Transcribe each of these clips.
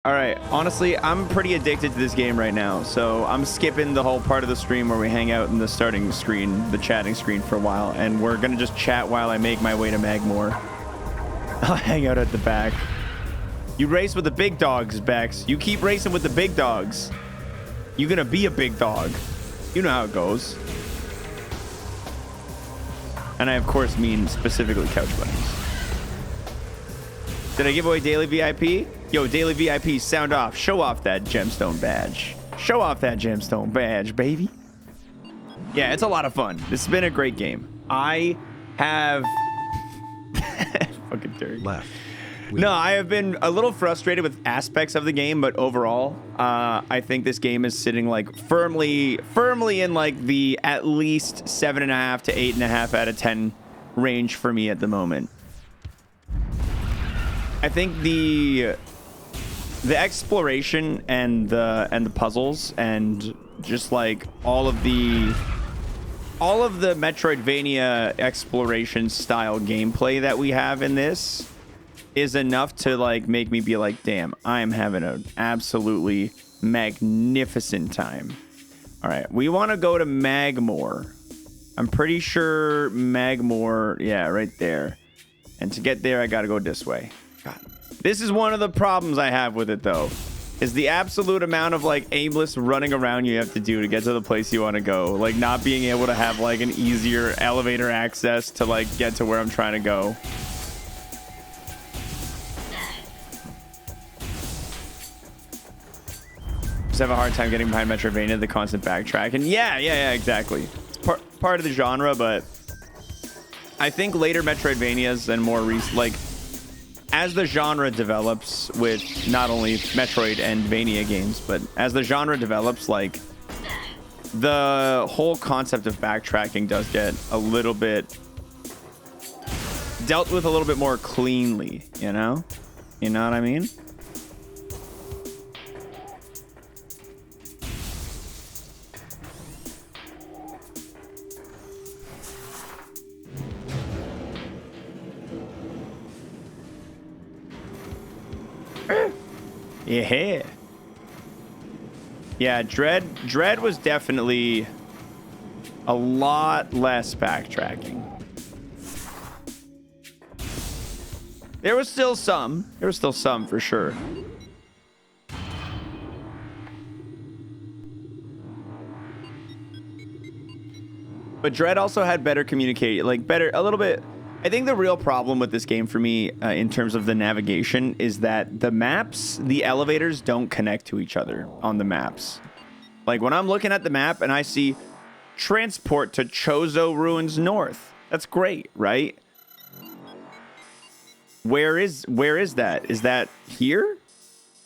All right, honestly, I'm pretty addicted to this game right now, so I'm skipping the whole part of the stream where we hang out in the starting screen, the chatting screen for a while, and we're gonna just chat while I make my way to Magmore. I'll hang out at the back. You race with the big dogs, Bex. You keep racing with the big dogs. You're gonna be a big dog. You know how it goes. And I, of course, mean specifically couch bunnies. Did I give away daily VIP? Yo, daily VIP, sound off. Show off that gemstone badge. Show off that gemstone badge, baby. Yeah, it's a lot of fun. This has been a great game. I have... Fucking dirty. Left. No, I have been a little frustrated with aspects of the game, but overall, I think this game is sitting like firmly in like the at least 7.5 to 8.5 out of 10 range for me at the moment. I think the exploration and the puzzles and just like all of the Metroidvania exploration style gameplay that we have in this is enough to like make me be like, damn, I am having an absolutely magnificent time. All right, we want to go to Magmore. I'm pretty sure Magmore, yeah, right there. And to get there, I got to go this way. God. This is one of the problems I have with it, though, is the absolute amount of like aimless running around you have to do to get to the place you want to go. Like not being able to have like an easier elevator access to like get to where I'm trying to go. Just have a hard time getting behind Metroidvania, the constant backtracking. Yeah, exactly. It's part of the genre, but I think later Metroidvanias and more recent, like, as the genre develops with not only Metroid and Vania games, but as the genre develops, like, the whole concept of backtracking does get a little bit dealt with a little bit more cleanly, you know? You know what I mean? Yeah, Dread was definitely a lot less backtracking. There was still some for sure. But Dread also had better communicate, like a little bit. I think the real problem with this game for me in terms of the navigation is that the maps, the elevators don't connect to each other on the maps. Like when I'm looking at the map and I see transport to Chozo Ruins North. That's great, right? Where is that? Is that here?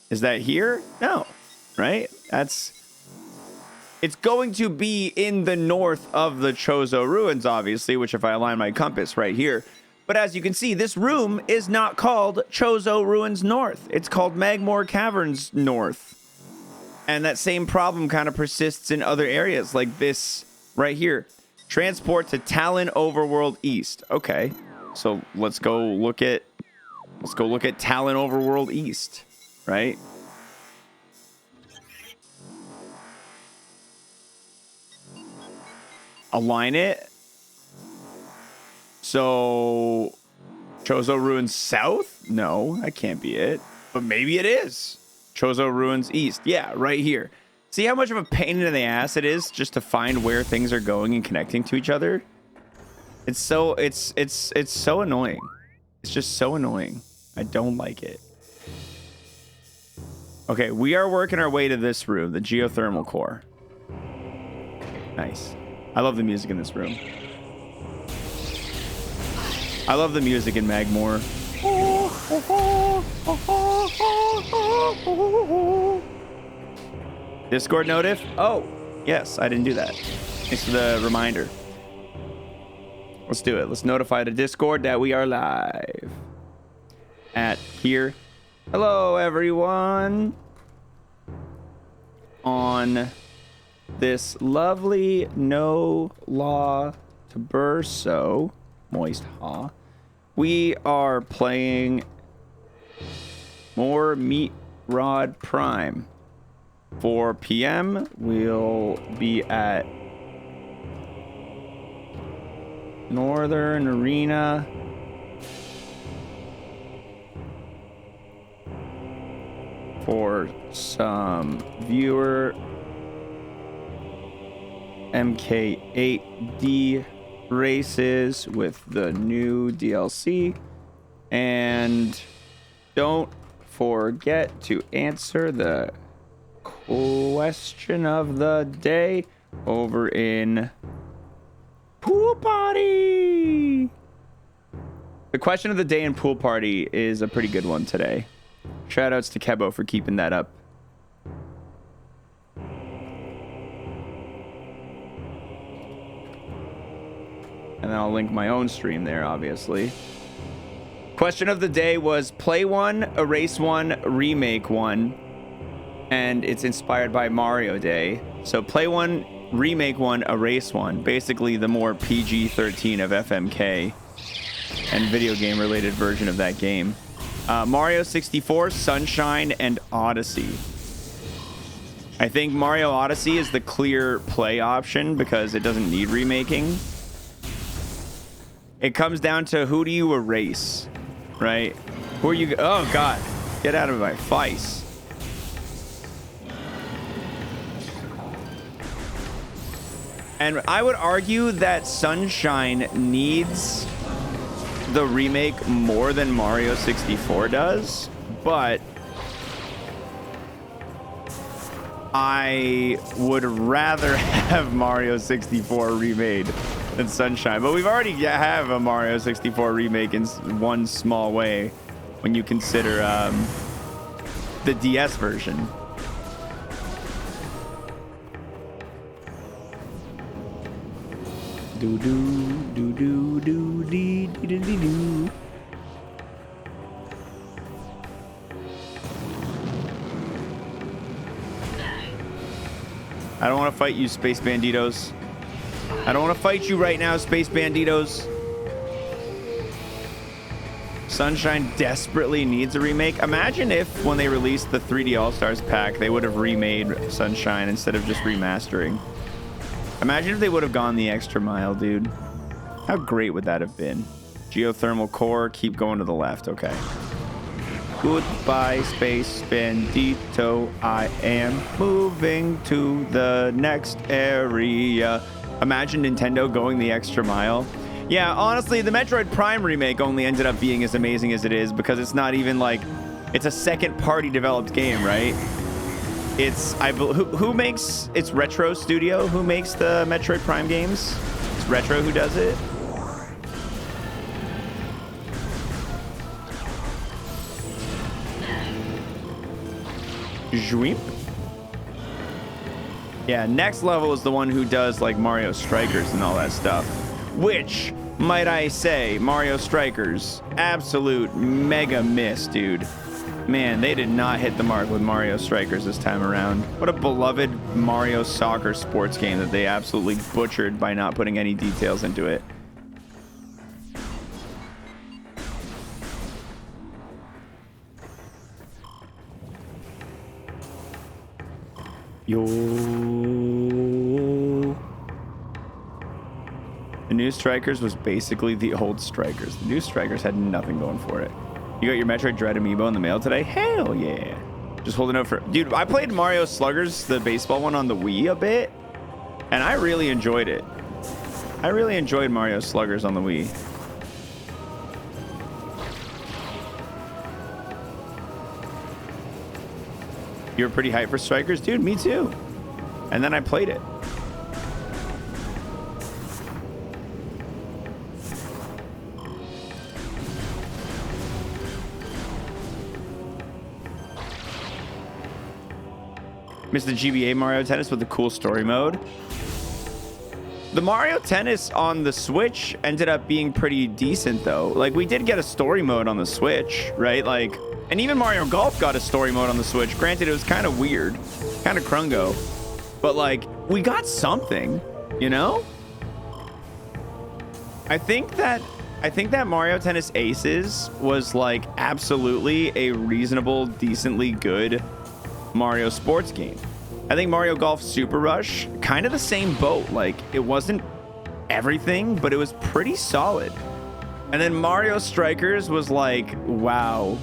Is that here? No, right? It's going to be in the north of the Chozo Ruins, obviously, which if I align my compass right here. But as you can see, this room is not called Chozo Ruins North. It's called Magmore Caverns North. And that same problem kind of persists in other areas like this right here. Transport to Talon Overworld East. Okay, so let's go look at Talon Overworld East, right? Align it. So Chozo Ruins South? No, that can't be it. But maybe it is. Chozo Ruins East. Yeah, right here. See how much of a pain in the ass it is just to find where things are going and connecting to each other? It's so annoying. It's just so annoying. I don't like it. Okay, we are working our way to this room, the geothermal core. Nice. I love the music in this room. I love the music in Magmore. Discord notif? Oh, yes, I didn't do that. Thanks for the reminder. Let's do it. Let's notify the Discord that we are live. At here. Hello, everyone. On this lovely no law Taburso, moist ha, we are playing more Rod Prime. 4 p.m. We'll be at Northern Arena. For some viewer MK8D races with the new DLC. And don't forget to answer the question of the day over in Pool Party. The question of the day in Pool Party is a pretty good one today. Shout outs to Kebo for keeping that up. And then I'll link my own stream there, obviously. Question of the day was play one, erase one, remake one. And it's inspired by Mario Day. So play one, remake one, erase one. Basically the more PG-13 of FMK and video game related version of that game. Mario 64, Sunshine, and Odyssey. I think Mario Odyssey is the clear play option because it doesn't need remaking. It comes down to who do you erase, right? Who are you? Oh, God. Get out of my face. And I would argue that Sunshine needs the remake more than Mario 64 does, but I would rather have Mario 64 remade than Sunshine. But we've already have a Mario 64 remake in one small way when you consider the DS version. Do do do do do dee dee dee dee doo. I don't want to fight you, Space Banditos. I don't want to fight you right now, Space Banditos. Sunshine desperately needs a remake. Imagine if when they released the 3D All-Stars pack, they would have remade Sunshine instead of just remastering. Imagine if they would have gone the extra mile, dude. How great would that have been? Geothermal core, keep going to the left. Okay. Goodbye, Space Bandito. I am moving to the next area. Imagine Nintendo going the extra mile. Yeah, honestly, the Metroid Prime remake only ended up being as amazing as it is because it's not even like... It's a second-party developed game, right? It's who makes it's Retro Studio who makes the Metroid Prime games. It's Retro who does it. Zwimp. Yeah, Next Level is the one who does like Mario Strikers and all that stuff. Which, might I say, Mario Strikers, absolute mega miss, dude. Man, they did not hit the mark with Mario Strikers this time around. What a beloved Mario soccer sports game that they absolutely butchered by not putting any details into it. Yo. The new Strikers was basically the old Strikers. The new Strikers had nothing going for it. You got your Metroid Dread amiibo in the mail today? Hell yeah. Just holding out for... Dude, I played Mario Sluggers, the baseball one, on the Wii a bit, and I really enjoyed it. I really enjoyed Mario Sluggers on the Wii. You were pretty hyped for Strikers? Dude, me too. And then I played it. Missed the GBA Mario Tennis with the cool story mode. The Mario Tennis on the Switch ended up being pretty decent, though. Like, we did get a story mode on the Switch, right? Like, and even Mario Golf got a story mode on the Switch. Granted, it was kind of weird, kind of crungo. But, like, we got something, you know? I think that I think that Mario Tennis Aces was like absolutely a reasonable, decently good Mario sports game. I think Mario Golf Super Rush, kind of the same boat. Like, it wasn't everything, but it was pretty solid. And then Mario Strikers was like, wow,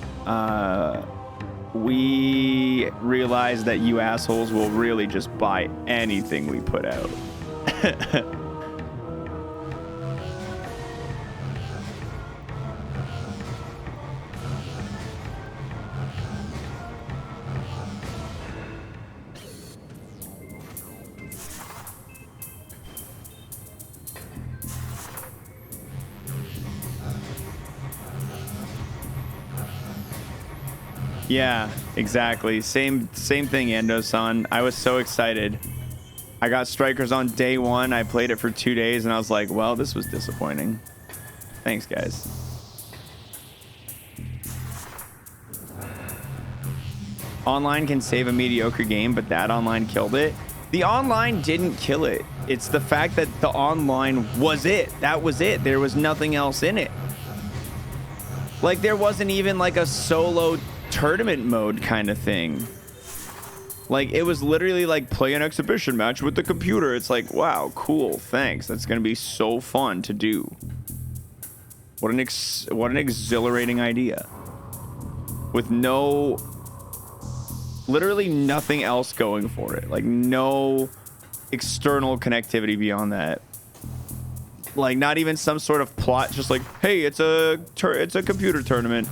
we realize that you assholes will really just buy anything we put out. Yeah, exactly. Same thing, Endo-san. I was so excited. I got Strikers on day one. I played it for 2 days, and I was like, well, this was disappointing. Thanks, guys. Online can save a mediocre game, but that online killed it. The online didn't kill it. It's the fact that the online was it. That was it. There was nothing else in it. Like, there wasn't even like a solo tournament mode kind of thing. Like, it was literally like play an exhibition match with the computer. It's like, wow, cool, thanks. That's gonna be so fun to do. What an exhilarating idea. With literally nothing else going for it. Like, no external connectivity beyond that. Like, not even some sort of plot. Just like, hey, it's a computer tournament.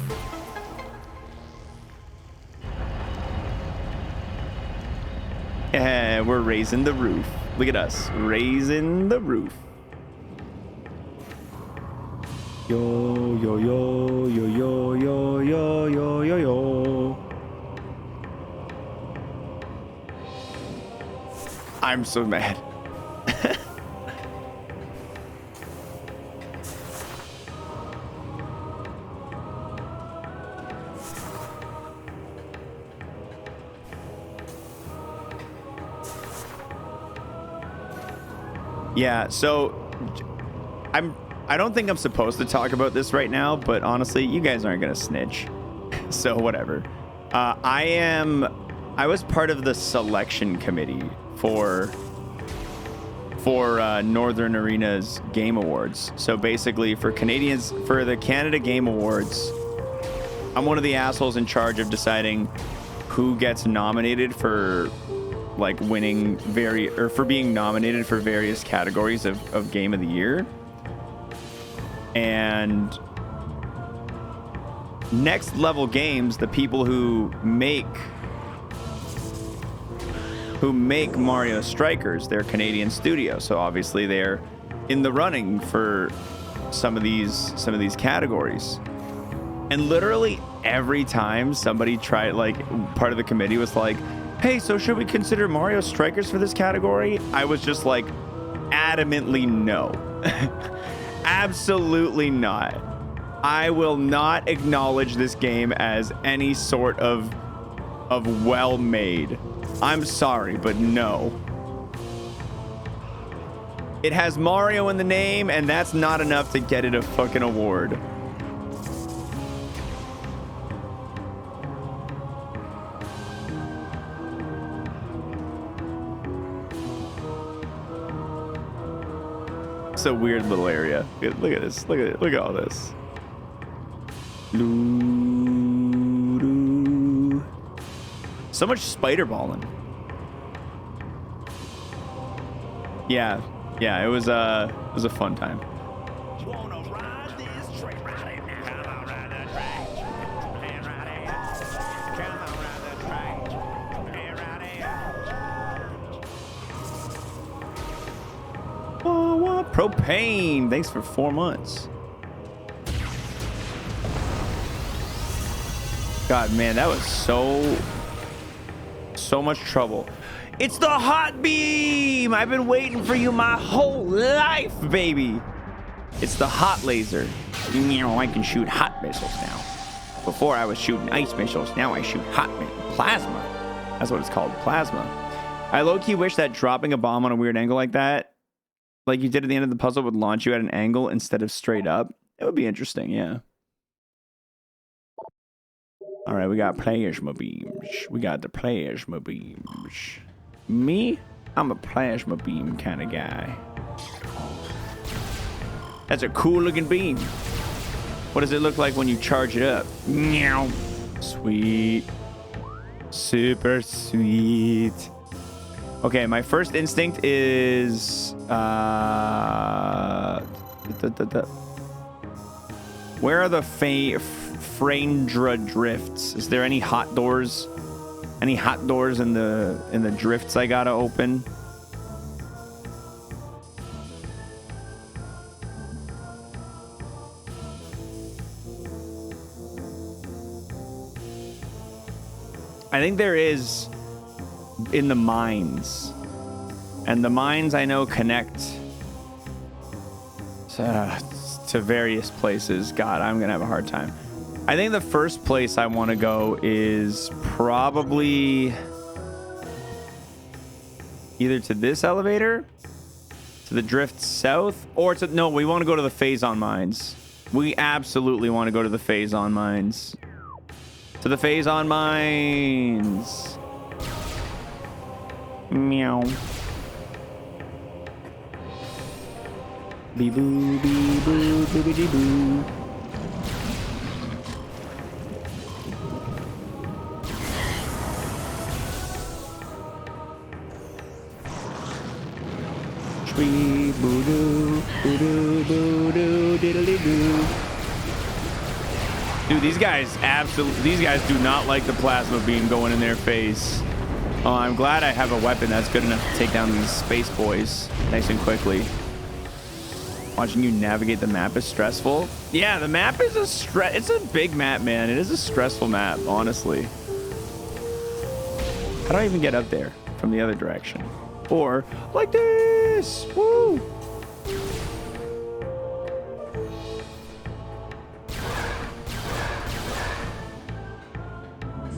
Yeah, we're raising the roof. Look at us, raising the roof. Yo, yo, yo, yo, yo, yo, yo, yo, yo, yo. I'm so mad. Yeah, so I don't think I'm supposed to talk about this right now, but honestly, you guys aren't gonna snitch. So whatever. I was part of the selection committee for Northern Arena's Game Awards. So basically for the Canada Game Awards, I'm one of the assholes in charge of deciding who gets nominated for like winning for being nominated for various categories of Game of the Year. And Next Level Games, the people who make Mario Strikers, they're a Canadian studio, so obviously they're in the running for some of these categories. And literally every time somebody tried, like, part of the committee was like, hey, so should we consider Mario Strikers for this category? I was just like, adamantly no. Absolutely not. I will not acknowledge this game as any sort of well-made. I'm sorry, but no. It has Mario in the name, and that's not enough to get it a fucking award. It's a weird little area. Look at this. Look at all this. So much spider balling. Yeah, it was a fun time. Propane, thanks for 4 months. God, man, that was so much trouble. It's the hot beam. I've been waiting for you my whole life, baby. It's the hot laser. You know, I can shoot hot missiles now. Before I was shooting ice missiles, now I shoot hot plasma. That's what it's called, plasma. I low-key wish that dropping a bomb on a weird angle like that, like you did at the end of the puzzle, would launch you at an angle instead of straight up. It would be interesting, yeah. All right, we got plasma beams. We got the plasma beams. Me? I'm a plasma beam kind of guy. That's a cool looking beam. What does it look like when you charge it up? Meow. Sweet. Super sweet. Okay, my first instinct is where are the Frandra drifts? Is there any hot doors? Any hot doors in the drifts I gotta open? I think there is in the mines. And the mines I know connect to various places. God, I'm gonna have a hard time. I think the first place I want to go is probably either to this elevator, to the drift south, or to... No, we want to go to the Phazon mines. We absolutely want to go to the Phazon mines. To the Phazon mines. Meow. Bee boo, bee boo, boo bee boo. Tree boo doo, boo doo, boo doo, diddly doo. Dude, these guys do not like the plasma beam going in their face. Oh, I'm glad I have a weapon that's good enough to take down these space boys nice and quickly. Watching you navigate the map is stressful. Yeah, the map is it's a big map, man. It is a stressful map, honestly. How do I even get up there from the other direction? Or like this. Woo!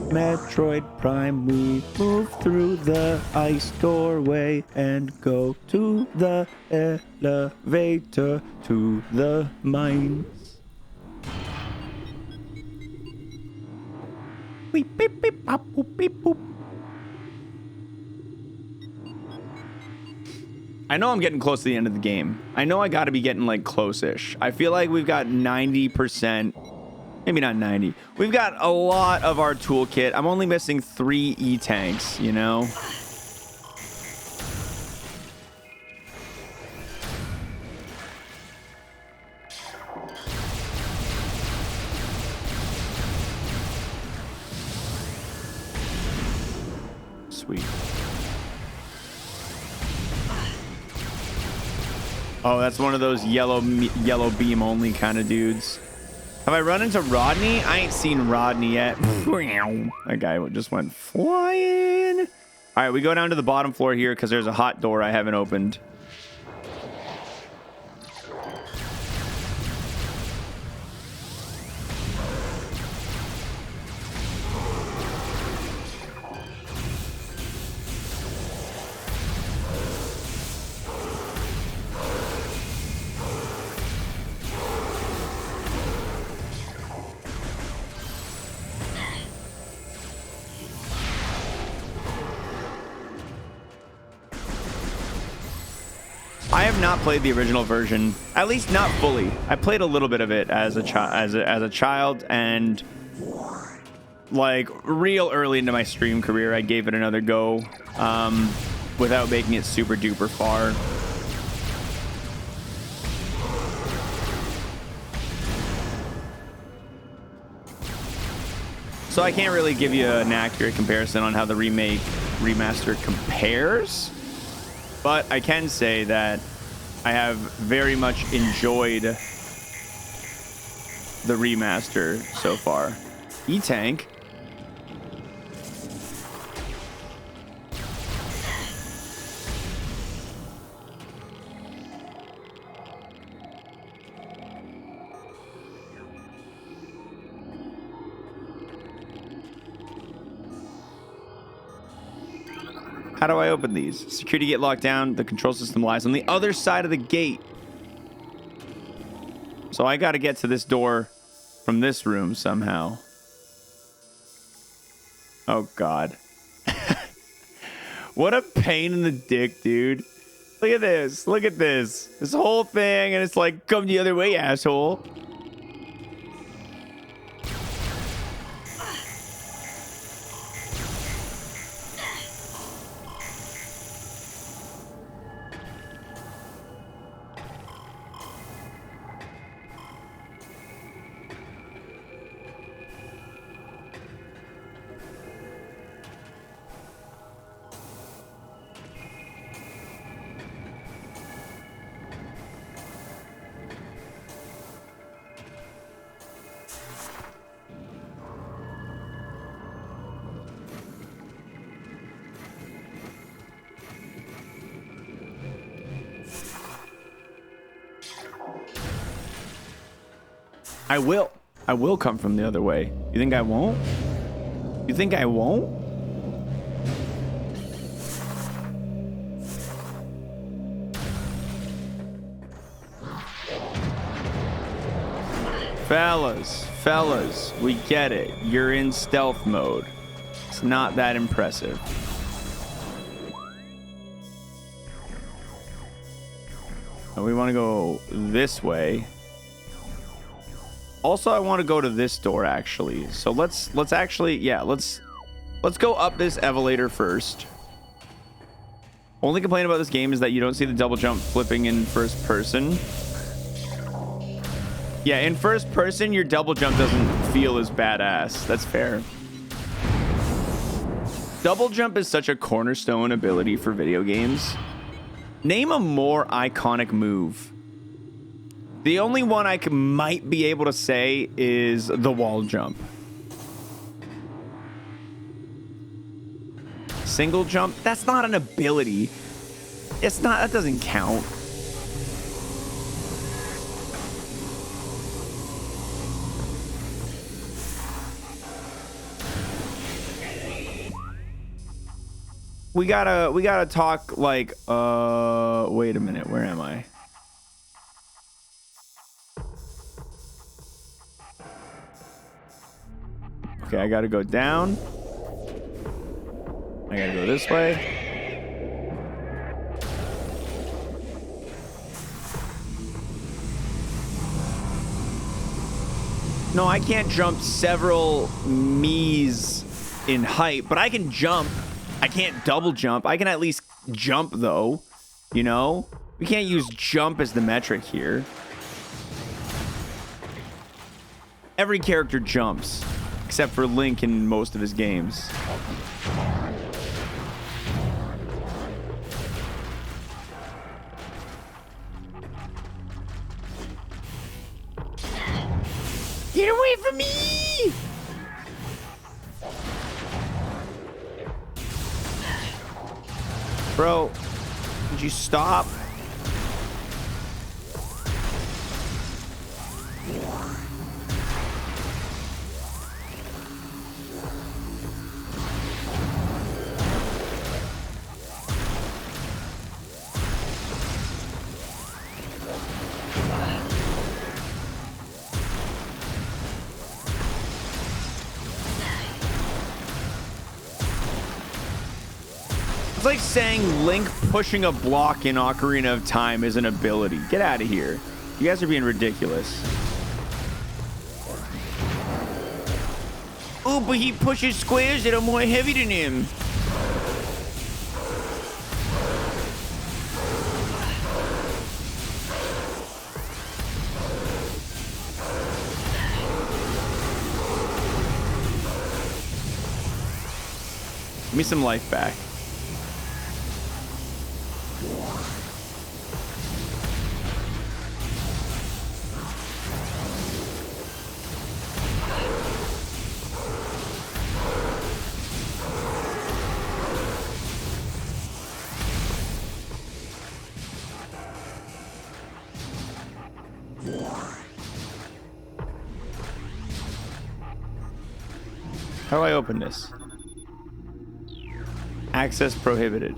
Metroid Prime, we move through the ice doorway and go to the elevator to the mines. Beep, beep, beep, bop, boop, beep, boop. I know I'm getting close to the end of the game. I know I got to be getting like close-ish. I feel like we've got 90%. Maybe not 90. We've got a lot of our toolkit. I'm only missing 3 E-tanks, you know? Sweet. Oh, that's one of those yellow beam only kind of dudes. Have I run into Rodney? I ain't seen Rodney yet. That guy just went flying. All right, we go down to the bottom floor here because there's a hot door I haven't opened. I have not played the original version, at least not fully. I played a little bit of it as a child, and like real early into my stream career, I gave it another go without making it super duper far. So I can't really give you an accurate comparison on how the remaster compares. But I can say that I have very much enjoyed the remaster so far. E-tank. How do I open these? Security gate locked down. The control system lies on the other side of the gate. So I got to get to this door from this room somehow. Oh, God. What a pain in the dick, dude. Look at this. Look at this. This whole thing, and it's like, come the other way, asshole. I will come from the other way. You think I won't? You think I won't? Fellas, we get it. You're in stealth mode. It's not that impressive. And we want to go this way. Also, I want to go to this door, actually. So let's actually, yeah, let's go up this elevator first. Only complaint about this game is that you don't see the double jump flipping in first person. Yeah, in first person, your double jump doesn't feel as badass. That's fair. Double jump is such a cornerstone ability for video games. Name a more iconic move. The only one I might be able to say is the wall jump. Single jump, that's not an ability. It's not, that doesn't count. We gotta talk like, wait a minute, where am I? Okay, I gotta go down. I gotta go this way. No, I can't jump several me's in height, but I can jump. I can't double jump. I can at least jump, though. You know? We can't use jump as the metric here. Every character jumps. Except for Link in most of his games. Get away from me! Bro, would you stop? It's like saying Link pushing a block in Ocarina of Time is an ability. Get out of here. You guys are being ridiculous. Oh, but he pushes squares that are more heavy than him. Give me some life back. How do I open this? Access prohibited.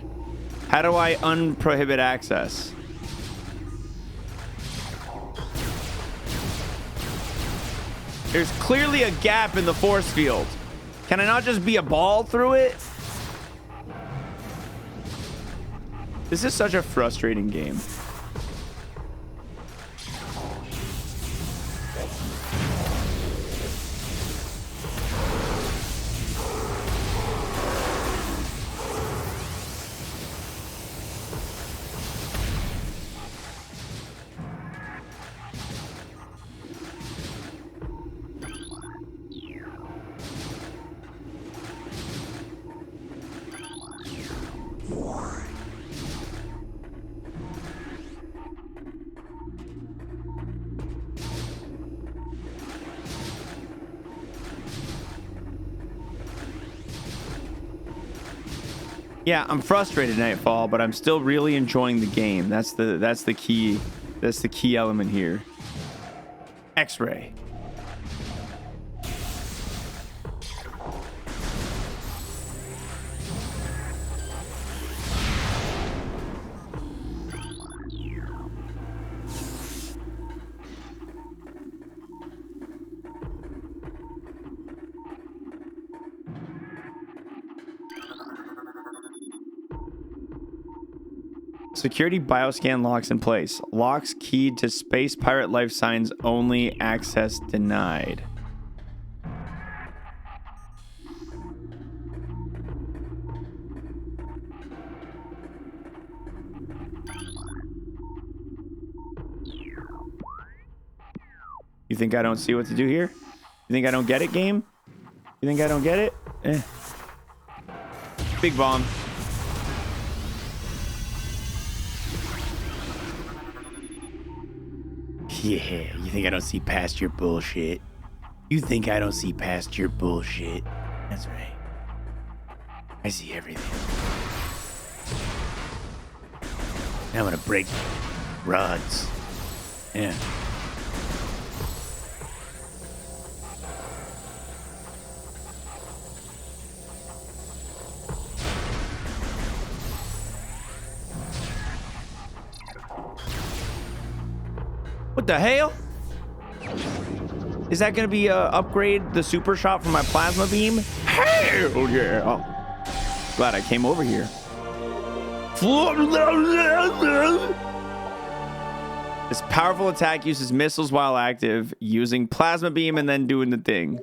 How do I unprohibit access? There's clearly a gap in the force field. Can I not just be a ball through it? This is such a frustrating game. Yeah, I'm frustrated, Nightfall, but I'm still really enjoying the game. That's the key. That's the key element here. X-ray. Security bioscan locks in place. Locks keyed to space pirate life signs only. Access denied. You think I don't see what to do here? You think I don't get it, game? You think I don't get it? Eh. Big bomb. Yeah, you think I don't see past your bullshit? You think I don't see past your bullshit? That's right. I see everything. Now I'm gonna break rods. Yeah. What the hell? Is that gonna be upgrade the super shot from my plasma beam? Hell yeah! Oh, glad I came over here. This powerful attack uses missiles while active, using plasma beam and then doing the thing.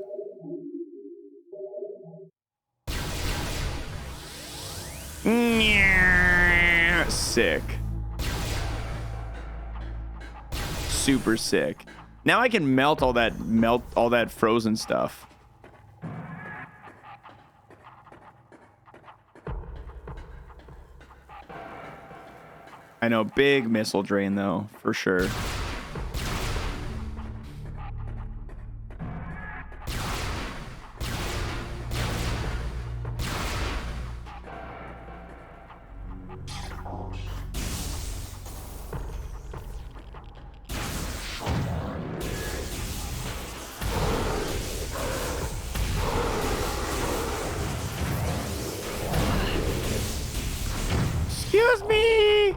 Sick. Super sick. Now I can melt all that frozen stuff. I know, big missile drain though, for sure. Excuse me.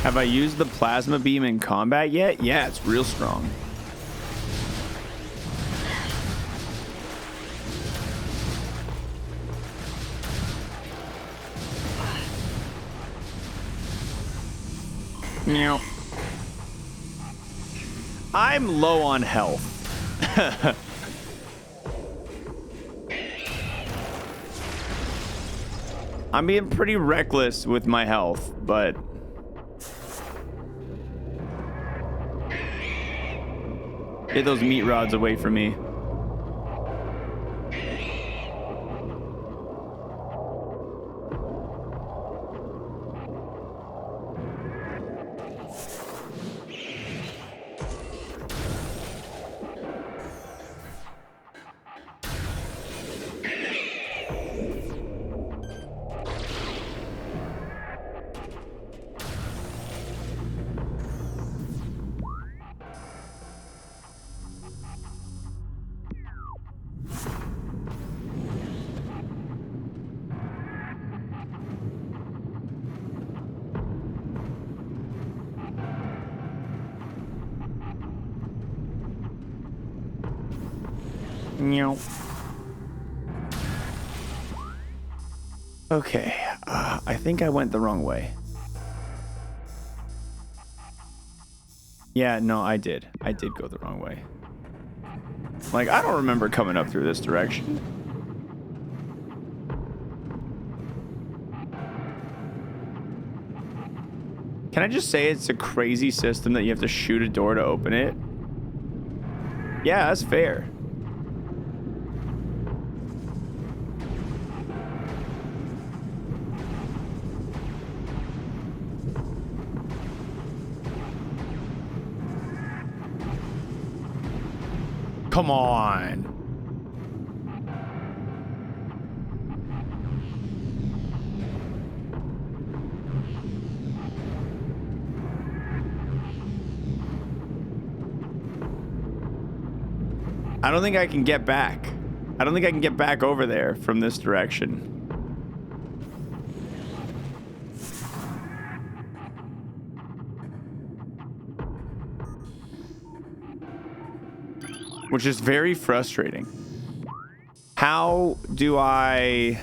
Have I used the plasma beam in combat yet? Yeah, it's real strong. Meow. I'm low on health. I'm being pretty reckless with my health, but get those meat rods away from me. Meow. Okay, I think I went the wrong way. Yeah, no, I did. I did go the wrong way. Like, I don't remember coming up through this direction. Can I just say it's a crazy system that you have to shoot a door to open it? Yeah, that's fair. Come on. I don't think I can get back. I don't think I can get back over there from this direction. Which is very frustrating. How do I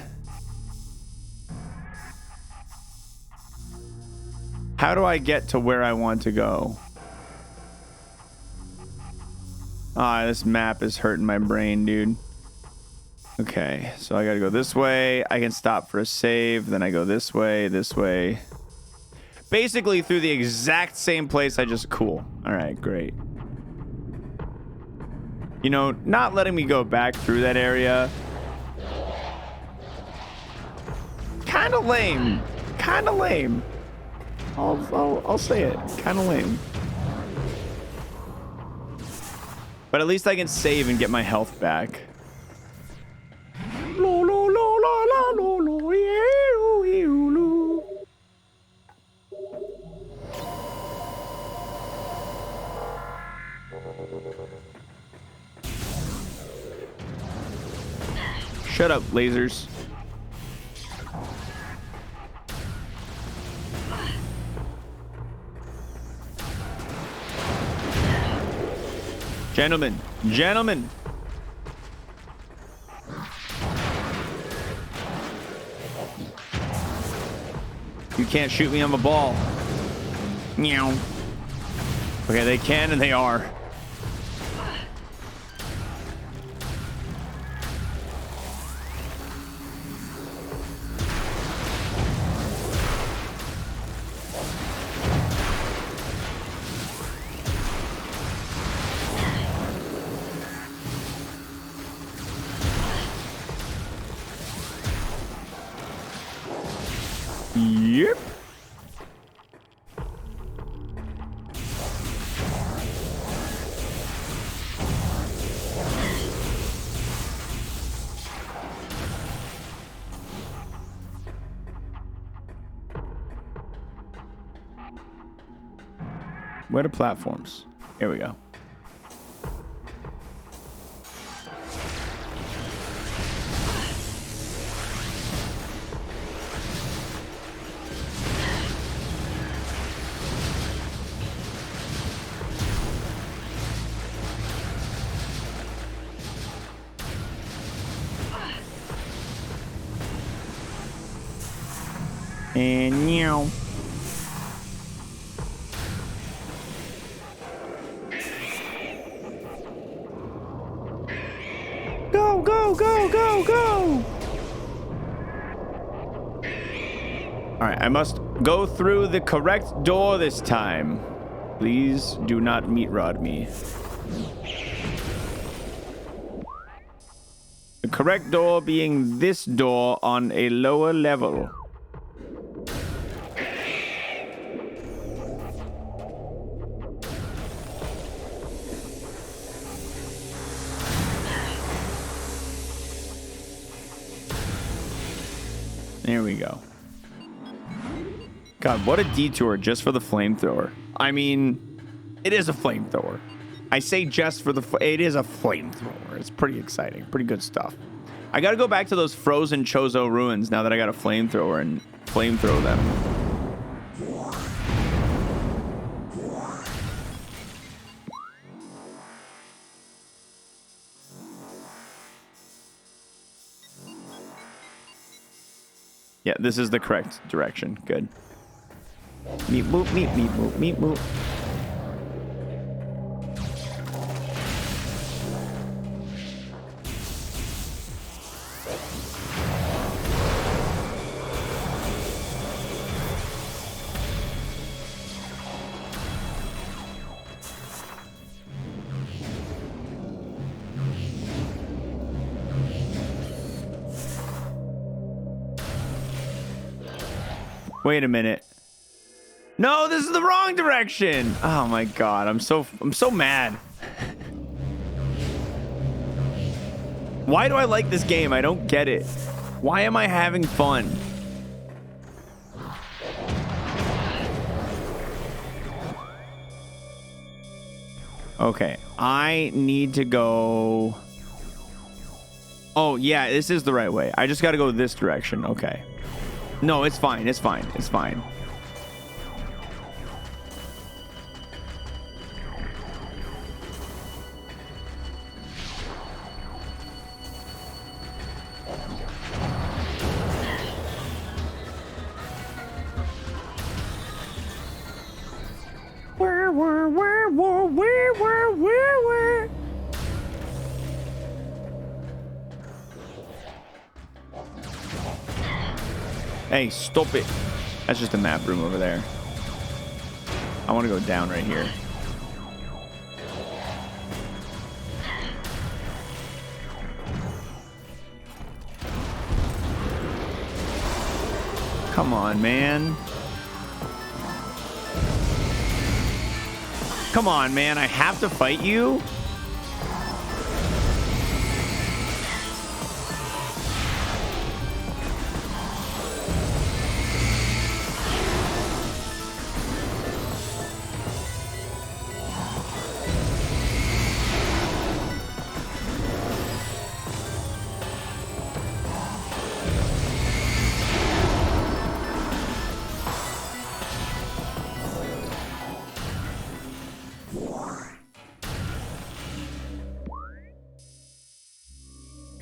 get to where I want to go? Ah, this map is hurting my brain, dude. Okay, so I gotta go this way. I can stop for a save. Then I go this way, this way. Basically through the exact same place I just... Cool. All right, great. You know, not letting me go back through that area. Kind of lame. Kind of lame. I'll say it. Kind of lame. But at least I can save and get my health back. Shut up, lasers. Gentlemen, gentlemen. You can't shoot me on the ball. Meow. Okay, they can and they are. Yep. Where are the platforms? Here we go. And meow. Go, go, go, go, go. All right, I must go through the correct door this time. Please do not meat rod me. The correct door being this door on a lower level. There we go. God, what a detour just for the flamethrower. I mean, it is a flamethrower. I say just for the... It is a flamethrower. It's pretty exciting. Pretty good stuff. I gotta go back to those frozen Chozo ruins now that I got a flamethrower and flamethrow them. Yeah, this is the correct direction. Good. Meep moop, meep, meep moop, meep moop. Wait a minute. No, this is the wrong direction. Oh my god, I'm so mad. Why do I like this game? I don't get it. Why am I having fun? Okay, I need to go. Oh, yeah, this is the right way. I just got to go this direction. Okay. No, it's fine. It's fine. It's fine. Hey, stop it. That's just a map room over there. I want to go down right here. Come on, man. Come on, man. I have to fight you?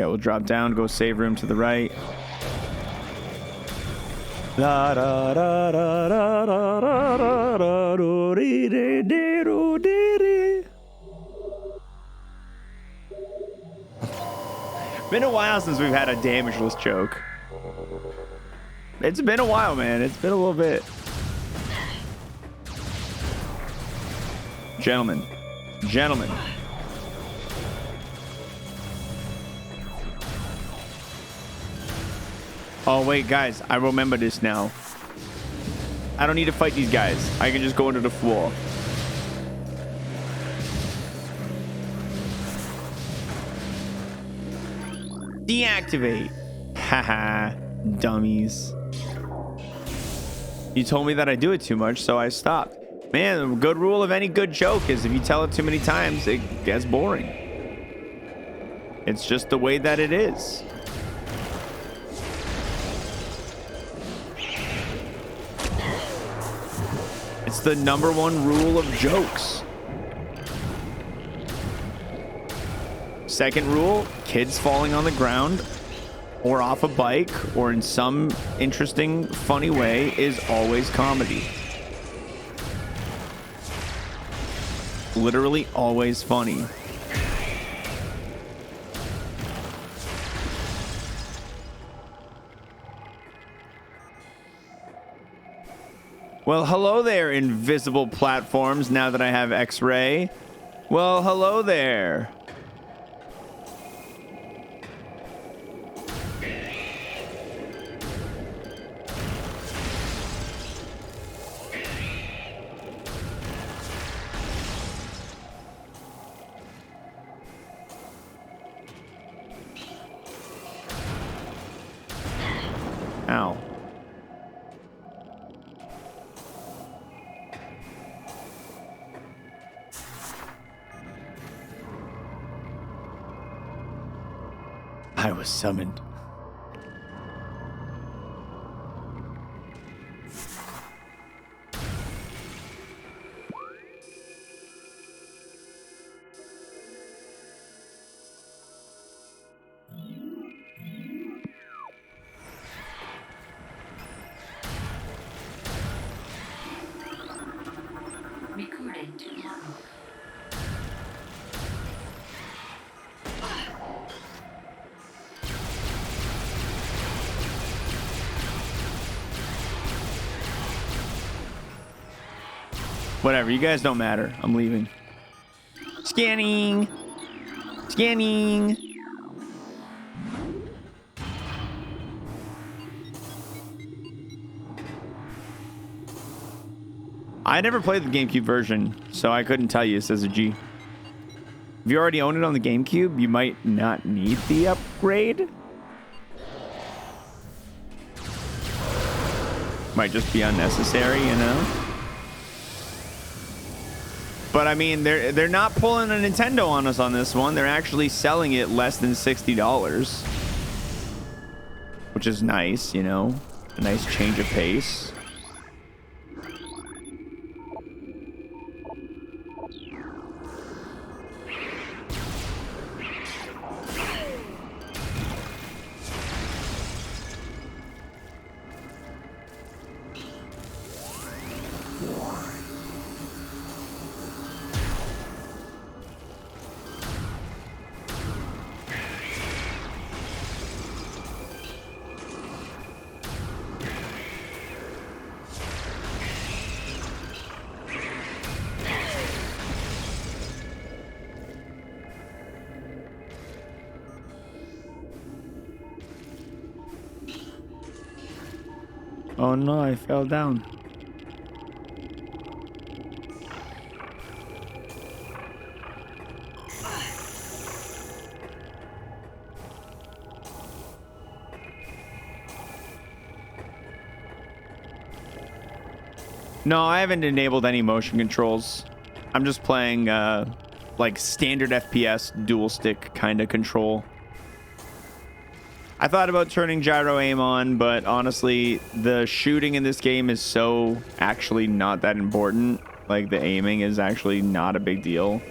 Okay, we'll drop down, go save room to the right. Da da da da da da da da do dee dee dee do dee dee. Been a while since we've had a damageless choke. It's been a while, man. It's been a little bit. Gentlemen. Gentlemen. Oh, wait, guys. I remember this now. I don't need to fight these guys. I can just go into the floor. Deactivate. Haha. Dummies. You told me that I do it too much, so I stopped. Man, a good rule of any good joke is if you tell it too many times, it gets boring. It's just the way that it is. It's the #1 rule of jokes. Second rule, kids falling on the ground or off a bike or in some interesting, funny way is always comedy. Literally always funny. Well, hello there, invisible platforms, now that I have X-ray. Well, hello there. Ow. I was summoned. Whatever, you guys don't matter. I'm leaving. Scanning. Scanning. I never played the GameCube version, so I couldn't tell you, says a G. If you already own it on the GameCube, you might not need the upgrade. Might just be unnecessary, you know? But I mean, they're not pulling a Nintendo on us on this one. They're actually selling it less than $60, which is nice, you know? A nice change of pace. Oh no, I fell down. No, I haven't enabled any motion controls. I'm just playing like standard FPS dual stick kind of control. I thought about turning gyro aim on, but honestly, the shooting in this game is so actually not that important. Like, the aiming is actually not a big deal.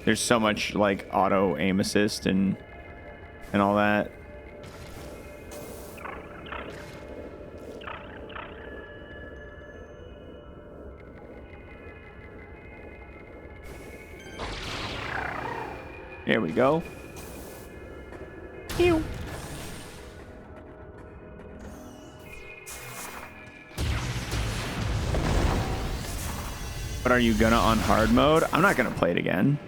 There's so much like auto aim assist and all that. There we go. Ew. But are you gonna on hard mode? I'm not gonna play it again.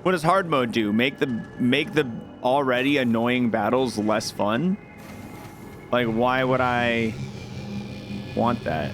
What does hard mode do? Make the already annoying battles less fun? Like, why would I want that?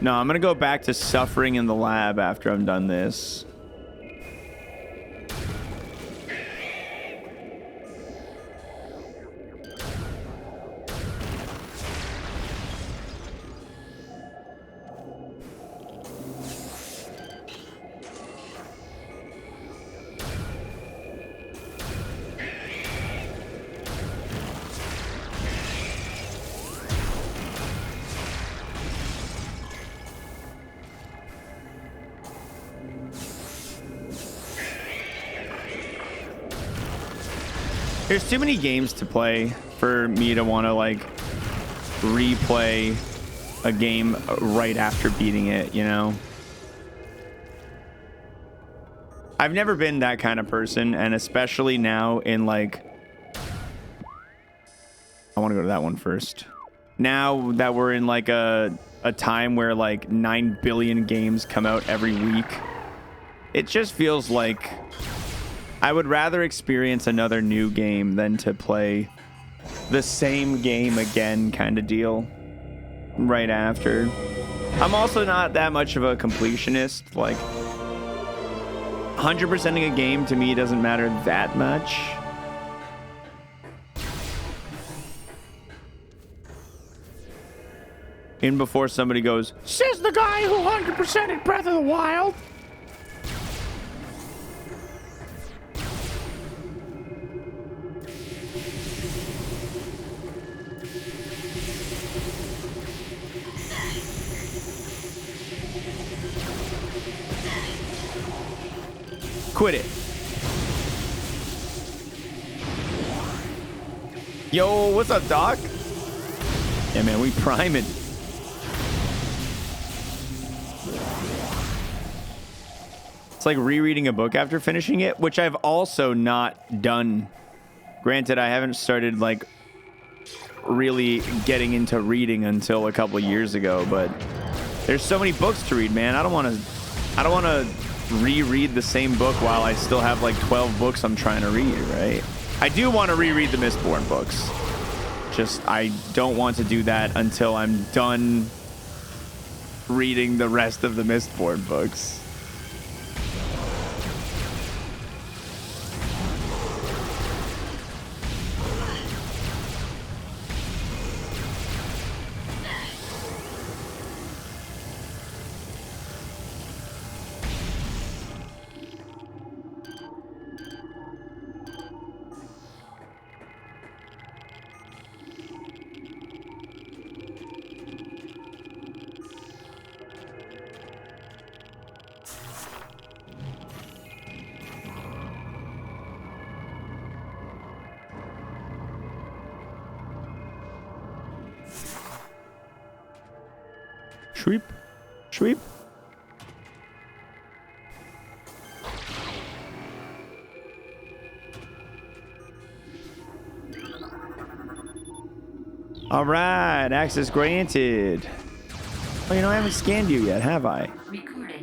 No, I'm gonna go back to suffering in the lab after I'm done this. There's too many games to play for me to want to like replay a game right after beating it, you know? I've never been that kind of person, and especially now in like... I want to go to that one first. Now that we're in like a time where like 9 billion games come out every week, it just feels like I would rather experience another new game than to play the same game again kind of deal right after. I'm also not that much of a completionist. Like, 100%ing a game to me doesn't matter that much. In before somebody goes, says the guy who 100%ed Breath of the Wild. Quit it. Yo, what's up, Doc? Yeah, man, we priming. It's like rereading a book after finishing it, which I've also not done. Granted, I haven't started like really getting into reading until a couple years ago, but there's so many books to read, man. I don't want to reread the same book while I still have like 12 books I'm trying to read, right? I do want to reread the Mistborn books. Just I don't want to do that until I'm done reading the rest of the Mistborn books. Shweep. Shweep. All right, access granted. Oh, you know, I haven't scanned you yet, have I?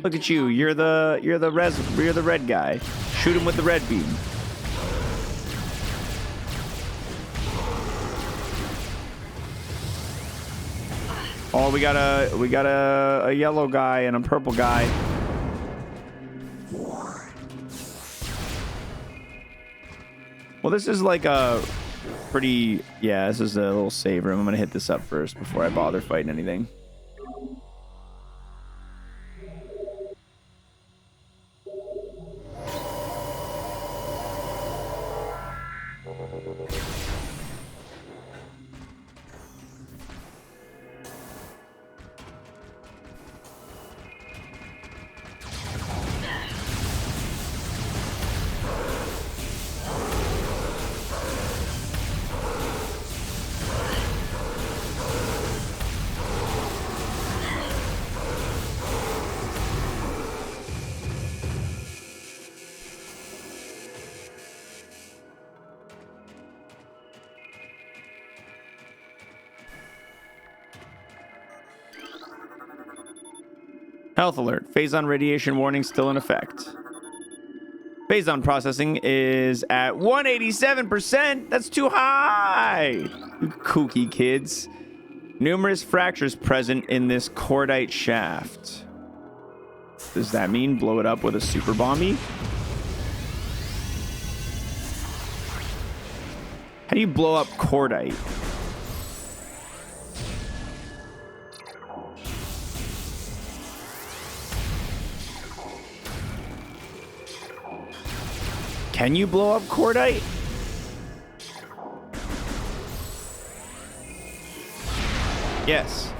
Look at you. You're the red guy. Shoot him with the red beam. Oh, we got a yellow guy and a purple guy. Well, this is like a pretty, yeah, this is a little save room. I'm gonna hit this up first before I bother fighting anything. Health alert. Phazon radiation warning still in effect. Phazon processing is at 187%. That's too high. You kooky kids. Numerous fractures present in this cordite shaft. Does that mean blow it up with a super bomby? How do you blow up cordite? Can you blow up cordite? Yes.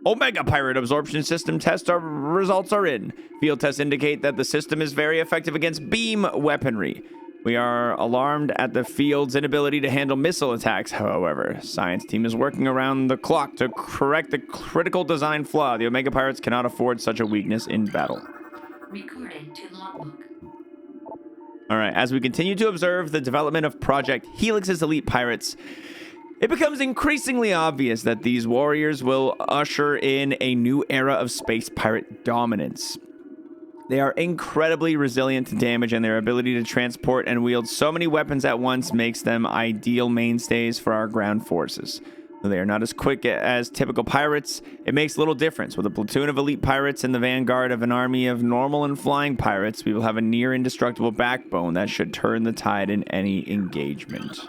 Omega Pirate absorption system test results are in. Field tests indicate that the system is very effective against beam weaponry. We are alarmed at the field's inability to handle missile attacks, however. Science team is working around the clock to correct the critical design flaw. The Omega Pirates cannot afford such a weakness in battle. Recorded to logbook. All right, as we continue to observe the development of Project Helix's elite pirates, it becomes increasingly obvious that these warriors will usher in a new era of space pirate dominance. They are incredibly resilient to damage, and their ability to transport and wield so many weapons at once makes them ideal mainstays for our ground forces. Though they are not as quick as typical pirates, it makes little difference. With a platoon of elite pirates in the vanguard of an army of normal and flying pirates, we will have a near indestructible backbone that should turn the tide in any engagement.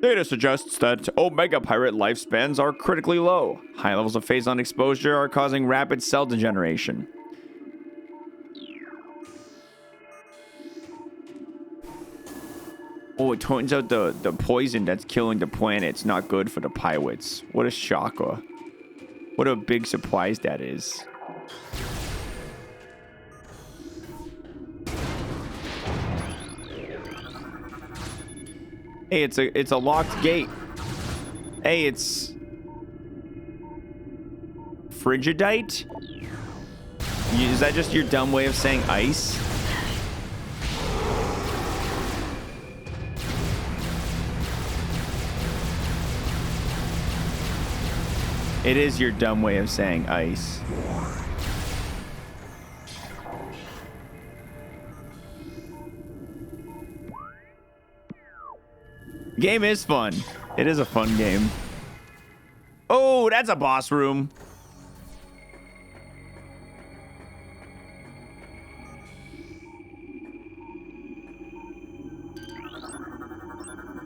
Data suggests that Omega Pirate lifespans are critically low. High levels of Phazon exposure are causing rapid cell degeneration. Oh, it turns out the poison that's killing the planet's not good for the pirates. What a shocker. What a big surprise that is. Hey, it's a locked gate. Hey, it's frigidite? Is that just your dumb way of saying ice? It is your dumb way of saying ice. Game is fun. It is a fun game. Oh, that's a boss room.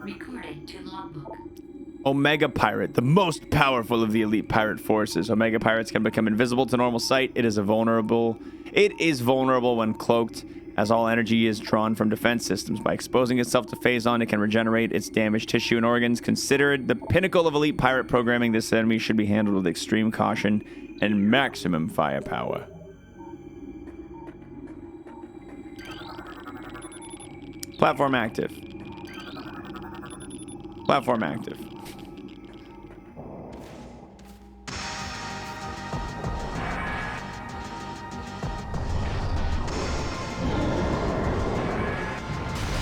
Recorded to logbook. Omega Pirate, the most powerful of the elite pirate forces. Omega Pirates can become invisible to normal sight. It is vulnerable when cloaked, as all energy is drawn from defense systems. By exposing itself to phazon, it can regenerate its damaged tissue and organs. Considered the pinnacle of elite pirate programming, this enemy should be handled with extreme caution and maximum firepower. Platform active. Platform active.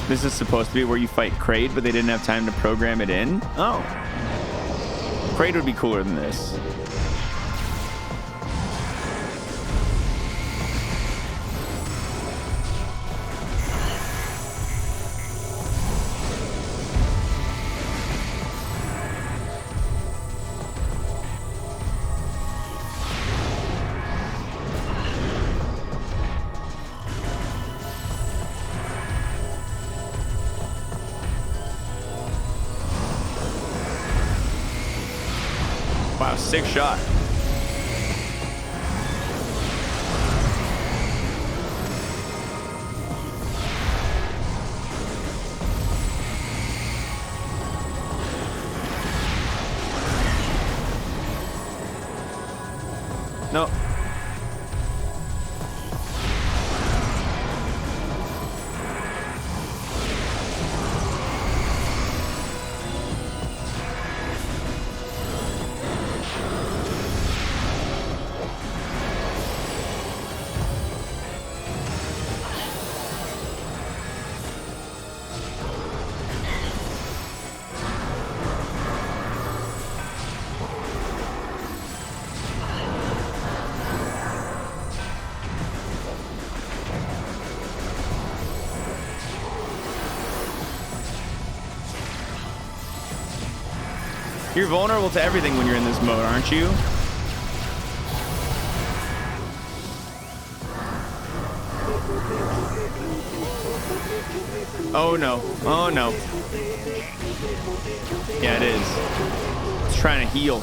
This is supposed to be where you fight Kraid, but they didn't have time to program it in? Oh. Kraid would be cooler than this. Wow, sick shot. No. You're vulnerable to everything when you're in this mode, aren't you? Oh no. Oh no. Yeah, it is. It's trying to heal.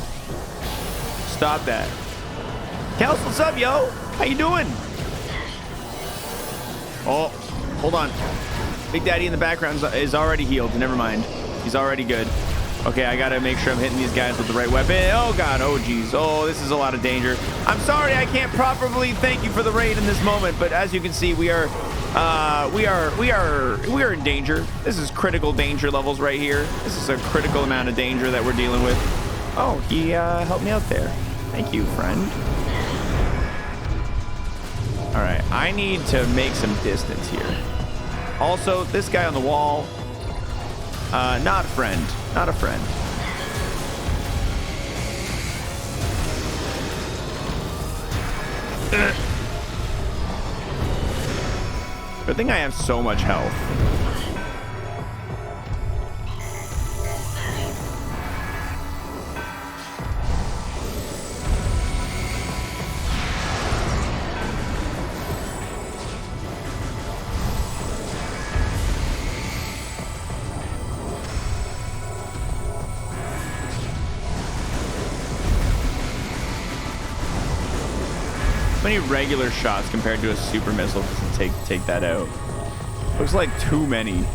Stop that. Kels, what's up, yo? How you doing? Oh, hold on. Big Daddy in the background is already healed. Never mind. He's already good. Okay, I gotta make sure I'm hitting these guys with the right weapon. Oh god, oh geez. Oh, this is a lot of danger. I'm sorry I can't properly thank you for the raid in this moment, but as you can see, we are in danger. This is critical danger levels right here. This is a critical amount of danger that we're dealing with. Oh, he helped me out there. Thank you, friend. All right, I need to make some distance here. Also, this guy on the wall, not a friend. Not a friend. Good thing I have so much health. Many regular shots compared to a super missile to take that out. Looks like too many.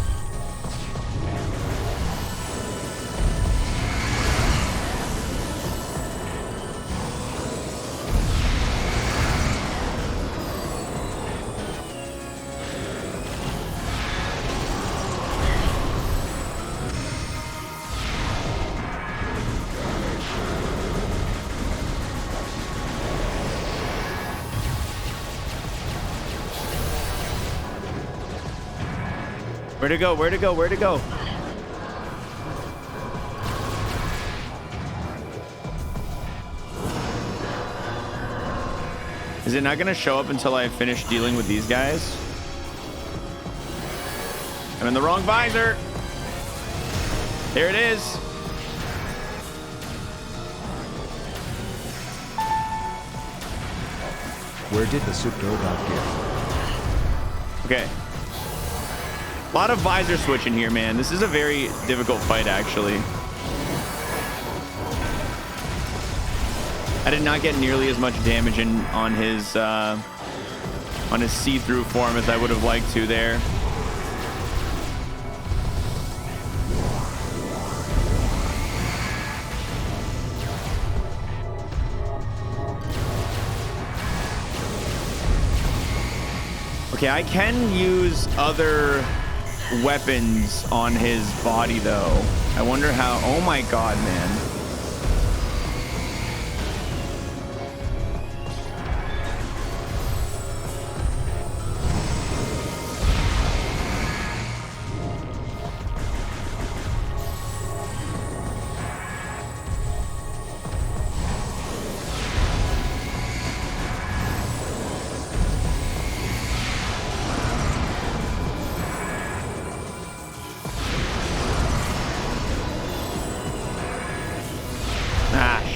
Where'd it go? Where'd it go? Where'd it go? Is it not going to show up until I finish dealing with these guys? I'm in the wrong visor. There it is. Where did the soup go about here? Okay. A lot of visor switching here, man. This is a very difficult fight, actually. I did not get nearly as much damage on his see-through form as I would have liked to there. Okay, I can use other weapons on his body, though. I wonder how... Oh my god, man.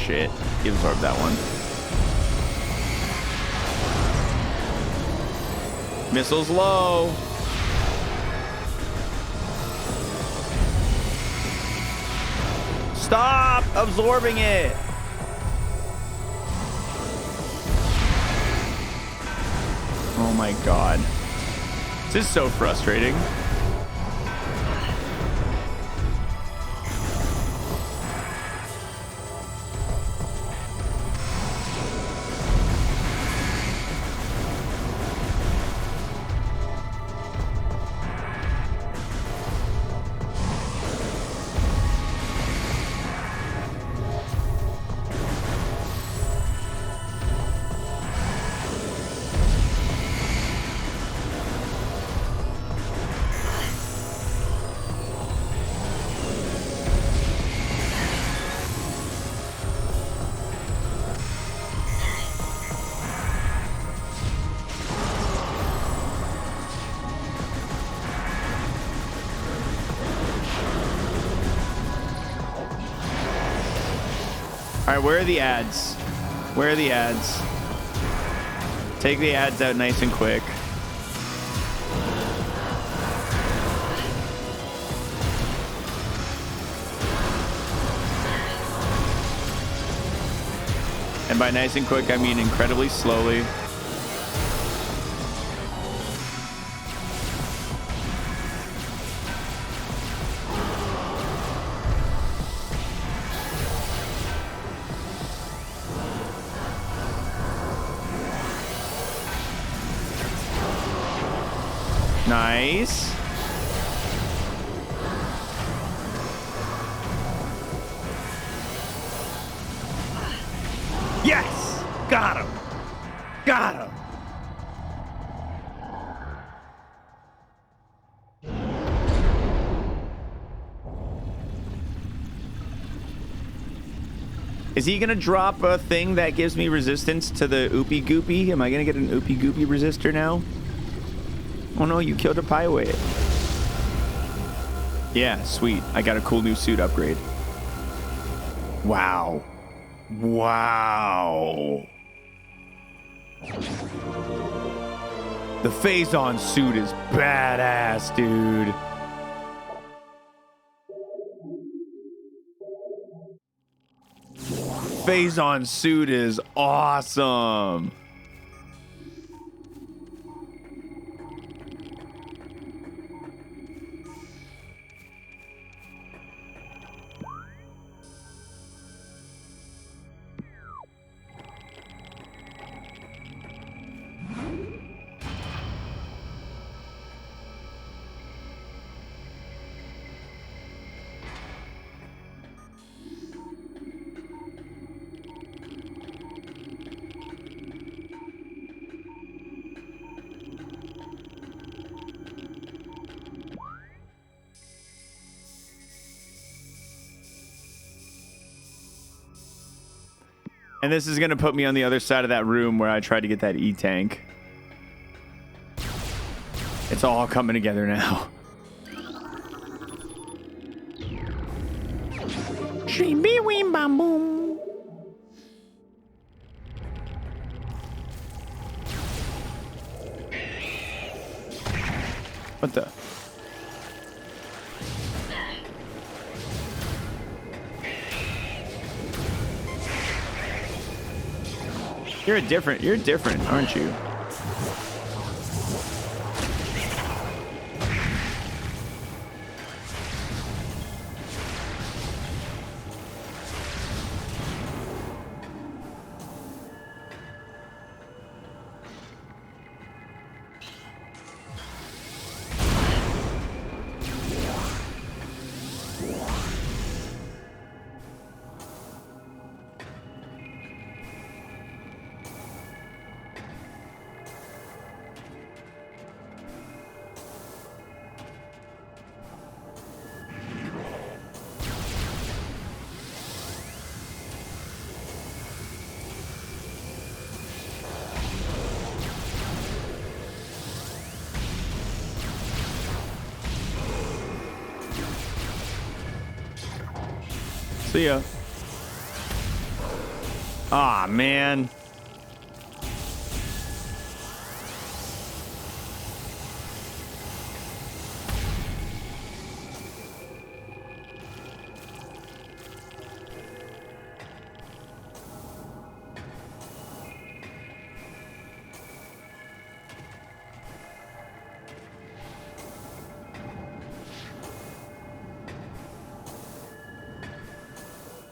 Shit. He absorbed that one. Missiles low. Stop absorbing it. Oh my god. This is so frustrating. All right, where are the ads? Where are the ads? Take the ads out nice and quick. And by nice and quick, I mean incredibly slowly. Nice. Yes! Got him! Got him! Is he gonna drop a thing that gives me resistance to the oopie goopy? Am I gonna get an oopie goopy resistor now? Oh no, you killed a pirate. Yeah, sweet. I got a cool new suit upgrade. Wow. Wow. The phase-on suit is badass, dude. Phase-on suit is awesome. And this is going to put me on the other side of that room where I tried to get that E-tank. It's all coming together now. What the? You're different, aren't you? See ya. Ah, man.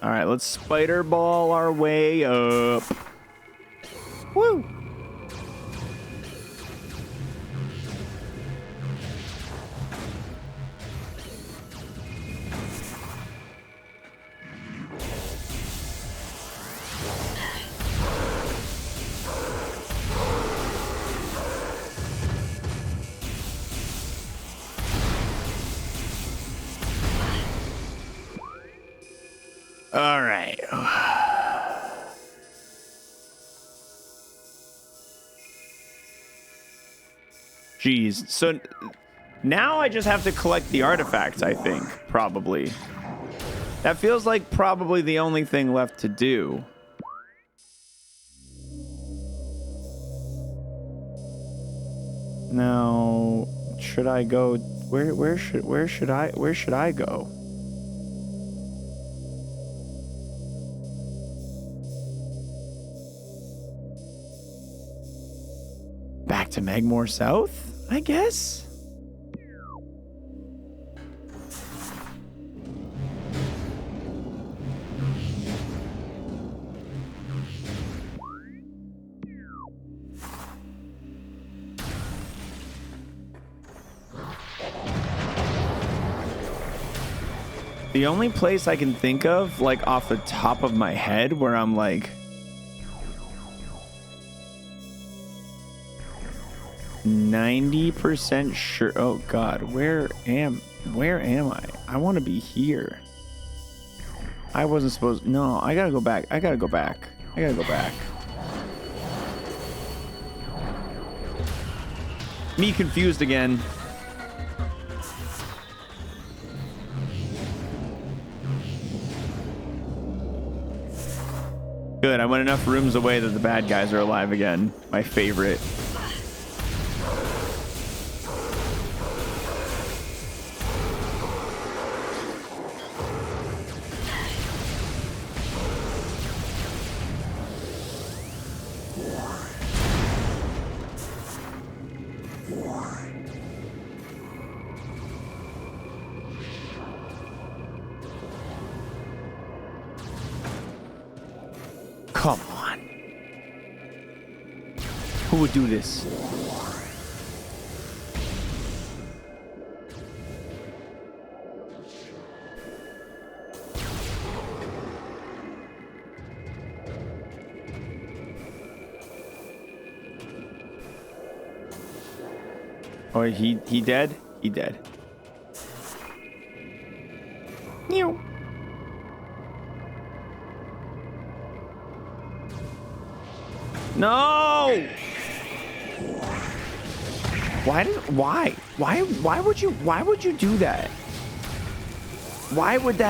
All right, let's spider ball our way up. Woo! All right. Jeez. So now I just have to collect the artifacts, I think, probably. That feels like probably the only thing left to do. Now, should I go where should I go? Back to Magmore South, I guess? The only place I can think of, like off the top of my head, where I'm like 90% sure. Oh God, where am I? I want to be here. I wasn't supposed. No, I gotta go back. I gotta go back. Me confused again. Good, I went enough rooms away that the bad guys are alive again. My favorite. Come on. Who would do this? Oh, he dead? He dead. Meow. No! Why would you do that? Why would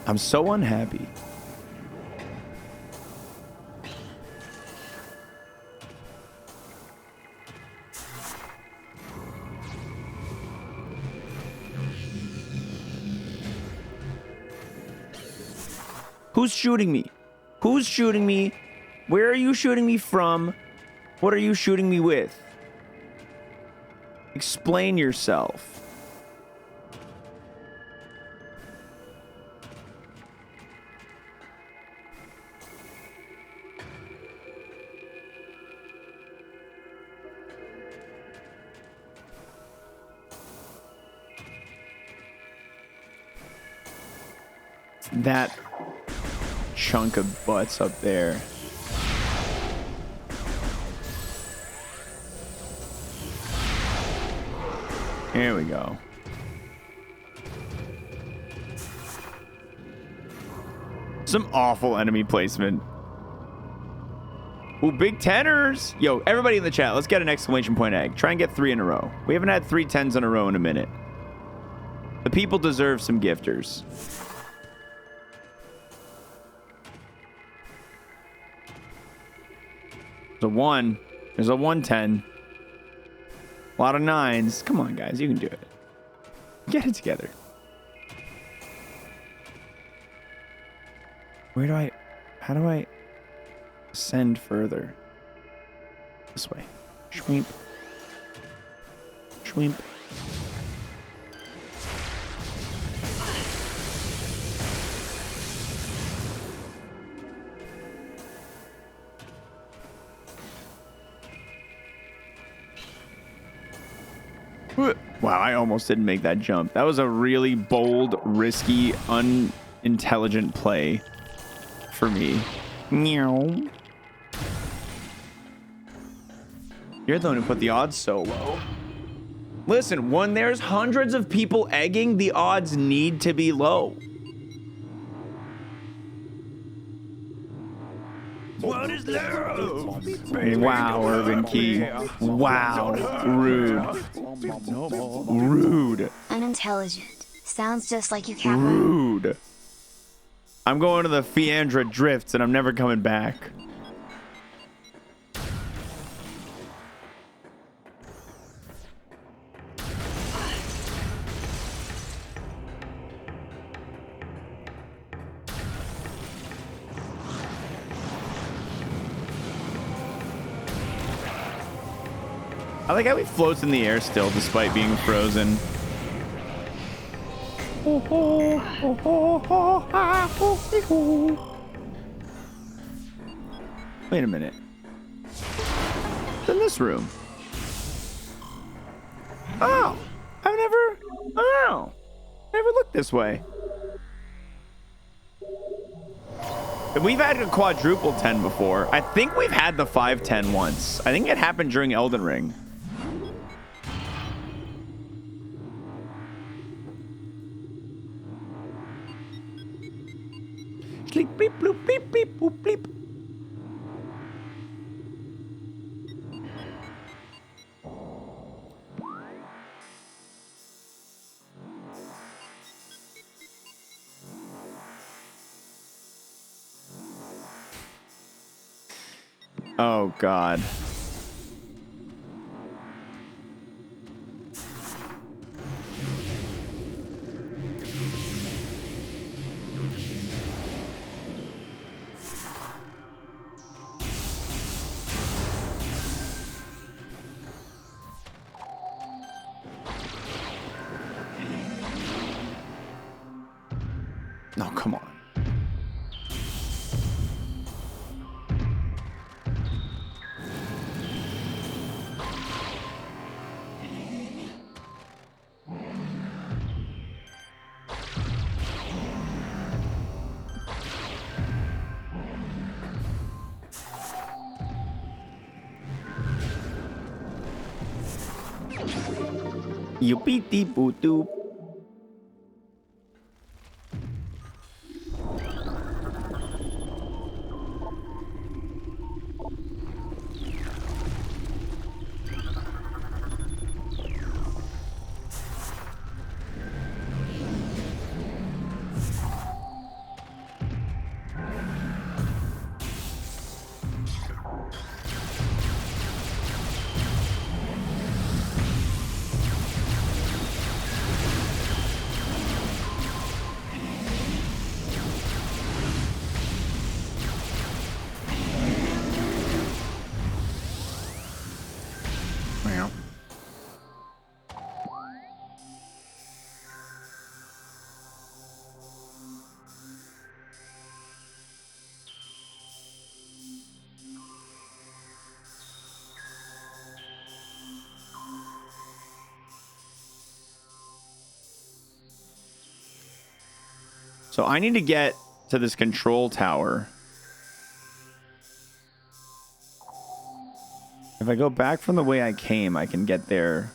I'm so unhappy. Who's shooting me? Who's shooting me? Where are you shooting me from? What are you shooting me with? Explain yourself. That chunk of butts up there. Here we go. Some awful enemy placement. Ooh, big tenors. Yo, everybody in the chat, let's get an exclamation point egg. Try and get 3 in a row. We haven't had 3 10s in a row in a minute. The people deserve some gifters. There's a 1. There's a 110. A lot of 9s. Come on, guys. You can do it. Get it together. How do I ascend further? This way. Shweemp. Shweemp. Wow, I almost didn't make that jump. That was a really bold, risky, unintelligent play for me. Meow. You're the one who put the odds so low. Listen, when there's hundreds of people egging, the odds need to be low. What is love? Wow, Urban Key. Wow. Rude. Rude. Unintelligent. Sounds just like you, Kappa. Rude. I'm going to the Fiandra Drifts and I'm never coming back. I like how he floats in the air still despite being frozen. Wait a minute. It's in this room. Oh, never looked this way. We've had a quadruple 10 before. I think we've had the 5-10 once. I think it happened during Elden Ring. Bleep, bleep, bloop, bleep, bleep, boop, bleep. Oh, God. No, come on. You beat the boot doop. So I need to get to this control tower. If I go back from the way I came, I can get there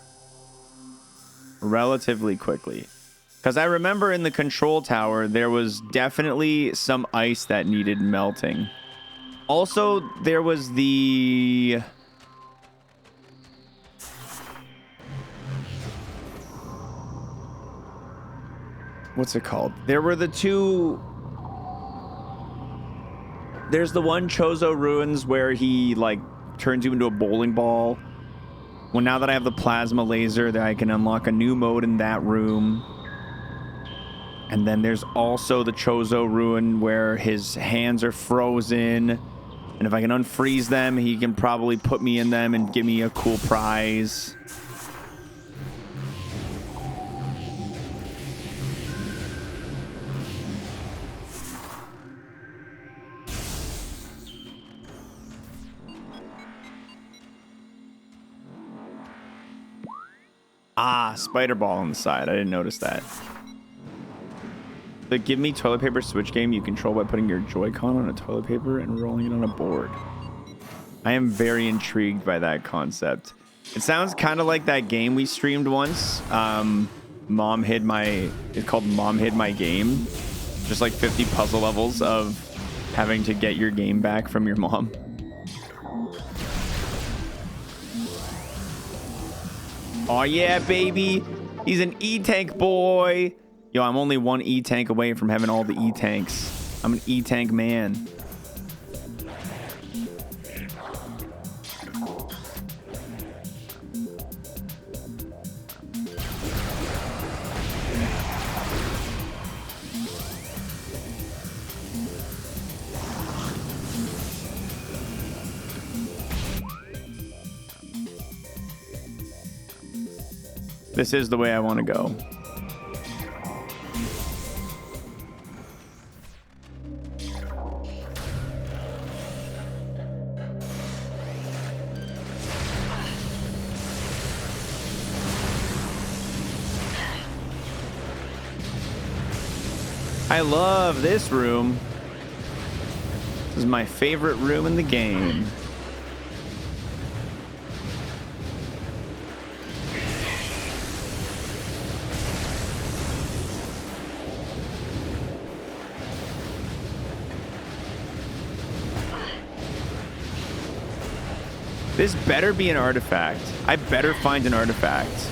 relatively quickly. Because I remember in the control tower, there was definitely some ice that needed melting. Also, there was the... What's it called? There were the two... There's the one Chozo Ruins where he, like, turns you into a bowling ball. Well, now that I have the plasma laser, that I can unlock a new mode in that room. And then there's also the Chozo Ruin where his hands are frozen. And if I can unfreeze them, he can probably put me in them and give me a cool prize. Ah, spider ball on the side. I didn't notice that. The give me toilet paper switch game you control by putting your Joy-Con on a toilet paper and rolling it on a board. I am very intrigued by that concept. It sounds kind of like that game we streamed once. Mom hid my... It's called Mom Hid My Game. Just like 50 puzzle levels of having to get your game back from your mom. Oh yeah, baby. He's an E-Tank boy. Yo, I'm only one E-Tank away from having all the E-Tanks. I'm an E-Tank man. This is the way I want to go. I love this room. This is my favorite room in the game. This better be an artifact. I better find an artifact.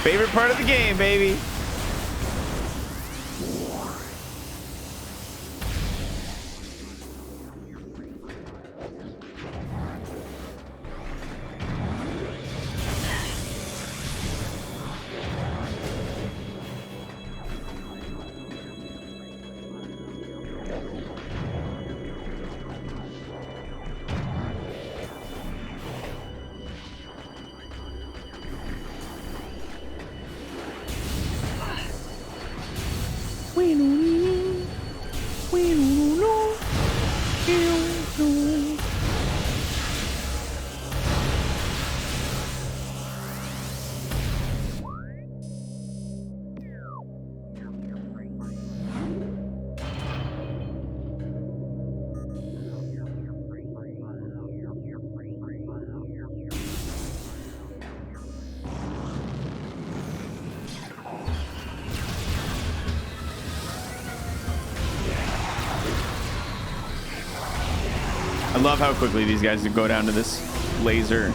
Favorite part of the game, baby. love how quickly these guys go down to this laser.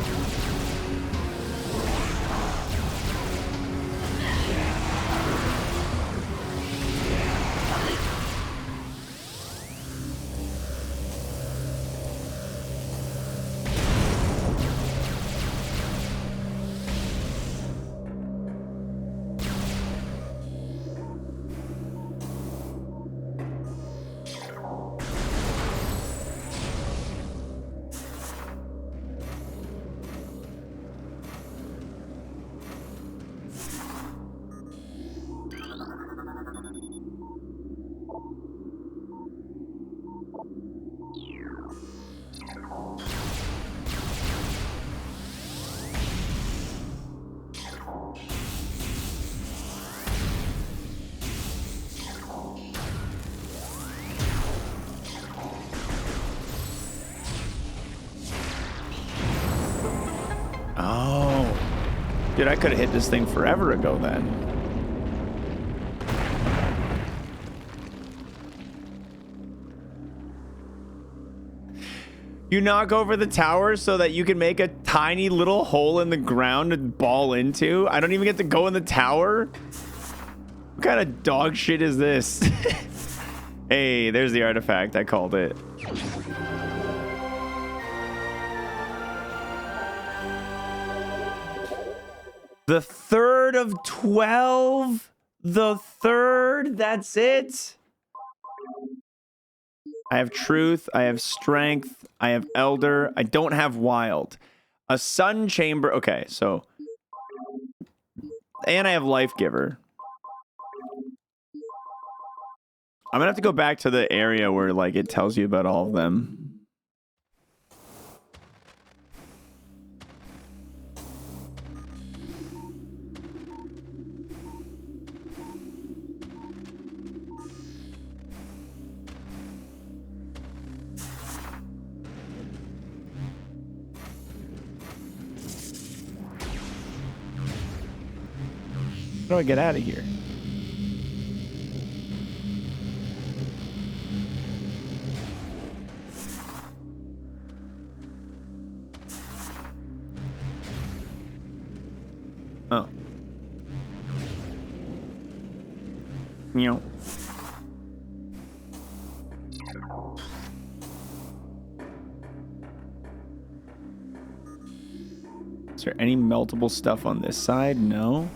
Oh. Dude, I could have hit this thing forever ago then. You knock over the tower so that you can make a tiny little hole in the ground to ball into? I don't even get to go in the tower? What kind of dog shit is this? Hey, there's the artifact. I called it. The third of 12? The third? That's it? I have truth. I have strength. I have elder. I don't have wild. A sun chamber. Okay, so. And I have life giver. I'm gonna have to go back to the area where like it tells you about all of them. How do I get out of here? Oh. Meow. Is there any meltable stuff on this side? No.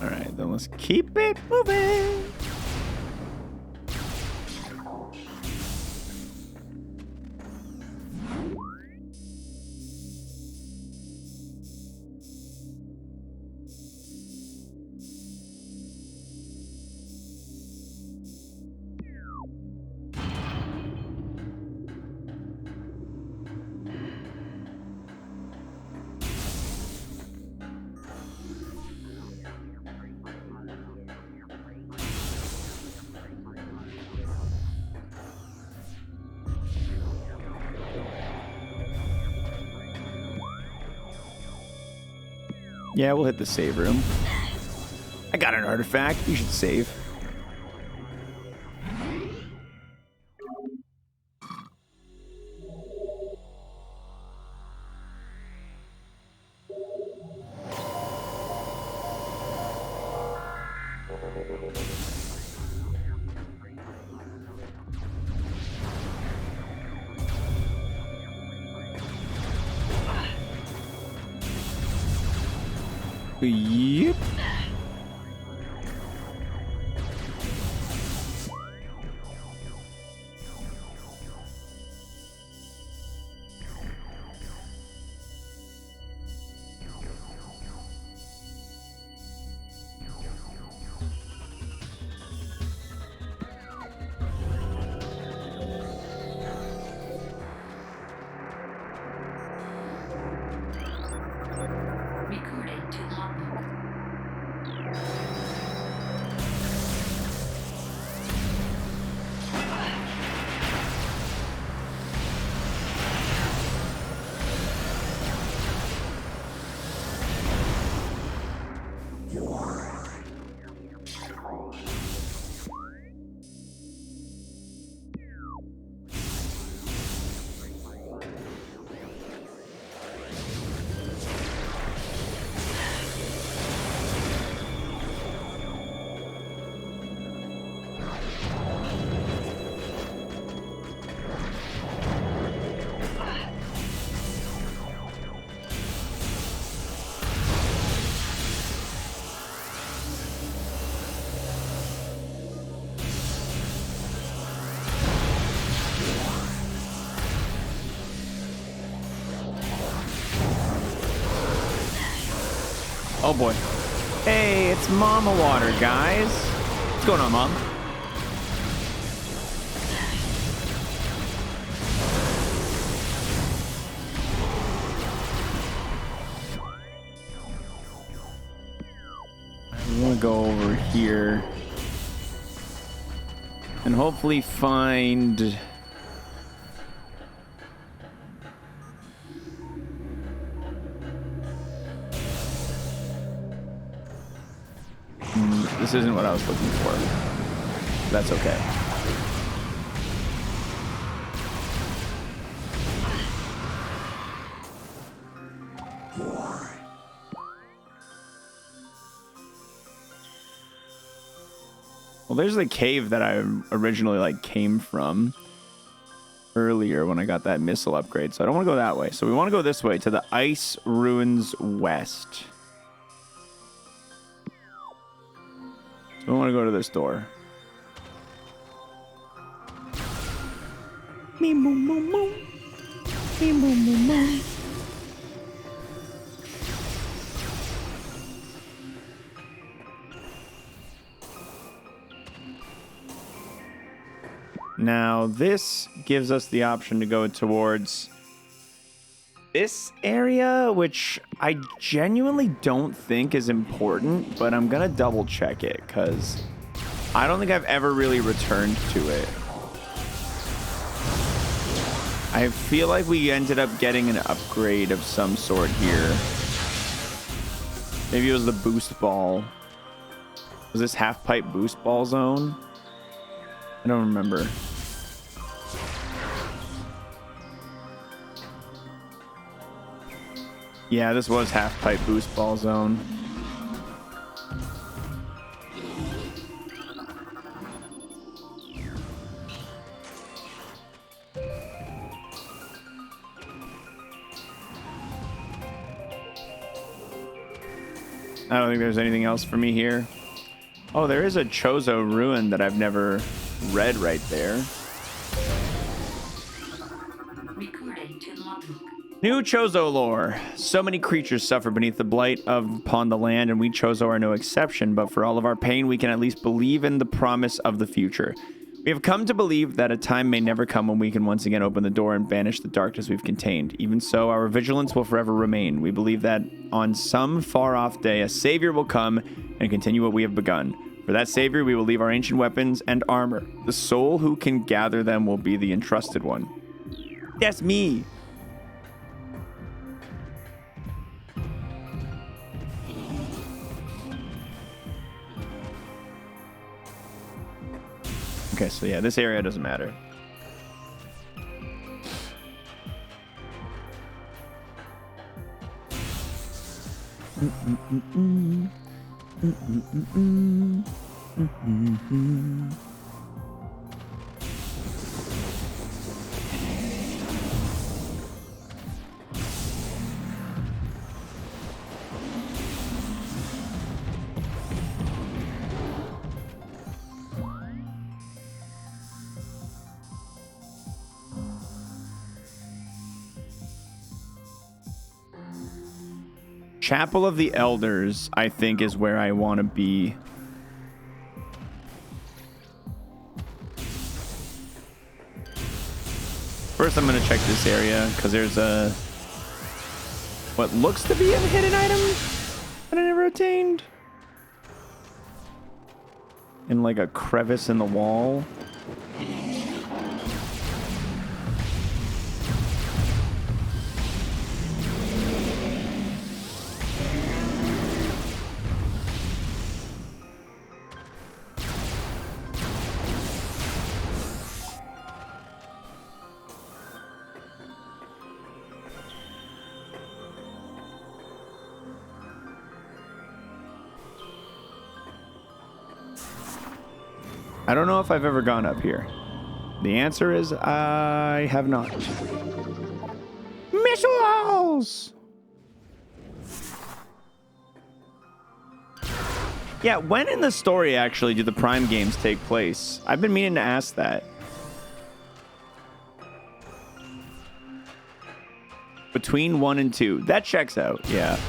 All right, then let's keep it moving. Yeah, we'll hit the save room. I got an artifact. You should save. Yep. Recording to logbook. Oh boy. Hey, it's Mama Water, guys. What's going on, Mom? I'm gonna go over here and hopefully find this isn't what I was looking for. That's okay. Well, there's the cave that I originally like came from earlier when I got that missile upgrade. So I don't want to go that way. So we want to go this way to the Ice Ruins West. So we want to go to this door. Me boom boom boom. Me boom boom boom. Now, this gives us the option to go towards this area, which I genuinely don't think is important, but I'm going to double check it because I don't think I've ever really returned to it. I feel like we ended up getting an upgrade of some sort here. Maybe it was the boost ball. Was this half pipe boost ball zone? I don't remember. Yeah, this was half pipe boost ball zone. I don't think there's anything else for me here. Oh, there is a Chozo ruin that I've never read right there. Recording to logbook. New Chozo lore. So many creatures suffer beneath the blight upon the land, and we Chozo are no exception. But for all of our pain, we can at least believe in the promise of the future. We have come to believe that a time may never come when we can once again open the door and banish the darkness we've contained. Even so, our vigilance will forever remain. We believe that on some far-off day, a savior will come and continue what we have begun. For that savior, we will leave our ancient weapons and armor. The soul who can gather them will be the entrusted one. That's me. Okay, so yeah, this area doesn't matter. Chapel of the Elders, I think, is where I want to be. First, I'm going to check this area, because there's a... what looks to be a hidden item that I never obtained. In, like, a crevice in the wall. I don't know if I've ever gone up here. The answer is I have not. Missiles! Yeah, when in the story actually do the Prime games take place? I've been meaning to ask that. Between 1 and 2. That checks out, yeah.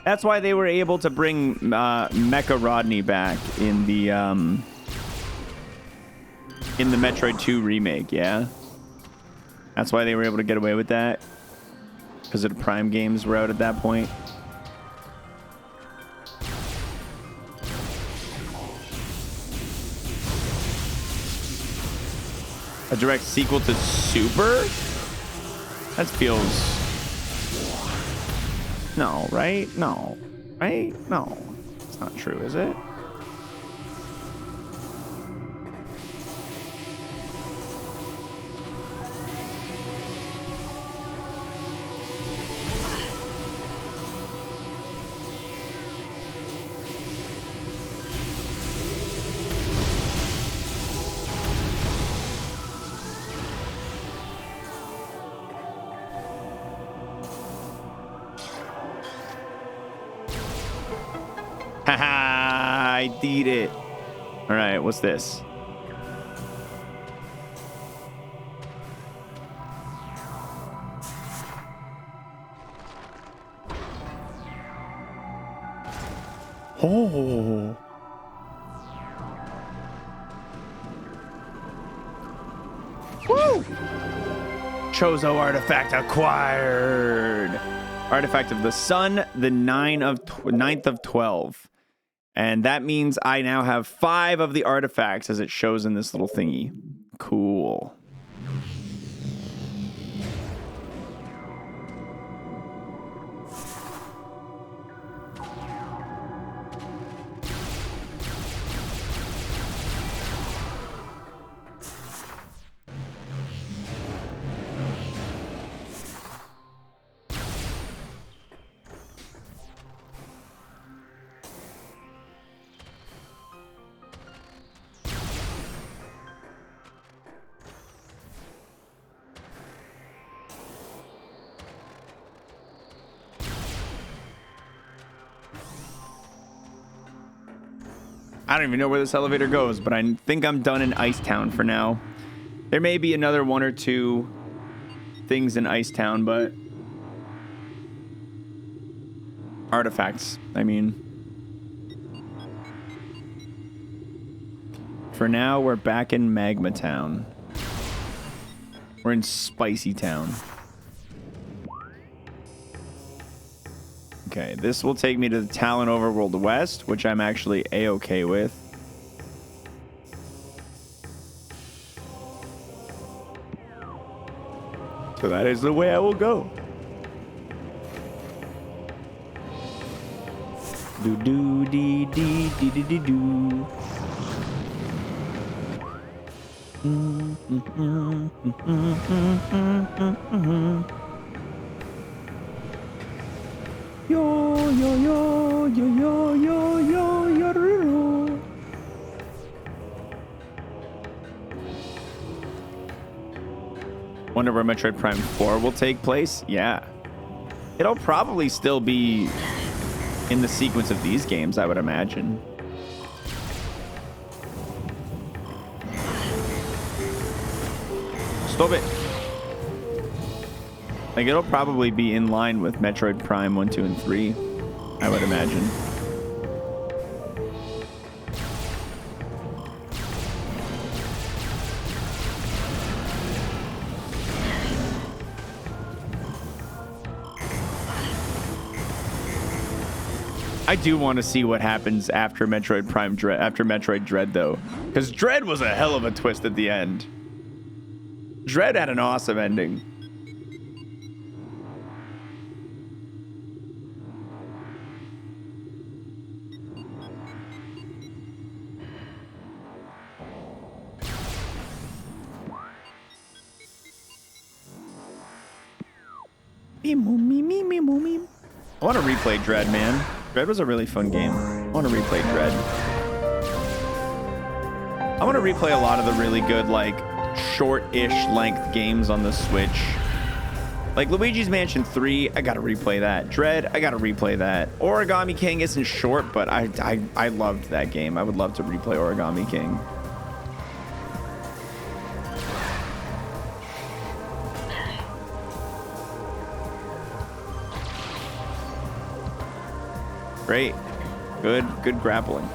That's why they were able to bring Mecha Rodney back in the Metroid 2 remake, yeah? That's why they were able to get away with that. Because the Prime games were out at that point. A direct sequel to Super? That feels... No, right? No. Right? No. It's not true, is it? Haha, I did it. All right, what's this? Oh. Woo! Chozo artifact acquired. Artifact of the Sun, the 9th of 12. And that means I now have 5 of the artifacts as it shows in this little thingy. Cool. I don't even know where this elevator goes, but I think I'm done in Ice Town for now. There may be another 1 or 2 things in Ice Town, but artifacts, I mean. For now, we're back in Magma Town. We're in Spicy Town. Okay, this will take me to the Talon Overworld West, which I'm actually A-okay with. So that is the way I will go. Do do dee dee dee dee dee do. Yo yo yo yo yo yo yo yo. Wonder where Metroid Prime 4 will take place. Yeah, it'll probably still be in the sequence of these games, I would imagine. Stop it. Like, it'll probably be in line with Metroid Prime 1, 2, and 3, I would imagine. I do want to see what happens after Metroid Prime Dread, after Metroid Dread, though, because Dread was a hell of a twist at the end. Dread had an awesome ending. I want to replay Dread, man. Dread was a really fun game. I want to replay Dread. I want to replay a lot of the really good, like, short-ish length games on the Switch. Like Luigi's Mansion 3, I gotta replay that. Dread, I gotta replay that. Origami King isn't short, but I loved that game. I would love to replay Origami King. Great. Good grappling.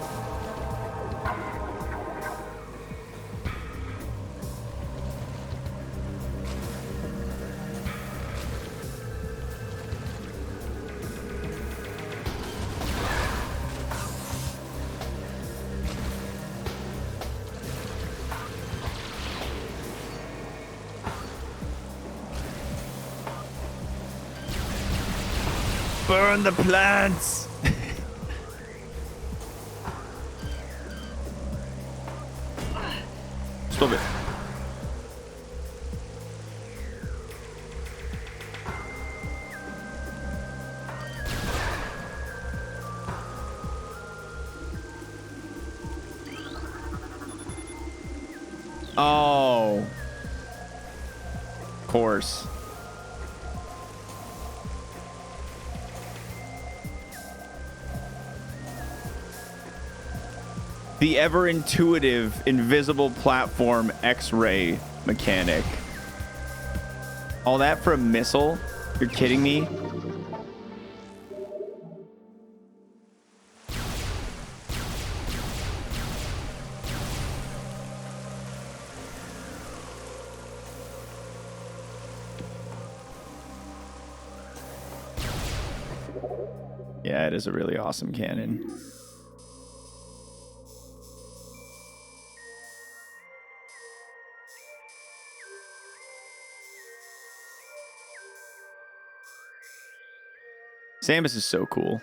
Burn the plants! Stop it. Oh. Of course. The ever intuitive invisible platform X-ray mechanic. All that for a missile? You're kidding me? Yeah, it is a really awesome cannon. Samus is so cool.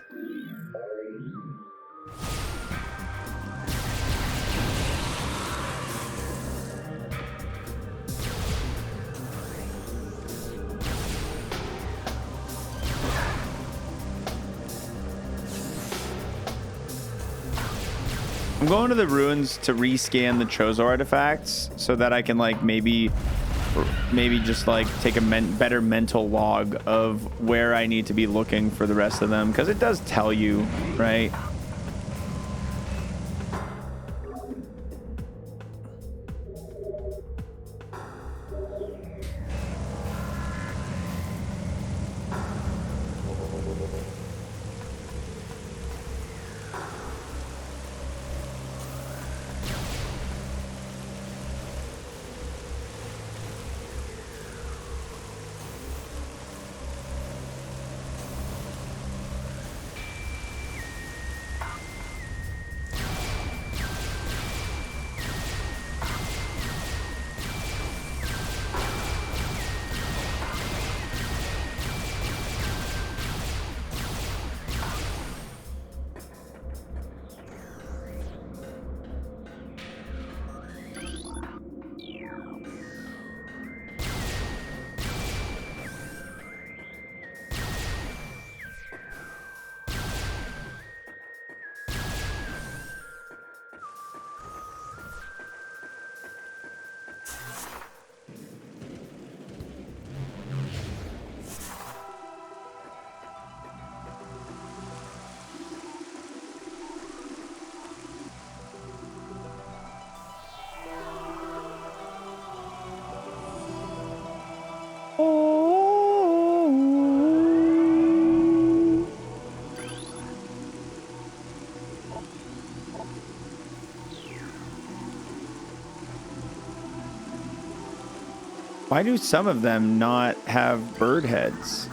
I'm going to the ruins to rescan the Chozo artifacts so that I can like maybe just like take a better mental log of where I need to be looking for the rest of them, because it does tell you, right? Why do some of them not have bird heads?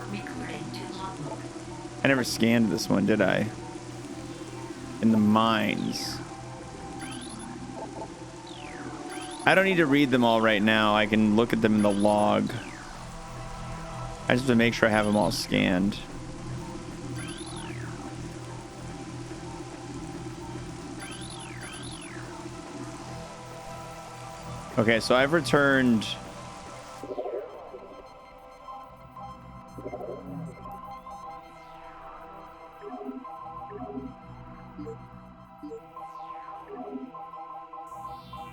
Recording to logbook. I never scanned this one, did I? In the mines. I don't need to read them all right now. I can look at them in the log. I just have to make sure I have them all scanned. Okay, so I've returned...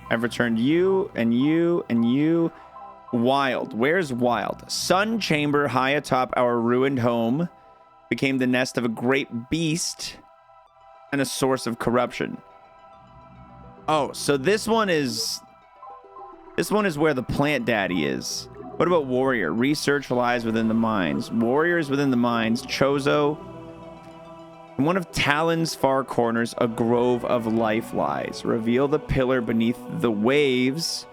I've returned you and you and you. Wild. Where's Wild? Sun chamber high atop our ruined home. became the nest of a great beast and a source of corruption. Oh, so this one is where the plant daddy is. What about warrior? Research lies within the mines. Warriors within the mines. Chozo. In one of Talon's far corners, a grove of life lies. Reveal the pillar beneath the waves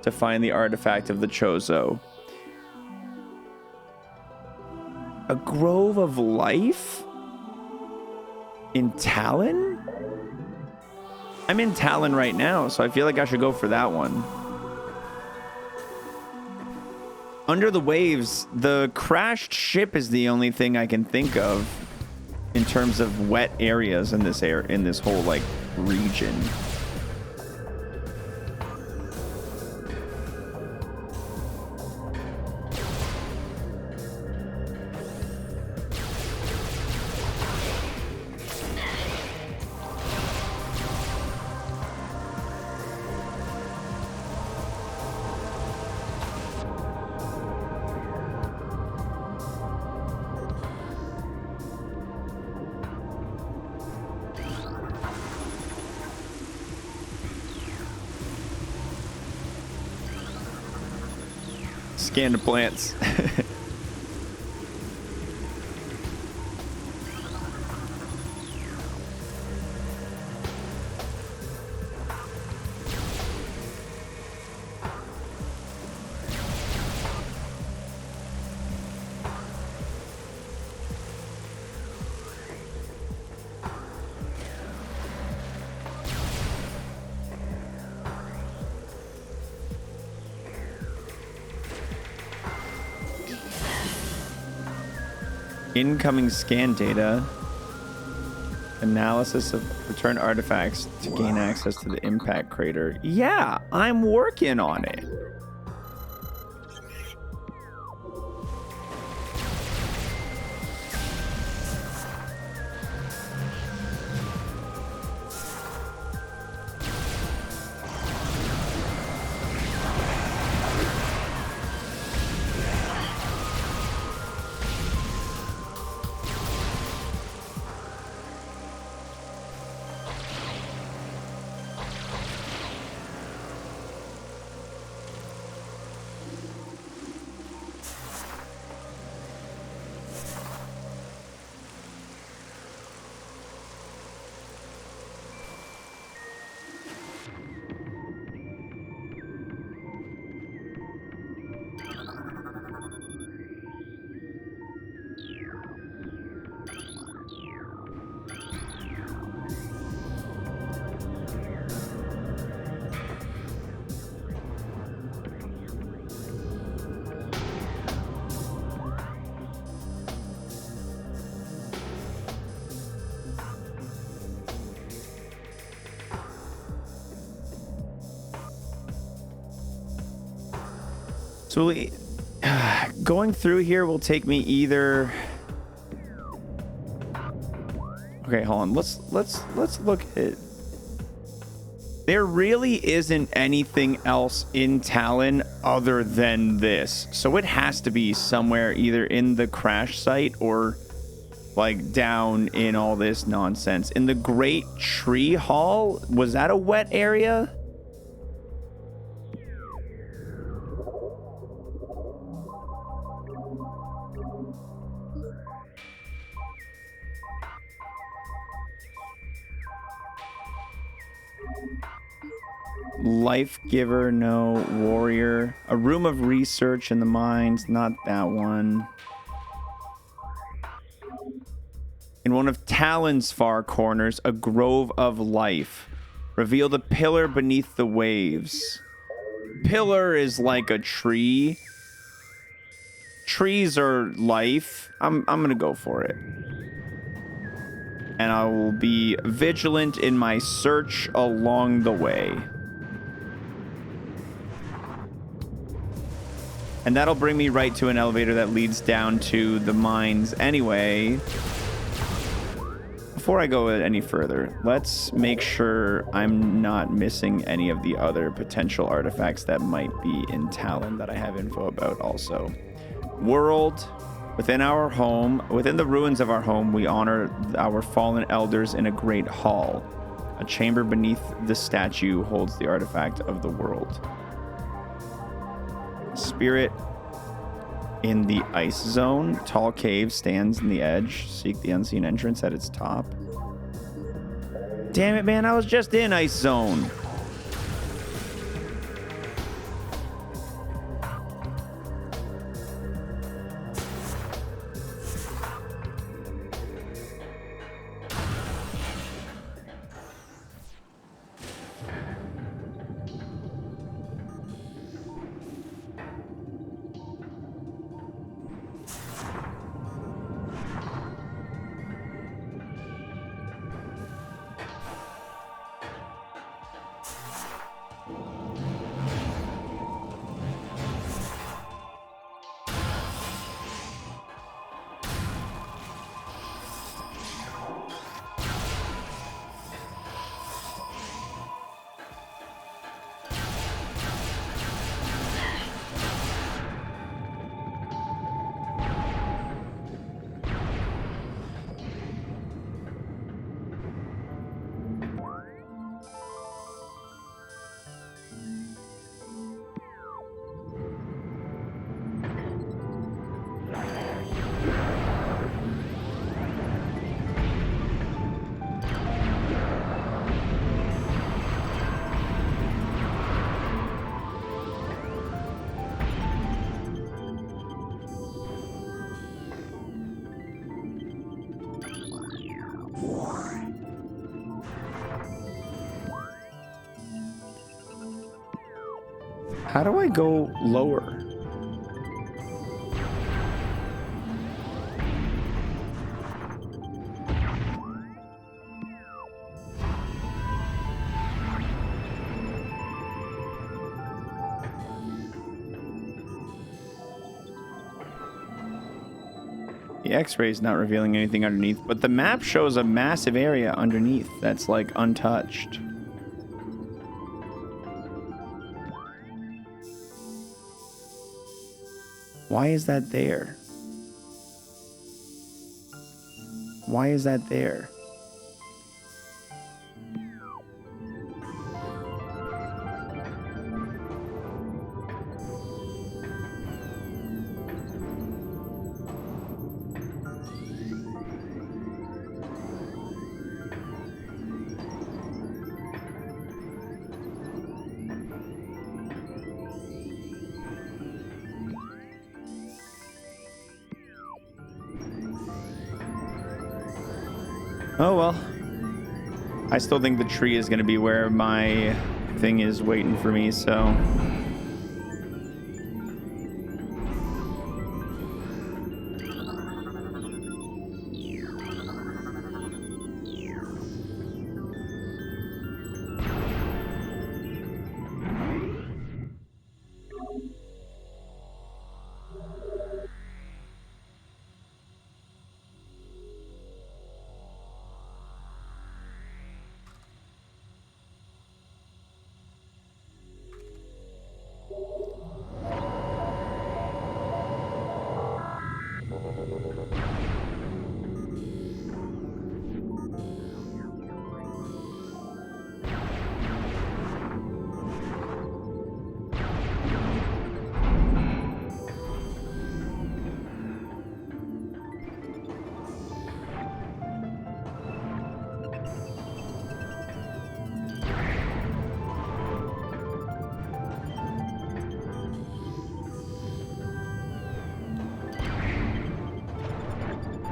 to find the artifact of the Chozo. A grove of life? In Talon? I'm in Talon right now, so I feel like I should go for that one. Under the waves, the crashed ship is the only thing I can think of in terms of wet areas in this whole like region. Scan the plants. Incoming scan data. Analysis of return artifacts to gain access to the impact crater. Yeah, I'm working on it. So going through here will take me either. Okay, hold on. Let's look at. There really isn't anything else in Talon other than this. So it has to be somewhere either in the crash site or like down in all this nonsense. In the Great Tree Hall, was that a wet area? Life giver, no. Warrior. A room of research in the mines, not that one. In one of Talon's far corners, a grove of life. Reveal the pillar beneath the waves. Pillar is like a tree. Trees are life. I'm gonna go for it. And I will be vigilant in my search along the way. And that'll bring me right to an elevator that leads down to the mines anyway. Before I go any further, let's make sure I'm not missing any of the other potential artifacts that might be in Talon that I have info about also. World. Within the ruins of our home, we honor our fallen elders in a great hall. A chamber beneath the statue holds the artifact of the world. Spirit in the ice zone. Tall cave stands in the edge. Seek the unseen entrance at its top. Damn it, man. I was just in ice zone. How do I go lower? The X-ray is not revealing anything underneath, but the map shows a massive area underneath that's like untouched. Why is that there? Why is that there? Oh well. I still think the tree is going to be where my thing is waiting for me, so...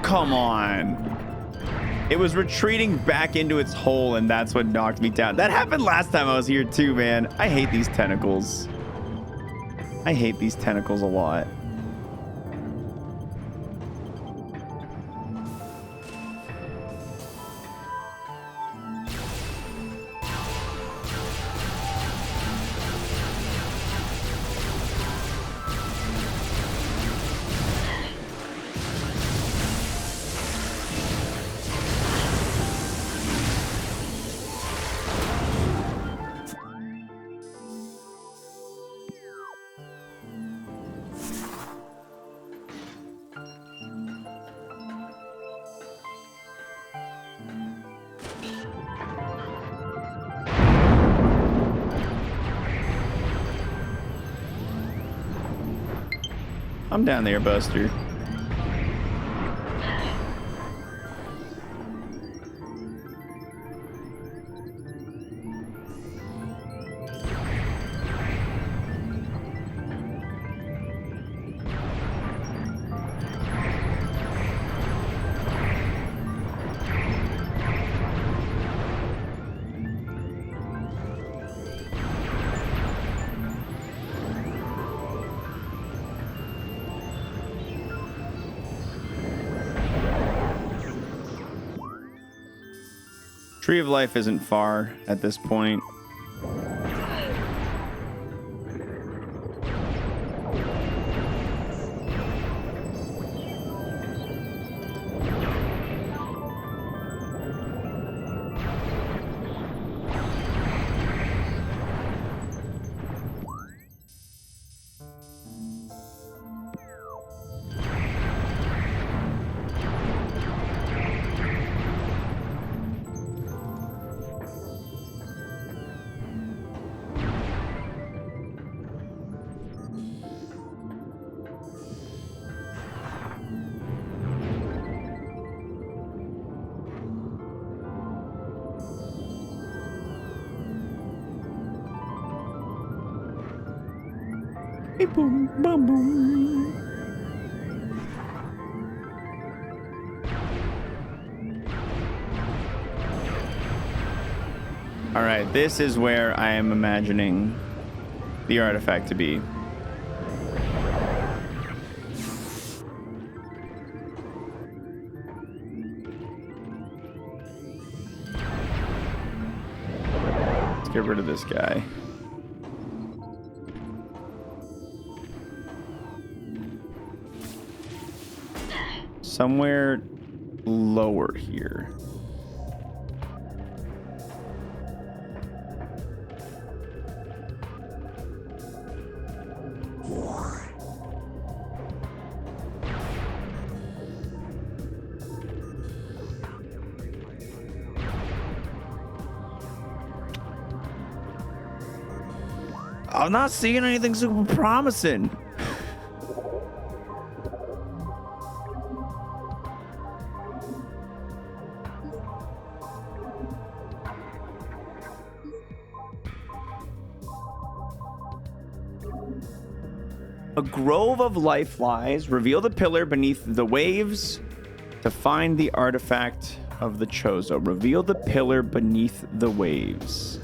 Come on. It was retreating back into its hole, and that's what knocked me down. That happened last time I was here too, man. I hate these tentacles. I hate these tentacles a lot. I'm down there, Buster. Tree of Life isn't far at this point. Boom, boom, boom. All right, this is where I am imagining the artifact to be. Let's get rid of this guy. Somewhere lower here. I'm not seeing anything super promising. A grove of life lies. Reveal the pillar beneath the waves to find the artifact of the Chozo. Reveal the pillar beneath the waves.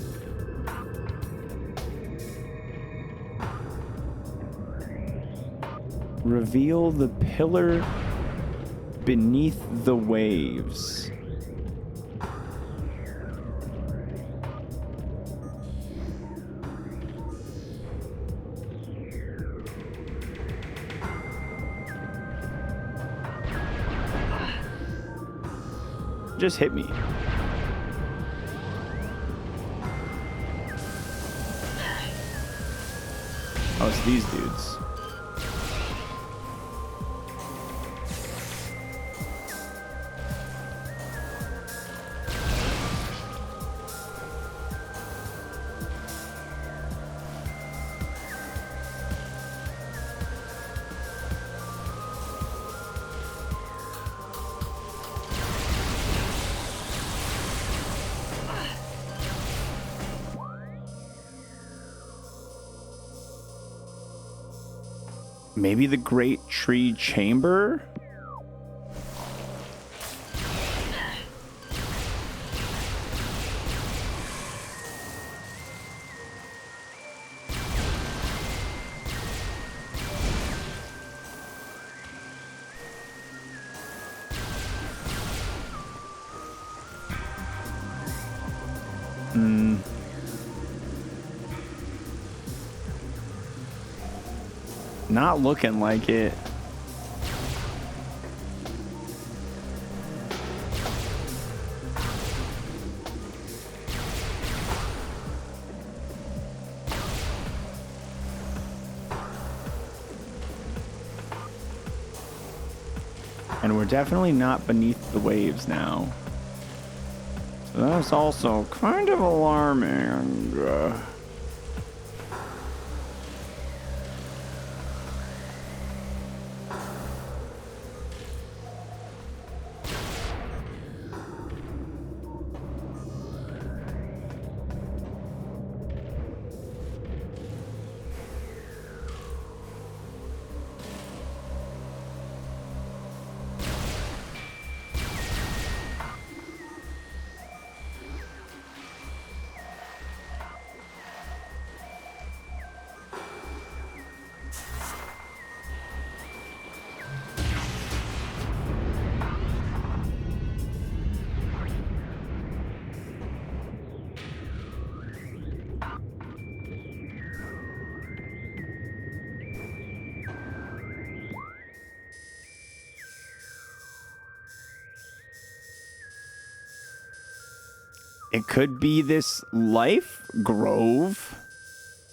Reveal the pillar beneath the waves. Just hit me. Oh, it's these dudes. Maybe the Great Tree Chamber? Not looking like it. And we're definitely not beneath the waves now. So that's also kind of alarming. It could be this life grove.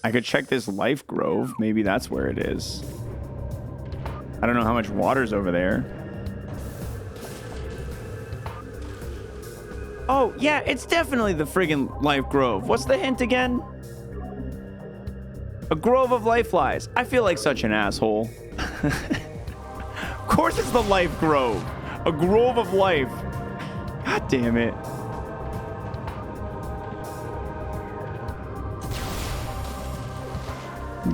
I could check this life grove. Maybe that's where it is. I don't know how much water's over there. Oh, yeah, it's definitely the friggin' life grove. What's the hint again? A grove of life flies. I feel like such an asshole. Of course it's the life grove. A grove of life. God damn it.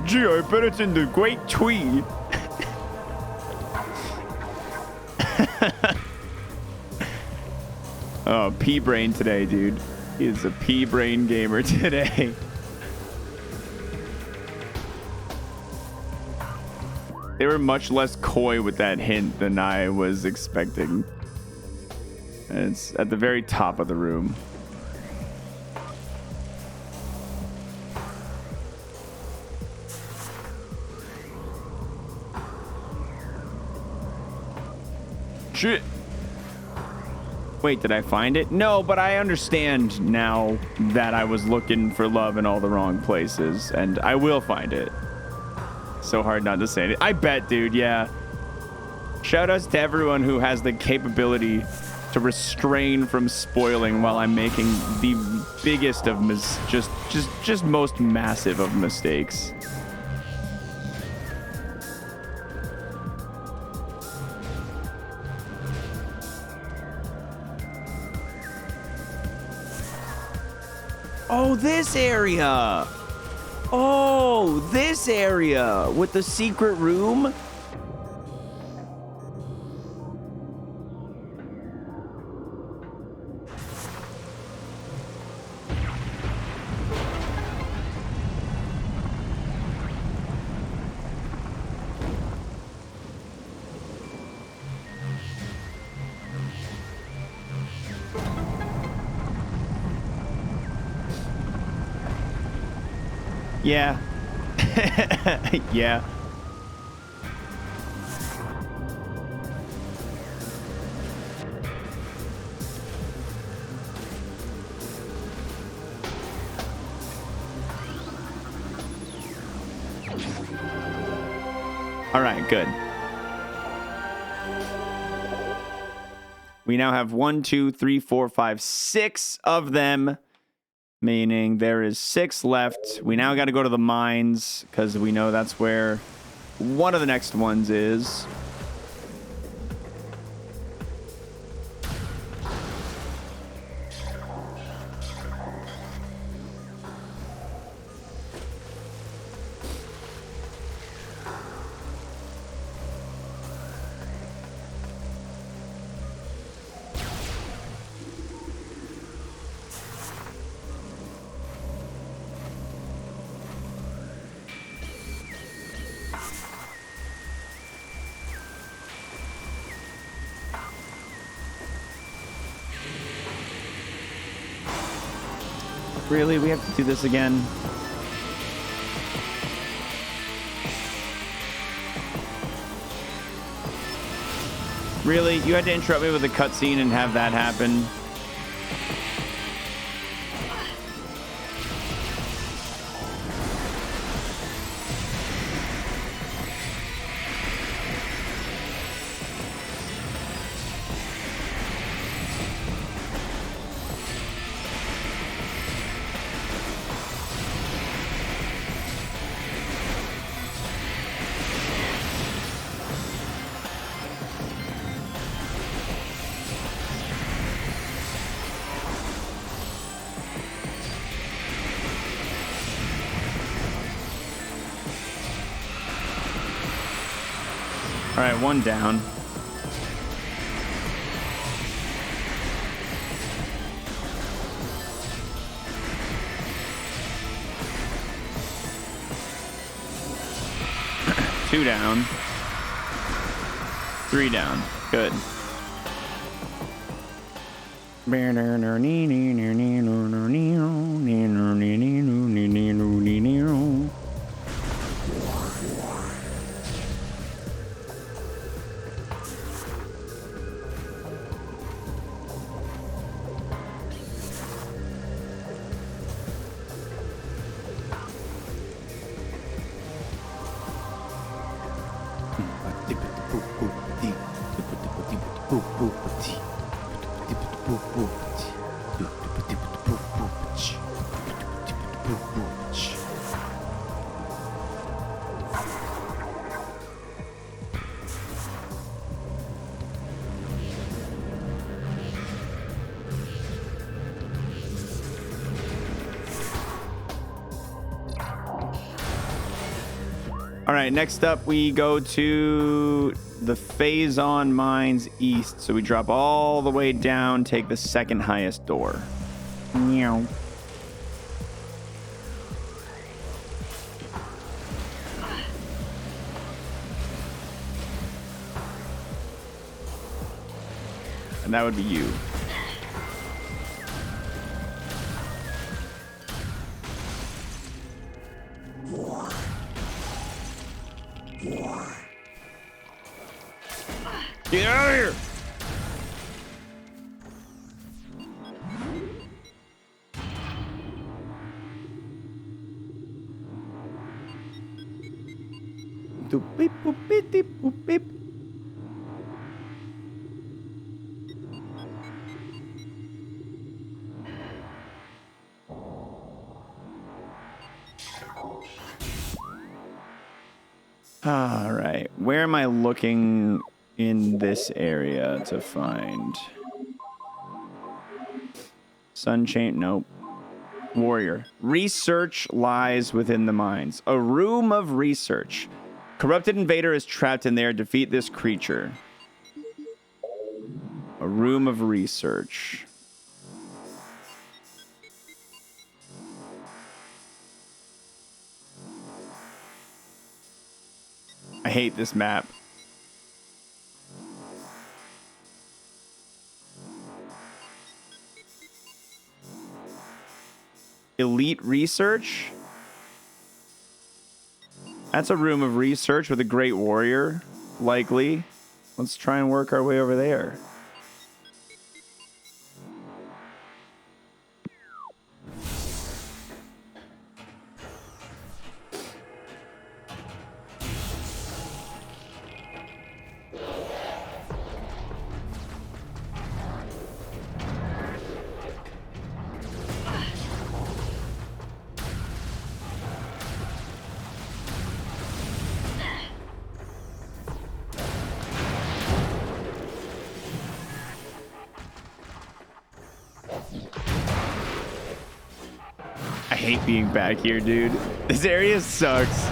Gee, I bet it's in the Great Tree. Oh, P-Brain today, dude. He is a P-Brain gamer today. They were much less coy with that hint than I was expecting. And it's at the very top of the room. Shit. Wait, did I find it? No, but I understand now that I was looking for love in all the wrong places, and I will find it. So hard not to say it. I bet, dude, yeah. Shout outs to everyone who has the capability to restrain from spoiling while I'm making the biggest of just most massive of mistakes. Oh, this area. Oh, this area with the secret room. Yeah. Yeah. All right, good. We now have 1, 2, 3, 4, 5, 6 of them. Meaning there is 6 left. We now got to go to the mines because we know that's where one of the next ones is. Really? We have to do this again? Really? You had to interrupt me with a cutscene and have that happen? All right, one down. Two down. 3 down. Good. All right, next up we go to the Phazon Mines East. So we drop all the way down, take the second highest door. Meow. And that would be you. Get out of here! Doop beep boop beep beep boop beep. All right, where am I looking in this area to find? Sunchain, nope. Warrior. Research lies within the mines. A room of research. Corrupted invader is trapped in there. Defeat this creature. A room of research. I hate this map. Elite research? That's a room of research with a great warrior, likely. Let's try and work our way over there. I hate being back here, dude. This area sucks.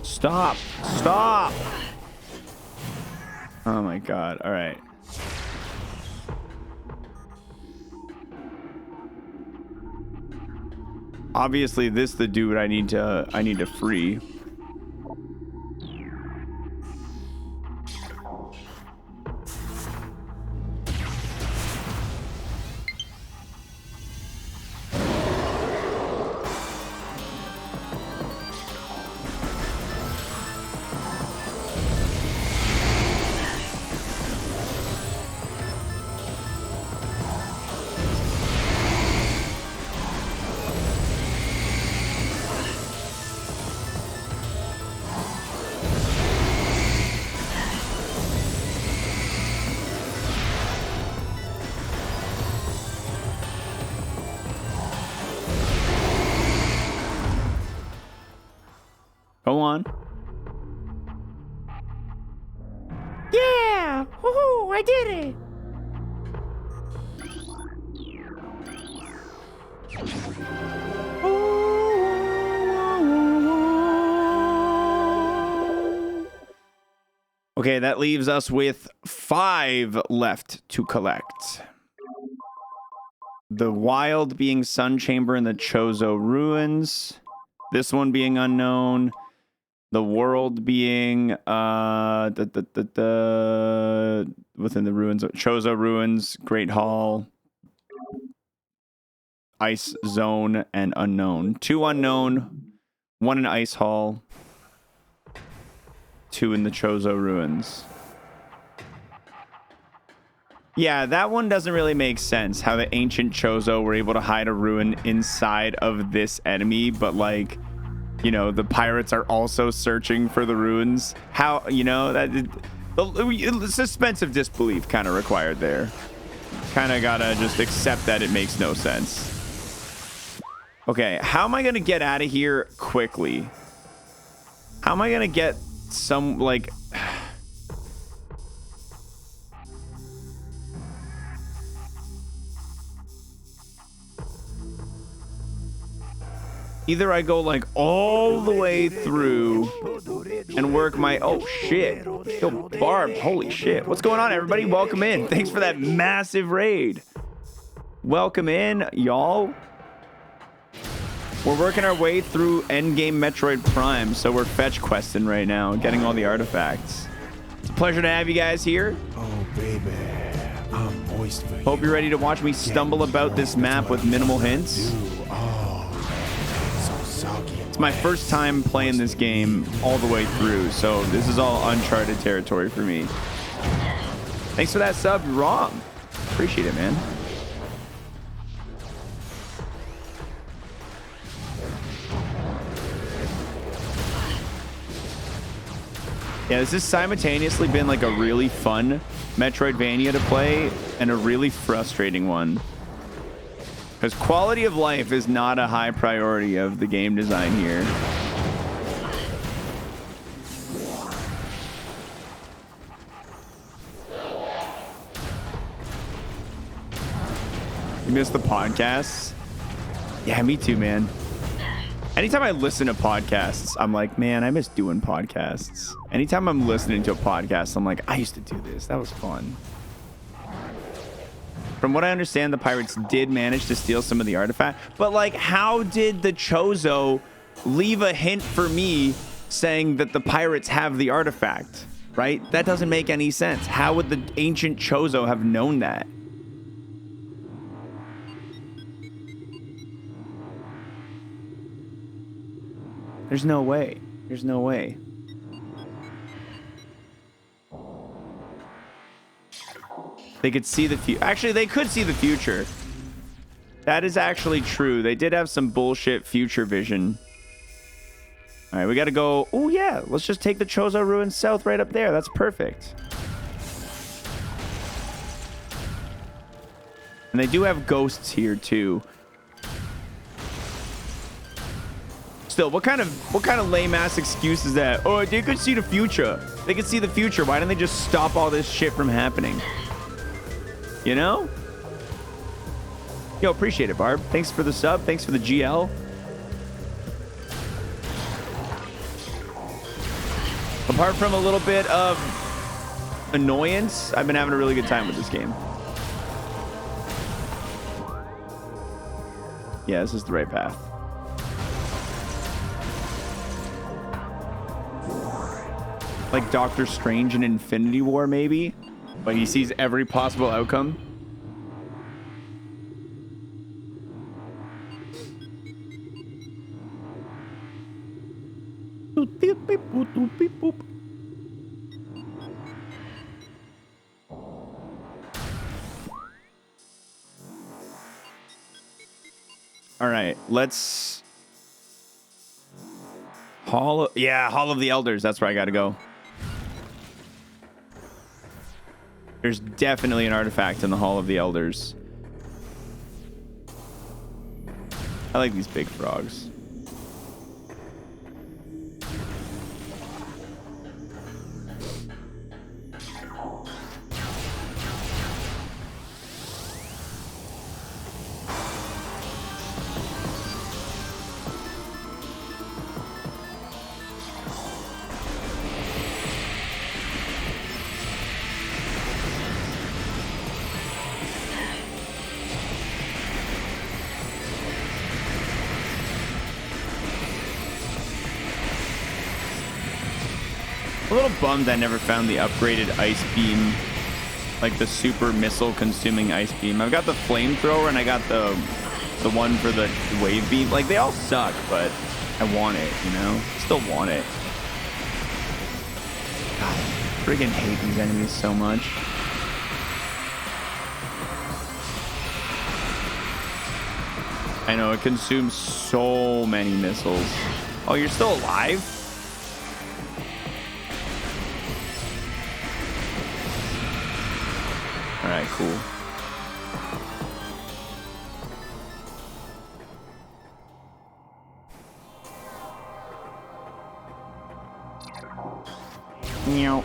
Stop. Stop. Oh my god. All right. Obviously, this the dude I need to free. Go on. Yeah! Woohoo! I did it! Okay, that leaves us with 5 left to collect. The Wild being Sun Chamber in the Chozo Ruins. This one being unknown. The World being within the ruins of Chozo Ruins, Great Hall, Ice Zone, and Unknown. 2 unknown, 1 in Ice Hall, 2 in the Chozo Ruins. Yeah, that one doesn't really make sense, how the ancient Chozo were able to hide a ruin inside of this enemy, but like, you know, the pirates are also searching for the ruins. How, you know, that the suspense of disbelief kind of required there. Kind of gotta just accept that it makes no sense. Okay, how am I gonna get out of here quickly? How am I gonna get some, like... Either I go like all the way through and work my... Oh, shit. Yo, Barb. Holy shit. What's going on, everybody? Welcome in. Thanks for that massive raid. Welcome in, y'all. We're working our way through endgame Metroid Prime, so we're fetch questing right now, getting all the artifacts. It's a pleasure to have you guys here. Oh, baby. I'm moist for you. Hope you're ready to watch me stumble about this map with minimal hints. It's my first time playing this game all the way through, so this is all uncharted territory for me. Thanks for that sub, Rom. Appreciate it, man. Yeah, this has simultaneously been like a really fun Metroidvania to play and a really frustrating one. Because quality of life is not a high priority of the game design here. You miss the podcasts? Yeah, me too, man. Anytime I listen to podcasts, I'm like, man, I miss doing podcasts. Anytime I'm listening to a podcast, I'm like, I used to do this. That was fun. From what I understand, the pirates did manage to steal some of the artifact. But, like, how did the Chozo leave a hint for me saying that the pirates have the artifact, right? That doesn't make any sense. How would the ancient Chozo have known that? There's no way. There's no way. They could see the future. Actually, they could see the future. That is actually true. They did have some bullshit future vision. All right, we got to go. Oh, yeah. Let's just take the Chozo Ruins south right up there. That's perfect. And they do have ghosts here, too. Still, what kind of lame-ass excuse is that? Oh, they could see the future. They could see the future. Why didn't they just stop all this shit from happening? You know? Yo, appreciate it, Barb. Thanks for the sub. Thanks for the GL. Apart from a little bit of annoyance, I've been having a really good time with this game. Yeah, this is the right path. Like Doctor Strange in Infinity War, maybe? But he sees every possible outcome. All right, let's... Hall of the Elders. That's where I gotta go. There's definitely an artifact in the Hall of the Elders. I like these big frogs. A little bummed I never found the upgraded ice beam, like the super missile consuming ice beam. I've got the flamethrower and I got the one for the wave beam. Like, they all suck, but I want it, you know? Still want it. God, I friggin' hate these enemies so much. I know, it consumes so many missiles. Oh, you're still alive? All right, cool. Meow.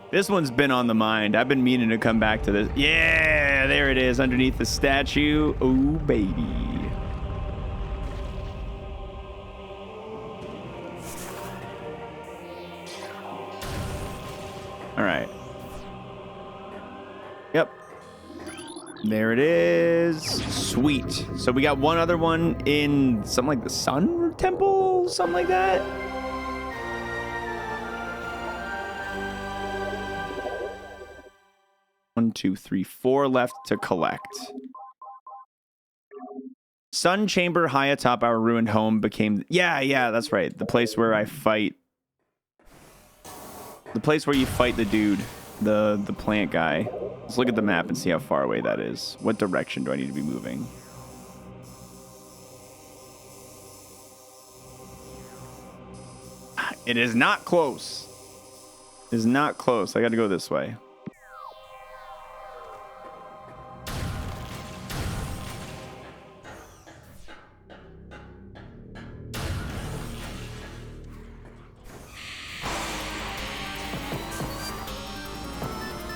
This one's been on the mind. I've been meaning to come back to this. Yeah, there it is underneath the statue. Oh, baby. All right. Yep. There it is. Sweet. So we got one other one in something like the Sun Temple, something like that. One, two, three, four left to collect. Sun Chamber high atop our ruined home became... Yeah, that's right. The place where I fight... The place where you fight the dude. The plant guy. Let's look at the map and see how far away that is. What direction do I need to be moving? It is not close. It is not close. I got to go this way.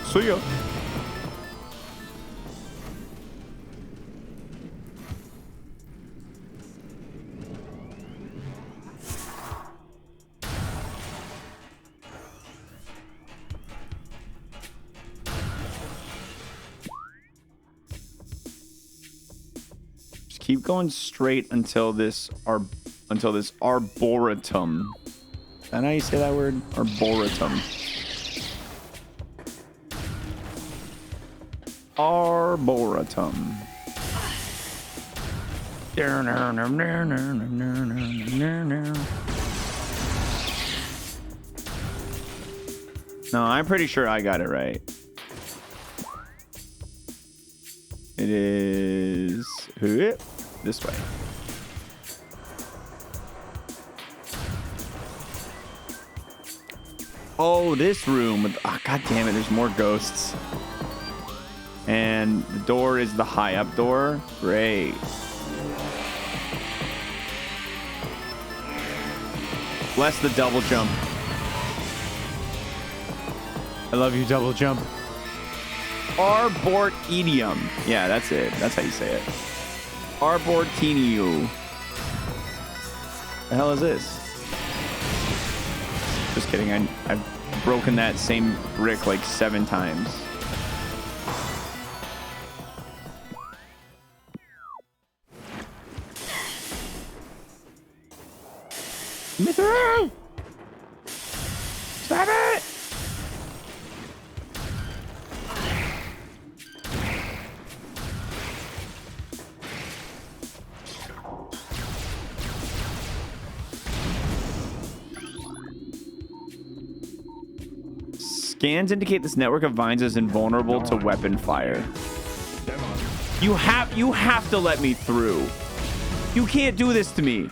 See ya. Just keep going straight until this arboretum. Is that how you say that word? Arboretum. Arboretum. No, I'm pretty sure I got it right. It is this way. Oh, this room with, oh, god damn it, there's more ghosts. And the door is the high up door. Great. Bless the double jump. I love you, double jump. Arboretum. Yeah, that's it. That's how you say it. Arboretum. The hell is this? Just kidding. I've broken that same brick like 7 times. Me through! Stop it! Scans indicate this network of vines is invulnerable to weapon fire. You have to let me through. You can't do this to me.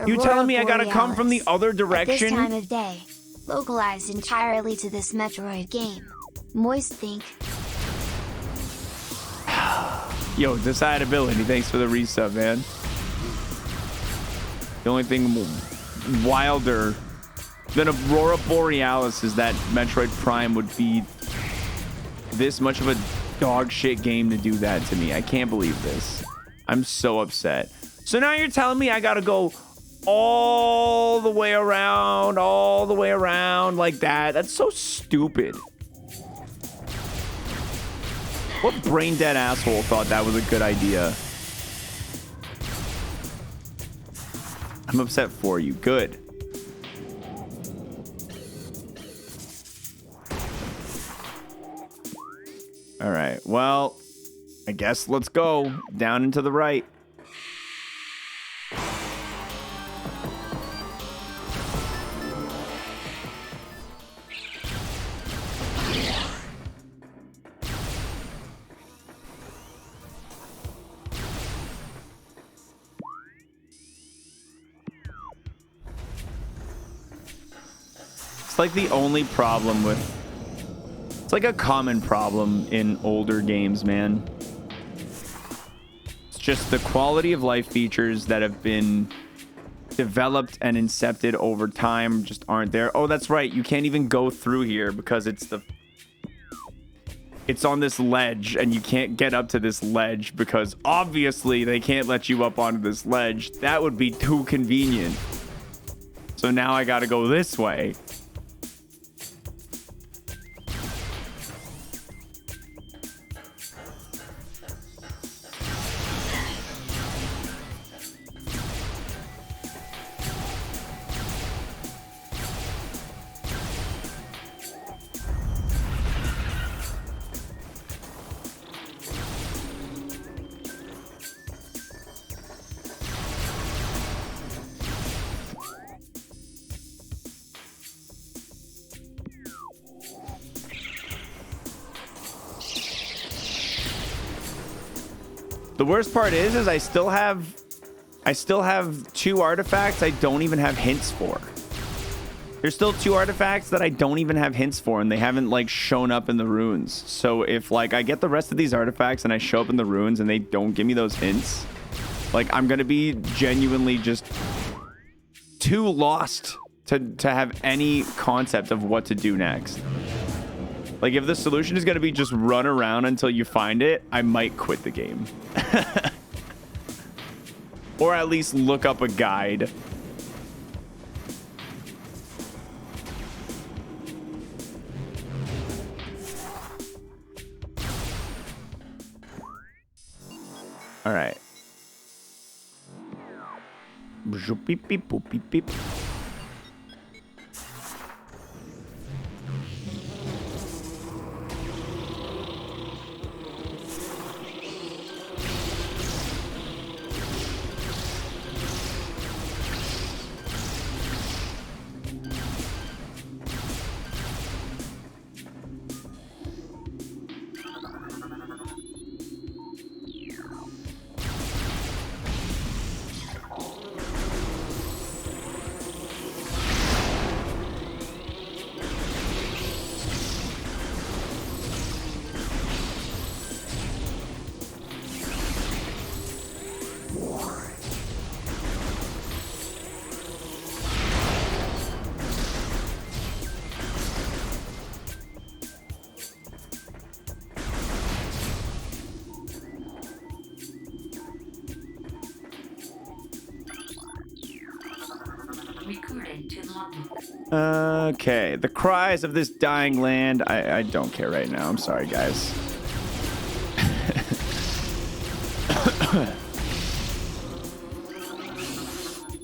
You telling me I gotta come from the other direction? At this time of day, localized entirely to this Metroid game. Moist think. Yo, decidability. Thanks for the resub, man. The only thing wilder than Aurora Borealis is that Metroid Prime would be this much of a dog shit game to do that to me. I can't believe this. I'm so upset. So now you're telling me I gotta go all the way around like that? That's so stupid. What brain dead asshole thought that was a good idea? I'm upset for you. Good. All right. Well, I guess let's go down and to the right. It's like the only problem with... It's like a common problem in older games, man. It's just the quality of life features that have been developed and incepted over time just aren't there. Oh, that's right. You can't even go through here because it's on this ledge and you can't get up to this ledge because obviously they can't let you up onto this ledge. That would be too convenient. So now I got to go this way. The worst part is I still have 2 artifacts I don't even have hints for. There's still 2 artifacts that I don't even have hints for, and they haven't like shown up in the runes. So if like I get the rest of these artifacts and I show up in the runes and they don't give me those hints, like I'm gonna be genuinely just too lost to have any concept of what to do next. Like, if the solution is going to be just run around until you find it, I might quit the game. Or at least look up a guide. All right. Beep, beep, boop, beep, beep. Okay, the cries of this dying land. I don't care right now. I'm sorry, guys.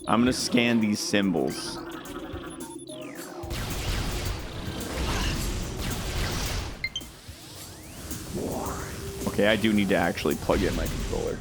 I'm gonna scan these symbols. Okay, I do need to actually plug in my controller.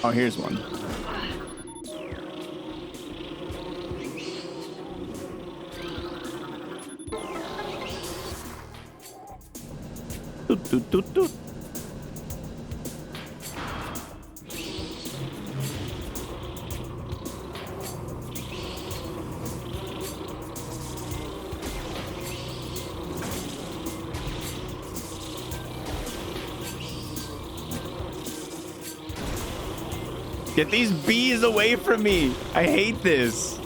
Oh, here's one. Doot, doot, doot, doot. Get these bees away from me. I hate this.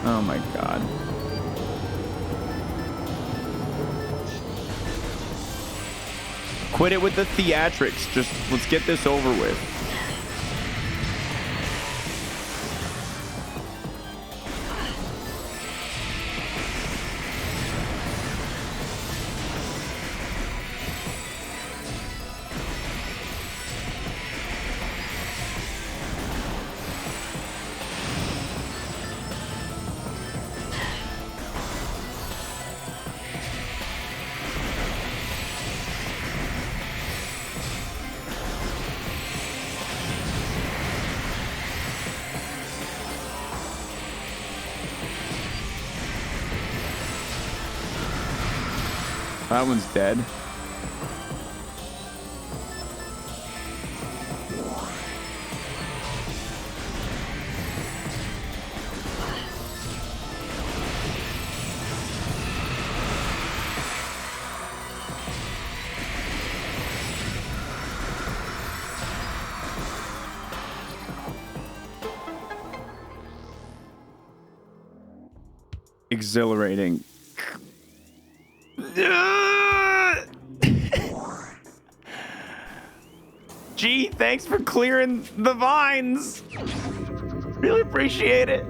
Oh my god. Quit it with the theatrics. Just let's get this over with. That one's dead. Exhilarating. Gee, thanks for clearing the vines. Really appreciate it.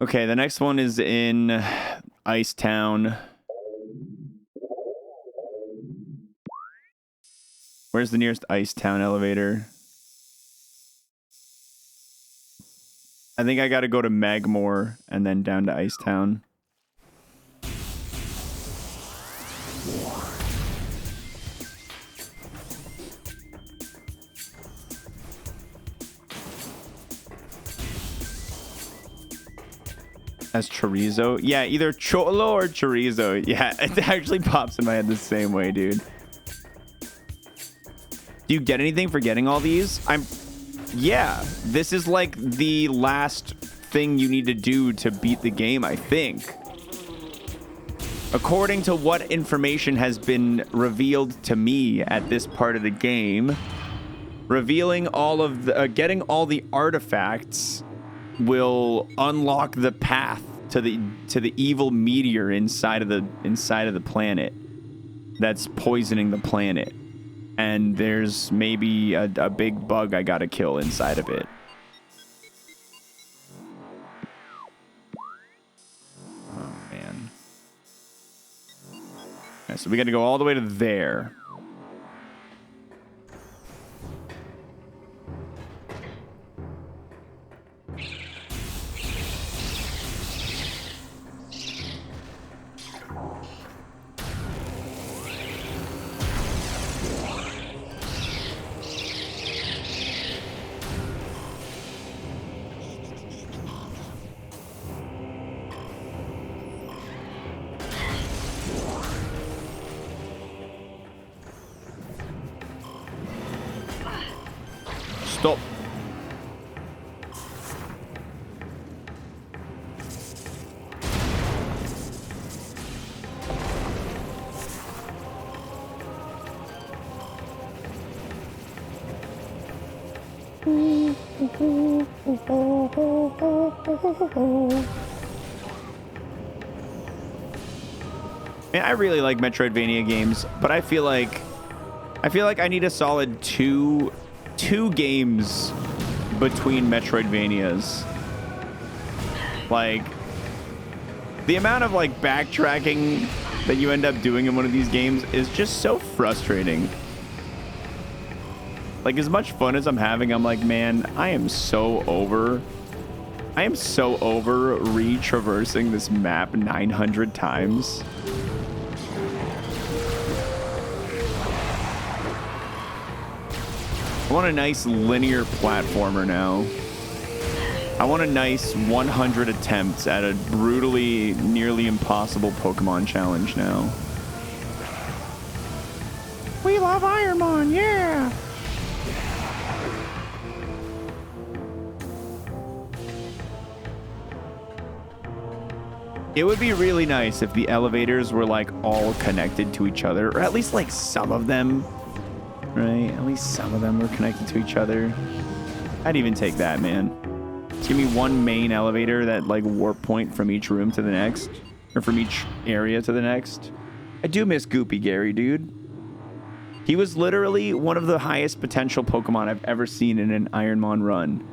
Okay, the next one is in Ice Town. Where's the nearest Ice Town elevator? I think I gotta go to Magmore and then down to Ice Town. As chorizo? Yeah, either cholo or chorizo. Yeah, it actually pops in my head the same way, dude. Do you get anything for getting all these? Yeah, this is like the last thing you need to do to beat the game, I think. According to what information has been revealed to me at this part of the game, revealing all of the, getting all the artifacts will unlock the path to the evil meteor inside of the planet that's poisoning the planet. And there's maybe a big bug I gotta kill inside of it. Oh, man. Okay, so we gotta go all the way to there. Stop. Man, I really like Metroidvania games, but I feel like I need a solid two games between Metroidvanias. Like, The amount of like backtracking that you end up doing in one of these games is just so frustrating. Like, as much fun as I'm having, I'm like, man, I am so over retraversing this map 900 times. I want a nice linear platformer now. I want a nice 100 attempts at a brutally, nearly impossible Pokemon challenge now. We love Ironmon, yeah! It would be really nice if the elevators were like all connected to each other, or at least like some of them, right? At least some of them were connected to each other. I'd even take that, man. Just give me one main elevator that like warp point from each room to the next, or from each area to the next. I do miss Goopy Gary, dude. He was literally one of the highest potential Pokemon I've ever seen in an Ironmon run.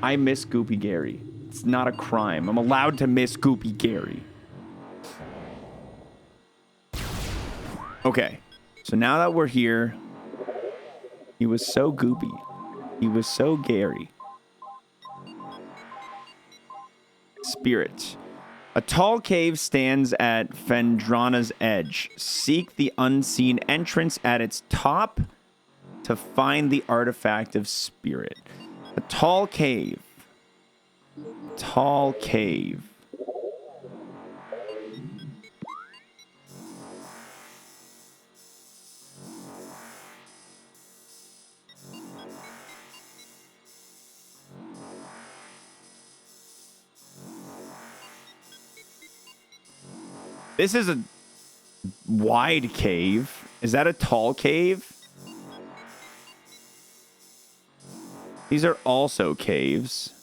I miss Goopy Gary. It's not a crime. I'm allowed to miss Goopy Gary. Okay. So now that we're here, he was so goopy. He was so Gary. Spirit. A tall cave stands at Fendrana's edge. Seek the unseen entrance at its top to find the artifact of spirit. A tall cave. Tall cave. This is a wide cave. Is that a tall cave? These are also caves.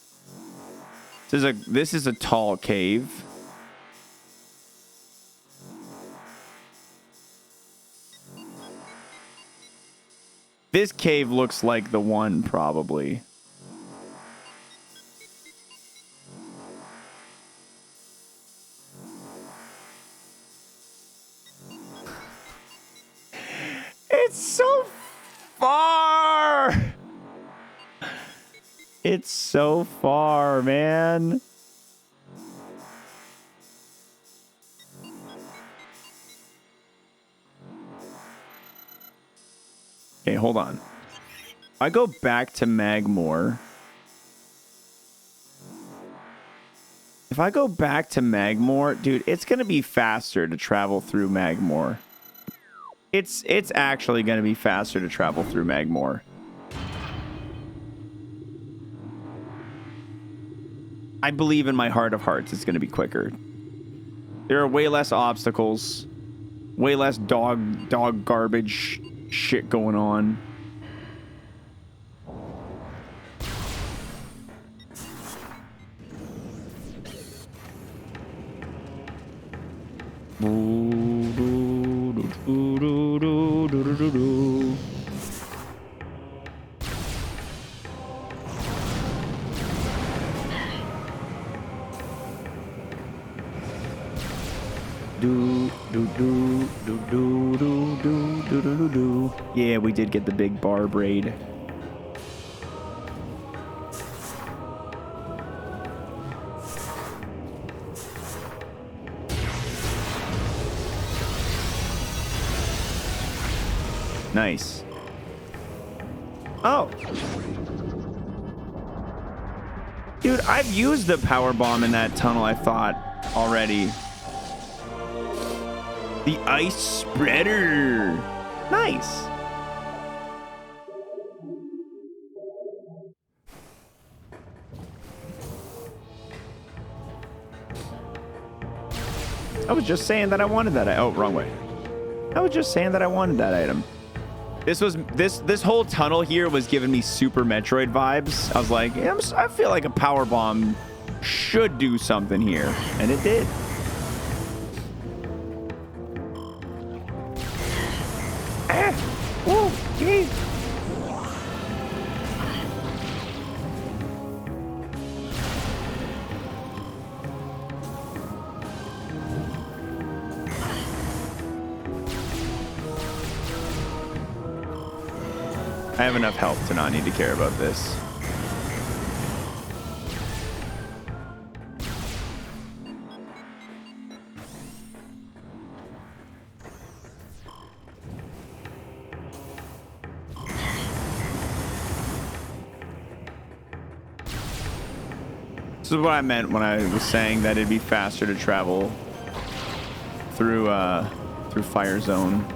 This is a tall cave. This cave looks like the one, probably. It's so far. It's so far, man. Okay, hold on. I go back to Magmore. If I go back to Magmore, dude, it's going to be faster to travel through Magmore. It's actually going to be faster to travel through Magmore. I believe in my heart of hearts it's going to be quicker. There are way less obstacles, way less dog garbage shit going on. Yeah, we did get the big bar braid. Nice. Oh. Dude, I've used the power bomb in that tunnel, I thought, already. The ice spreader. Nice. I was just saying that I wanted that. Oh, wrong way. I was just saying that I wanted that item. This whole tunnel here was giving me Super Metroid vibes. I was like, yeah, I feel like a power bomb should do something here, and it did. Whoa, geez. I have enough health to not need to care about this. This is what I meant when I was saying that it'd be faster to travel through Fire Zone.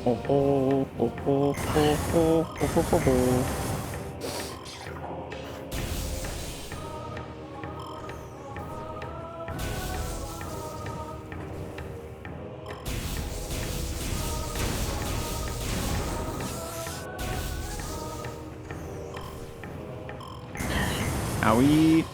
Oh, oh, oh, oh, oh, oh, oh, oh, oh. Owie.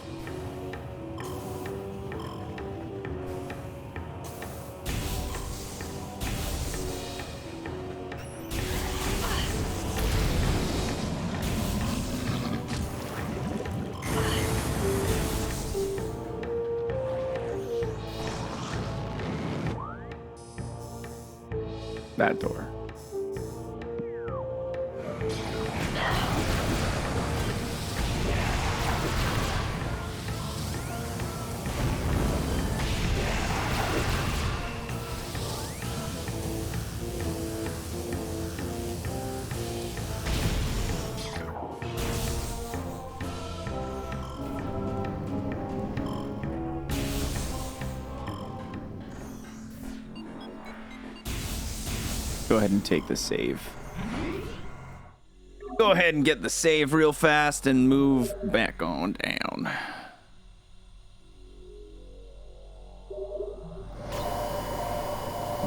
That door. Go ahead and take the save. Go ahead and get the save real fast and move back on down.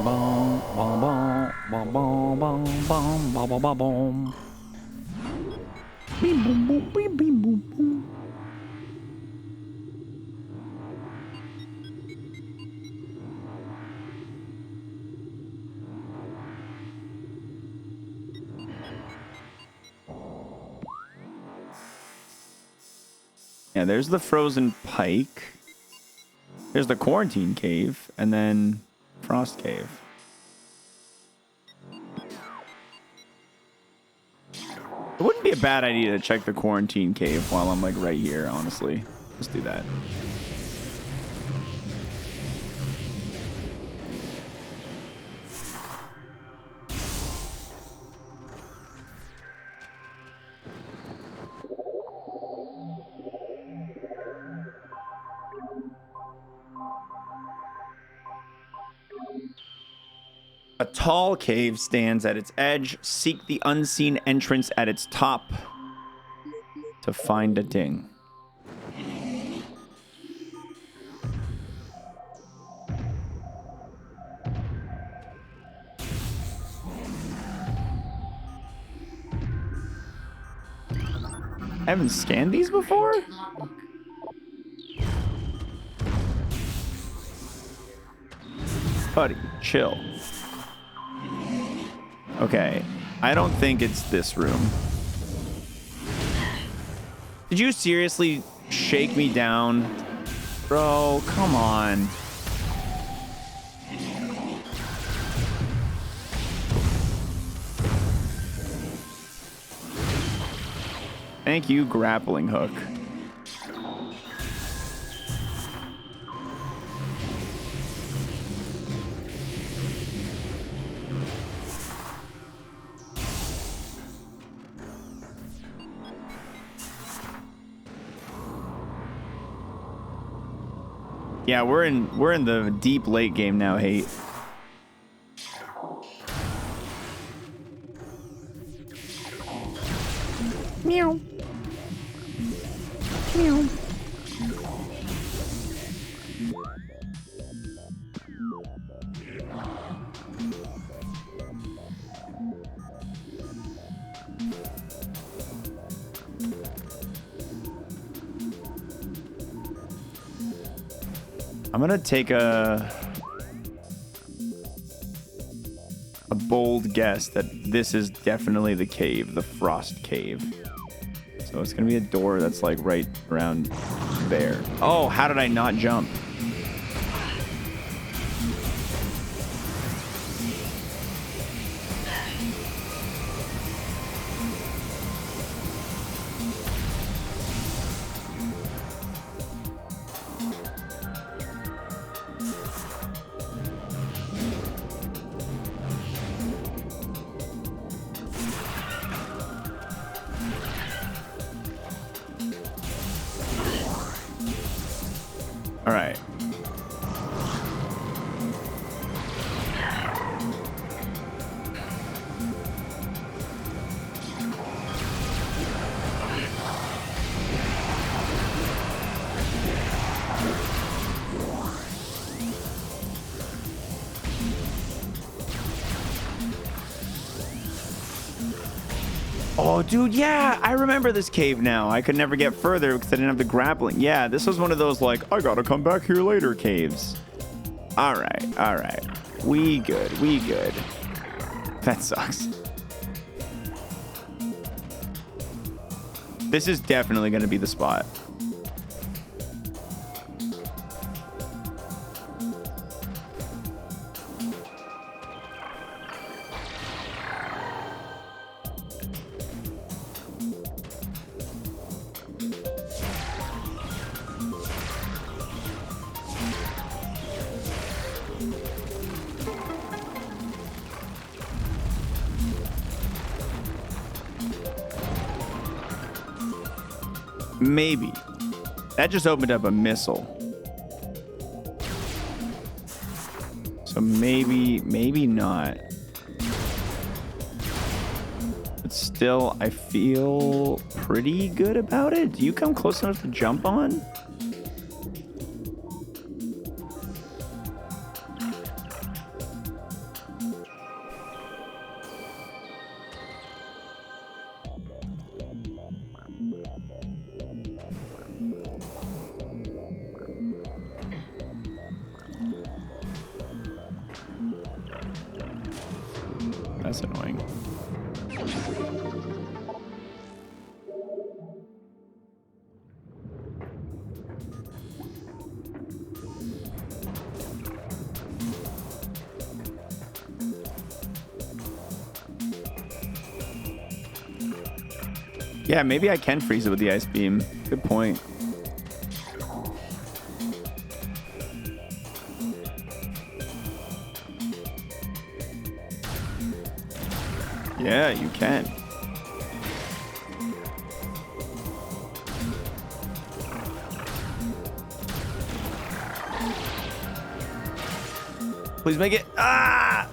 Boom, boom, boom, boom, boom, boom, boom, boom, boom, boom. Beep, boom, boom, beep, beep, boom, boom. Yeah, there's the frozen pike. There's the quarantine cave, and then frost cave. It wouldn't be a bad idea to check the quarantine cave while I'm like right here, honestly. Let's do that. A tall cave stands at its edge. Seek the unseen entrance at its top to find a ding. I haven't scanned these before? Buddy, chill. Okay, I don't think it's this room. Did you seriously shake me down? Bro, come on. Thank you, grappling hook. Yeah, we're in the deep late game now, Hate. Meow. Meow. I'm gonna take a bold guess that this is definitely the cave, the frost cave. So it's gonna be a door that's like right around there. Oh, how did I not jump? All right. Oh, dude, yeah, I remember this cave now. I could never get further because I didn't have the grappling. Yeah, this was one of those, like, I gotta come back here later caves. All right, all right. We good. That sucks. This is definitely going to be the spot. Maybe. That just opened up a missile. So maybe not. But still, I feel pretty good about it. Do you come close enough to jump on? That's annoying. Yeah, maybe I can freeze it with the ice beam. Good point. Yeah, you can. Please make it. Ah!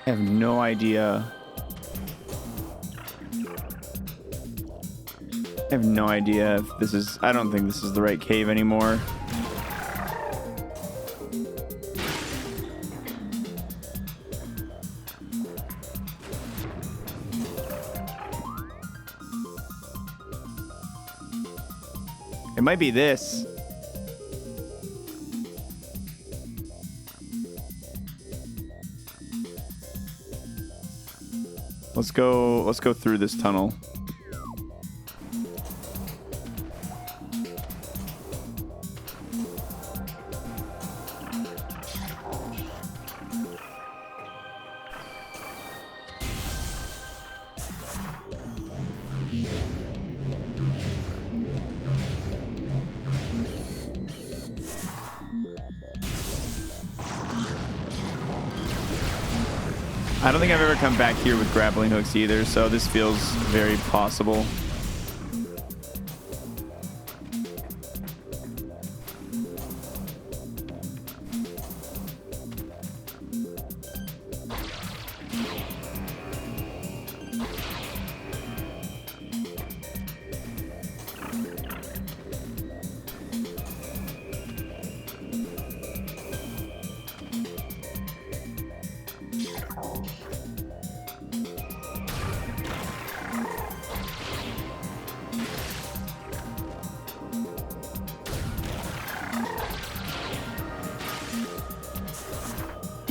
I have no idea. I have no idea if this is... I don't think this is the right cave anymore. It might be this. Let's go through this tunnel. I don't think I've ever come back here with grappling hooks either, so this feels very possible.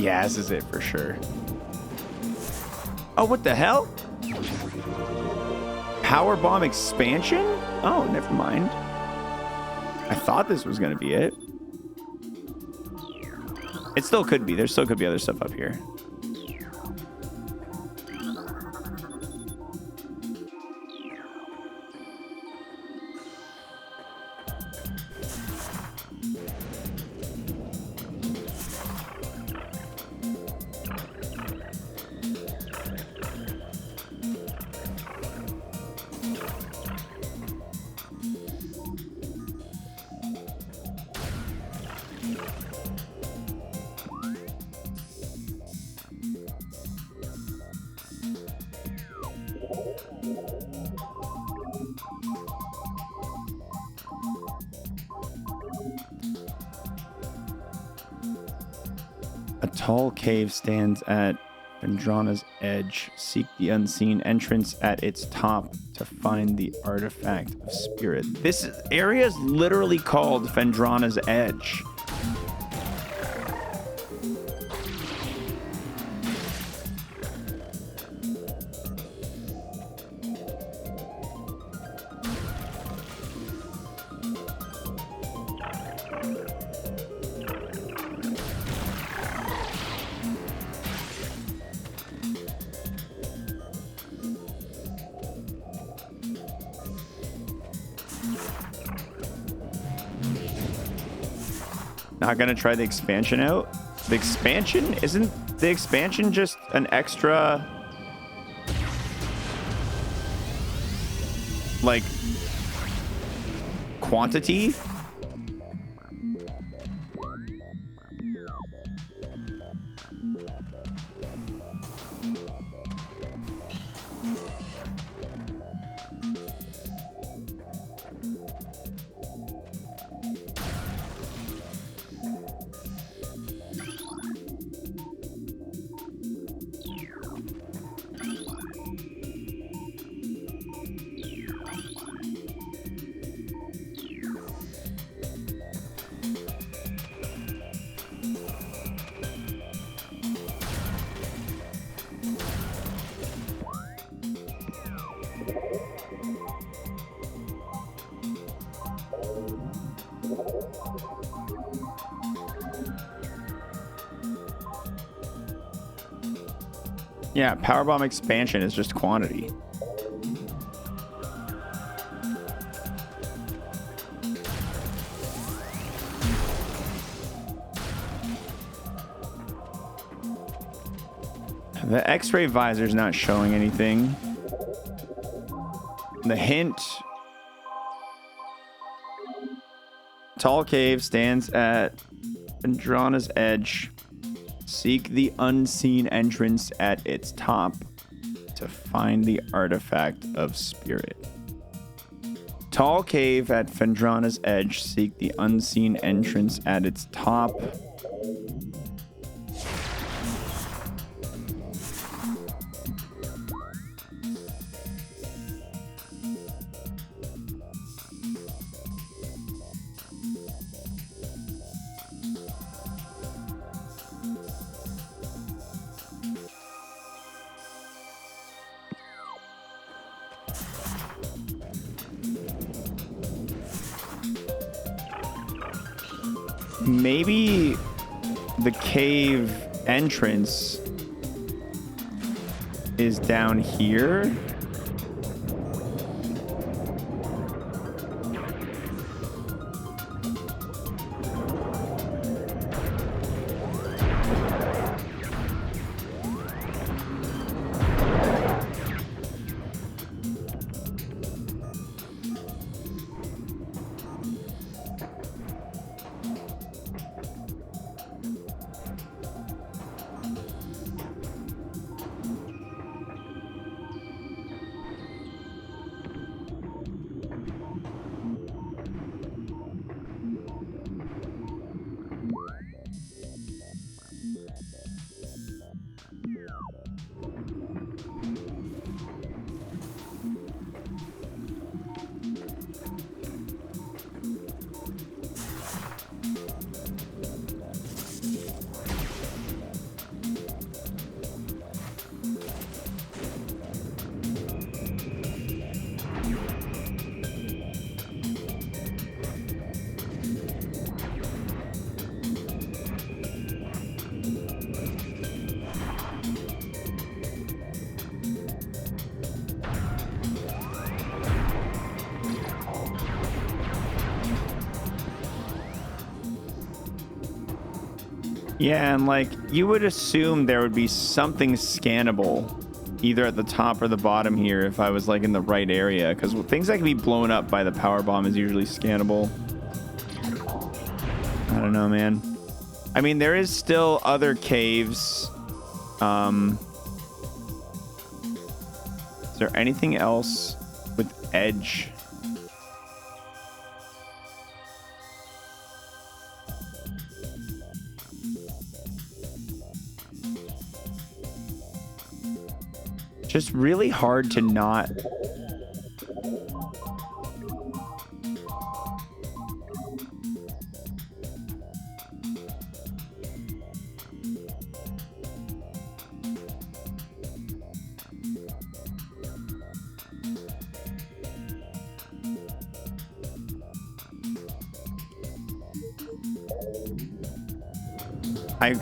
gases it for sure. Oh, what the hell? Power bomb expansion? Oh, never mind. I thought this was gonna be it. It still could be. There still could be other stuff up here. A tall cave stands at Vendrana's edge. Seek the unseen entrance at its top to find the artifact of spirit. This area is literally called Vendrana's Edge. Not gonna try the expansion out. The expansion isn't the expansion just an extra like quantity? Yeah, powerbomb expansion is just quantity. The X-ray visor is not showing anything. The hint. Tall cave stands at Vendrana's edge. Seek the unseen entrance at its top to find the artifact of spirit. Tall cave at Vendrana's edge. Seek the unseen entrance at its top. Maybe the cave entrance is down here. Yeah, and like you would assume there would be something scannable either at the top or the bottom here if I was like in the right area, because things that can be blown up by the power bomb is usually scannable. I don't know, man. I mean, there is still other caves. Is there anything else with edge? Just really hard to not.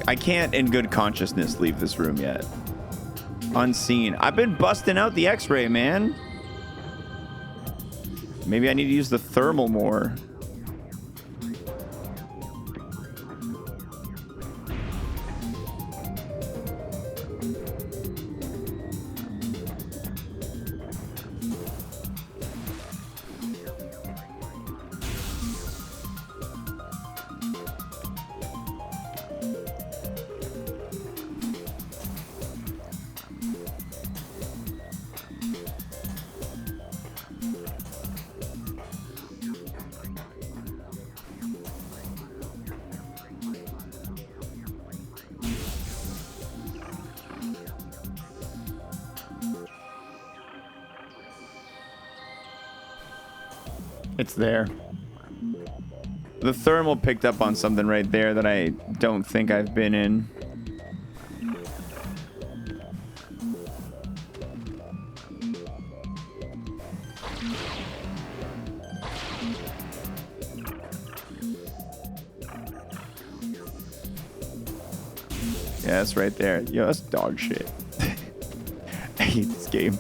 I can't in good consciousness leave this room yet. Unseen. I've been busting out the X-ray, man. Maybe I need to use the thermal more. It's there. The thermal picked up on something right there that I don't think I've been in. Yeah, that's right there. Yo, that's dog shit. I hate this game.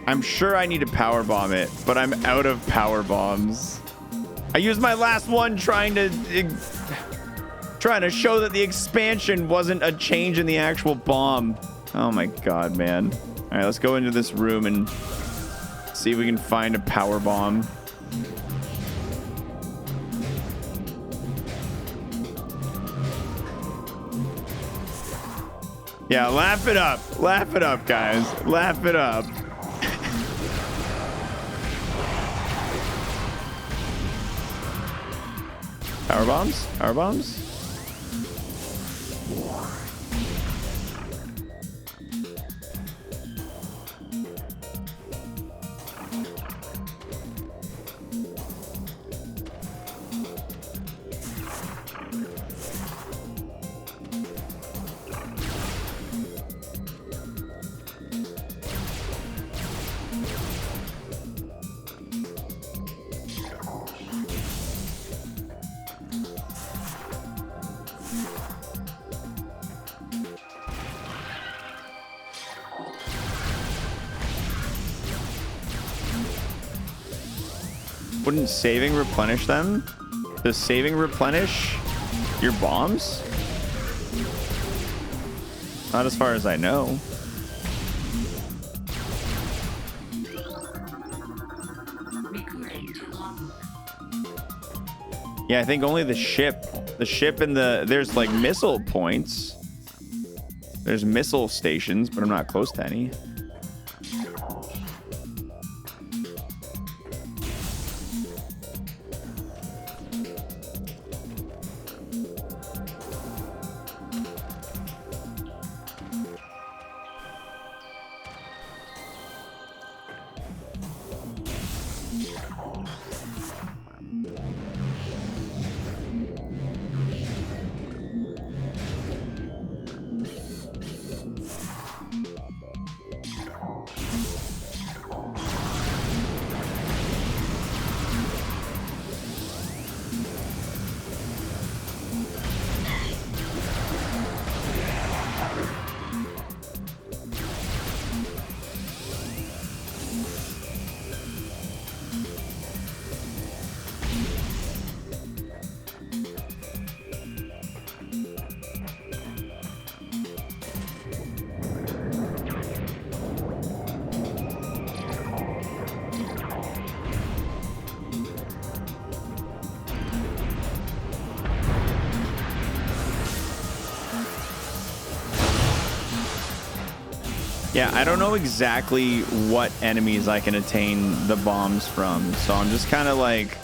I'm sure I need to power bomb it, but I'm out of power bombs. I used my last one trying to show that the expansion wasn't a change in the actual bomb. Oh my god, man. All right, let's go into this room and see if we can find a power bomb. Yeah, laugh it up. Laugh it up, guys. Laugh it up. Power bombs? Power bombs? Wouldn't saving replenish them? Does saving replenish your bombs? Not as far as I know. Yeah, I think only the ship. The ship and there's like missile points. There's missile stations, but I'm not close to any. Yeah, I don't know exactly what enemies I can attain the bombs from, so I'm just kind of like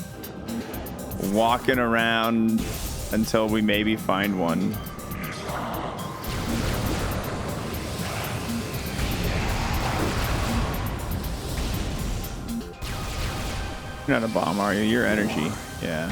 walking around until we maybe find one. You're not a bomb, are you? You're energy. Yeah.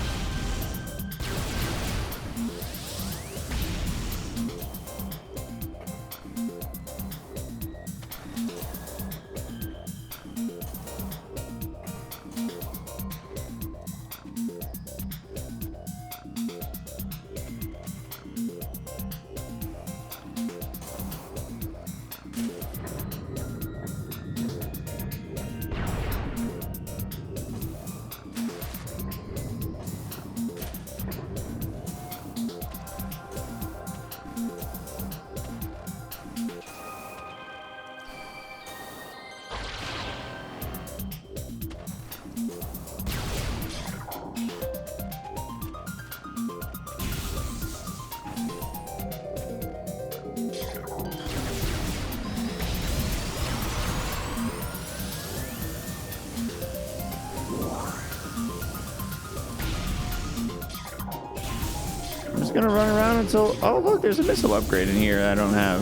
Gonna run around until, oh look, there's a missile upgrade in here I don't have.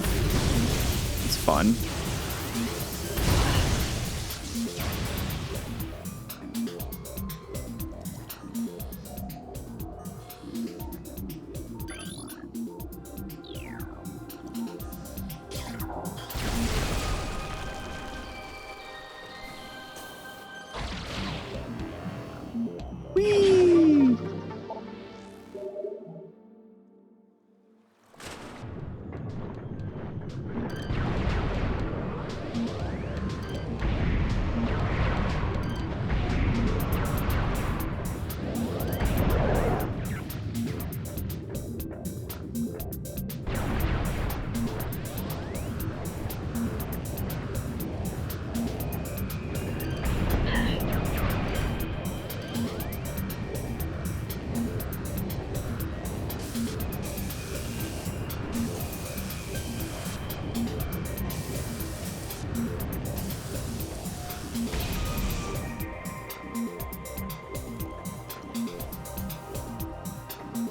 It's fun.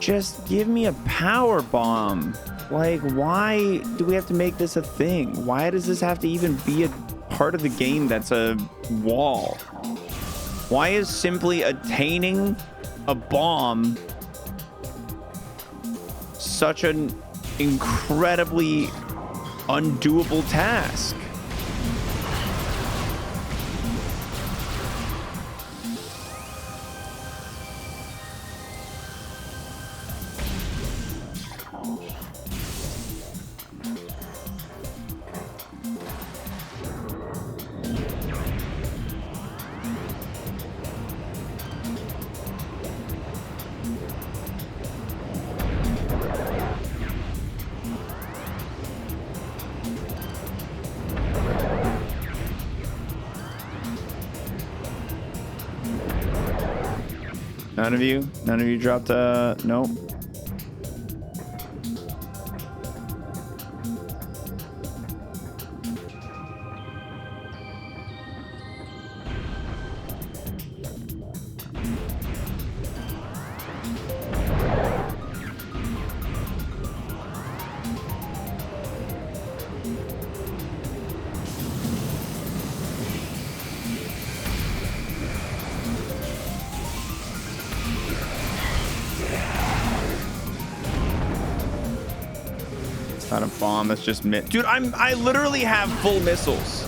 Just give me a power bomb. Like, why do we have to make this a thing? Why does this have to even be a part of the game that's a wall? Why is simply attaining a bomb such an incredibly undoable task? None of you dropped nope. Not a bomb, that's just dude, I literally have full missiles.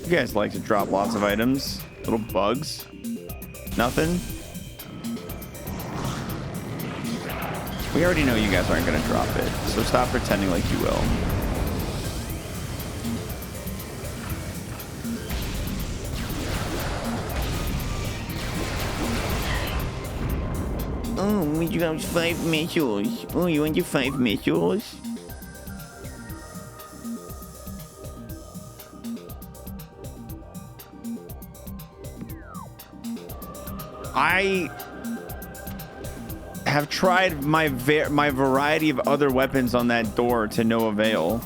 You guys like to drop lots of items. Little bugs. Nothing. We already know you guys aren't going to drop it, so stop pretending like you will. Oh, you got 5 missiles. Oh, you want your 5 missiles? I have tried my variety of other weapons on that door to no avail.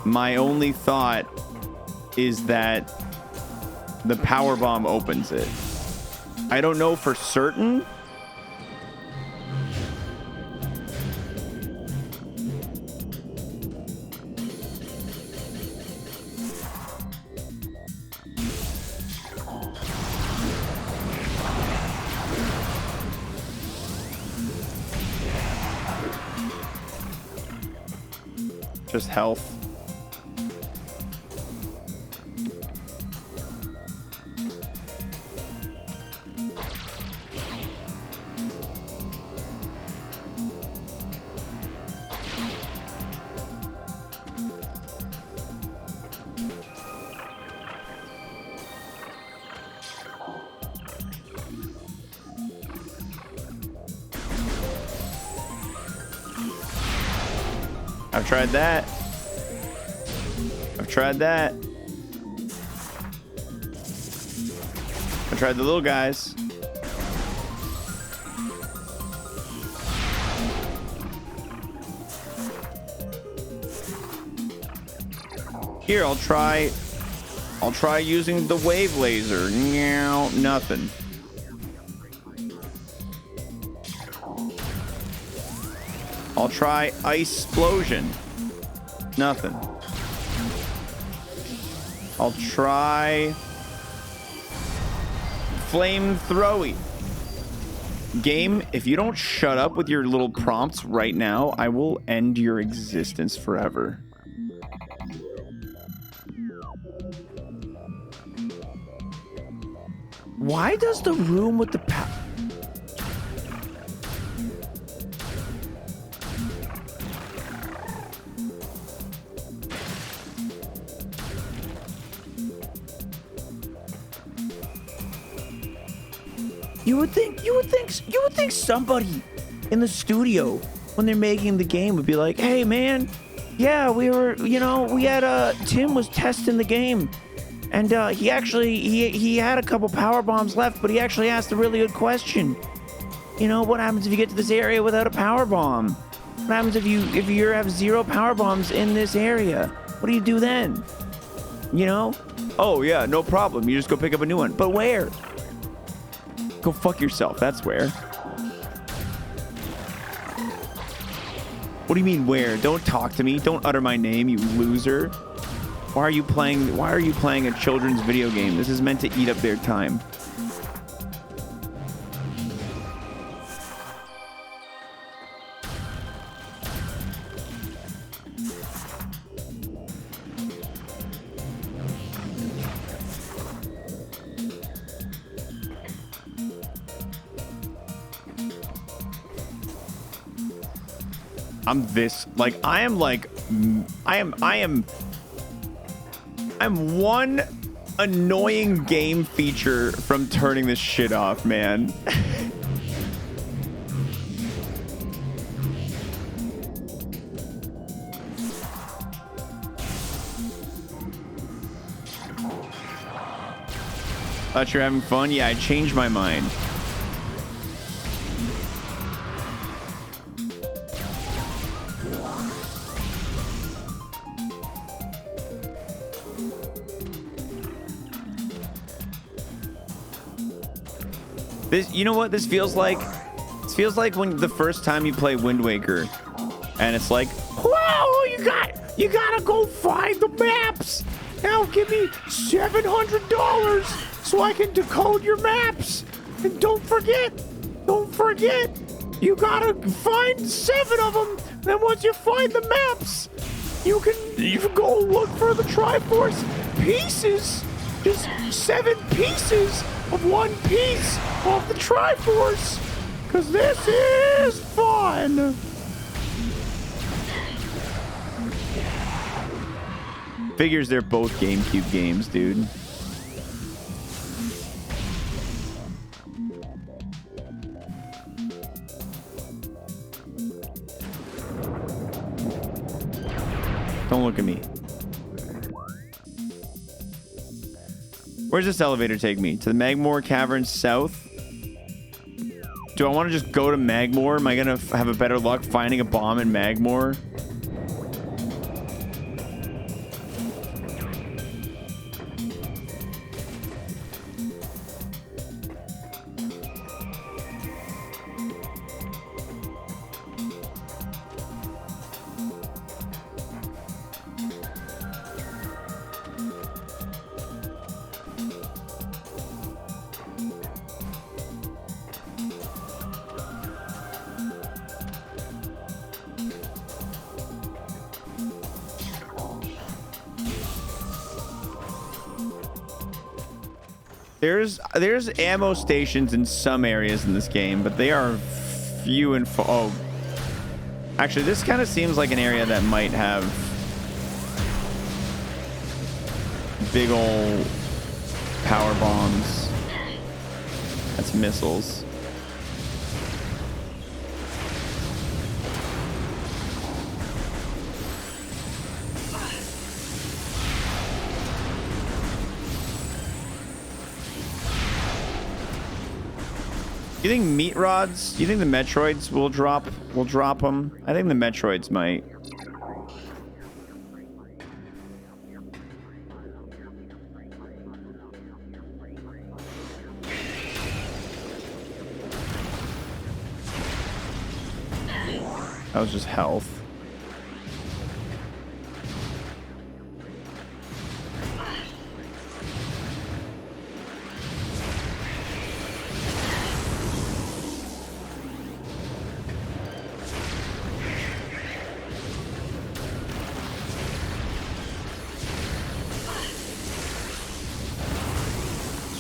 My only thought is that the power bomb opens it. I don't know for certain. Just health. I've tried that. I've tried that. I tried the little guys. Here, I'll try using the wave laser. No, nothing. I'll try ice explosion. Nothing. I'll try flamethrower. Game, if you don't shut up with your little prompts right now, I will end your existence forever. Why does the room with the You would think somebody in the studio when they're making the game would be like, "Hey man, yeah, we had Tim was testing the game, and he had a couple power bombs left, but he actually asked a really good question. You know, what happens if you get to this area without a power bomb? What happens if you have 0 power bombs in this area? What do you do then? You know? Oh yeah, no problem. You just go pick up a new one. But where? Go fuck yourself. That's where. What do you mean where? Don't talk to me. Don't utter my name, you loser. Why are you playing a children's video game? This is meant to eat up their time. I'm one annoying game feature from turning this shit off, man. Thought you're having fun? Yeah, I changed my mind. This, you know what this feels like? This feels like when the first time you play Wind Waker, and it's like, "Wow, you gotta go find the maps. Now give me $700 so I can decode your maps. And don't forget, you gotta find 7 of them. Then once you find the maps, You can go look for the Triforce pieces. Just 7 pieces of one piece of the Triforce. Cause this is fun. Figures they're both GameCube games, dude. Don't look at me. Where's this elevator take me? To the Magmore Caverns south? Do I want to just go to Magmore? Am I going to have a better luck finding a bomb in Magmore? There's ammo stations in some areas in this game, but they are few and far. Oh, actually, this kind of seems like an area that might have big ol' power bombs. That's missiles. You think meat rods? You think the Metroids will drop them? I think the Metroids might. That was just health.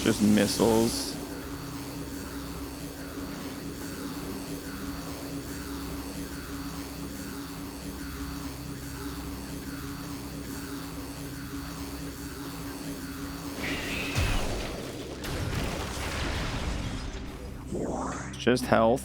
Just missiles. It's just health.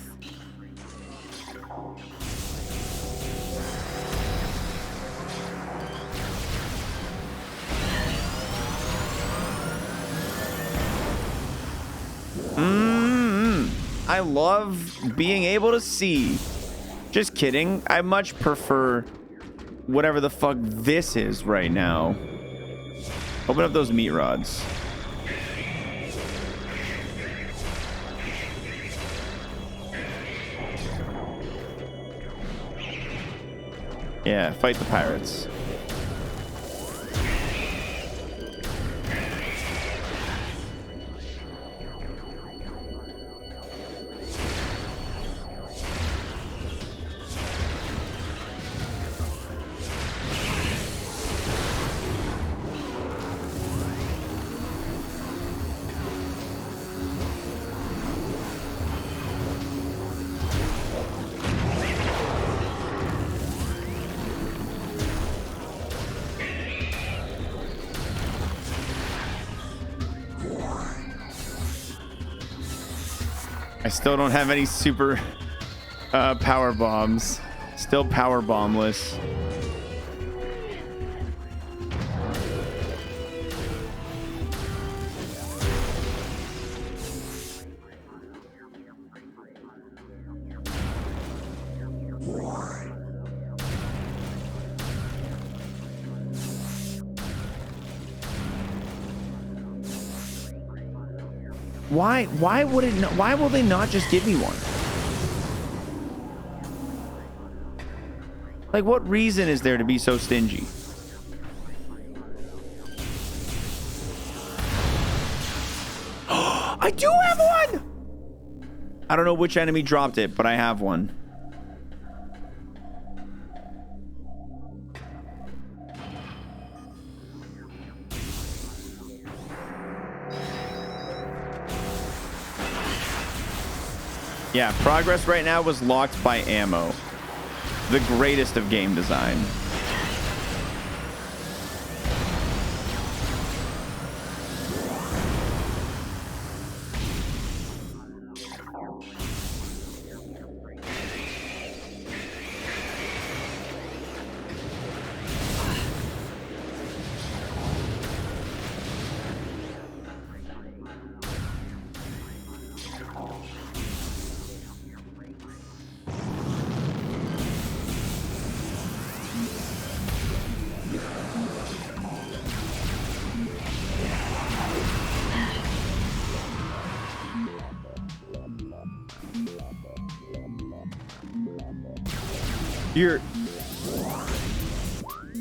I love being able to see. Just kidding. I much prefer whatever the fuck this is right now. Open up those meat rods. Yeah, fight the pirates. I still don't have any super power bombs. Still power bombless. Why would it not, why will they not just give me one? Like, what reason is there to be so stingy? I do have one! I don't know which enemy dropped it, but I have one. Yeah, progress right now was locked by ammo. The greatest of game design.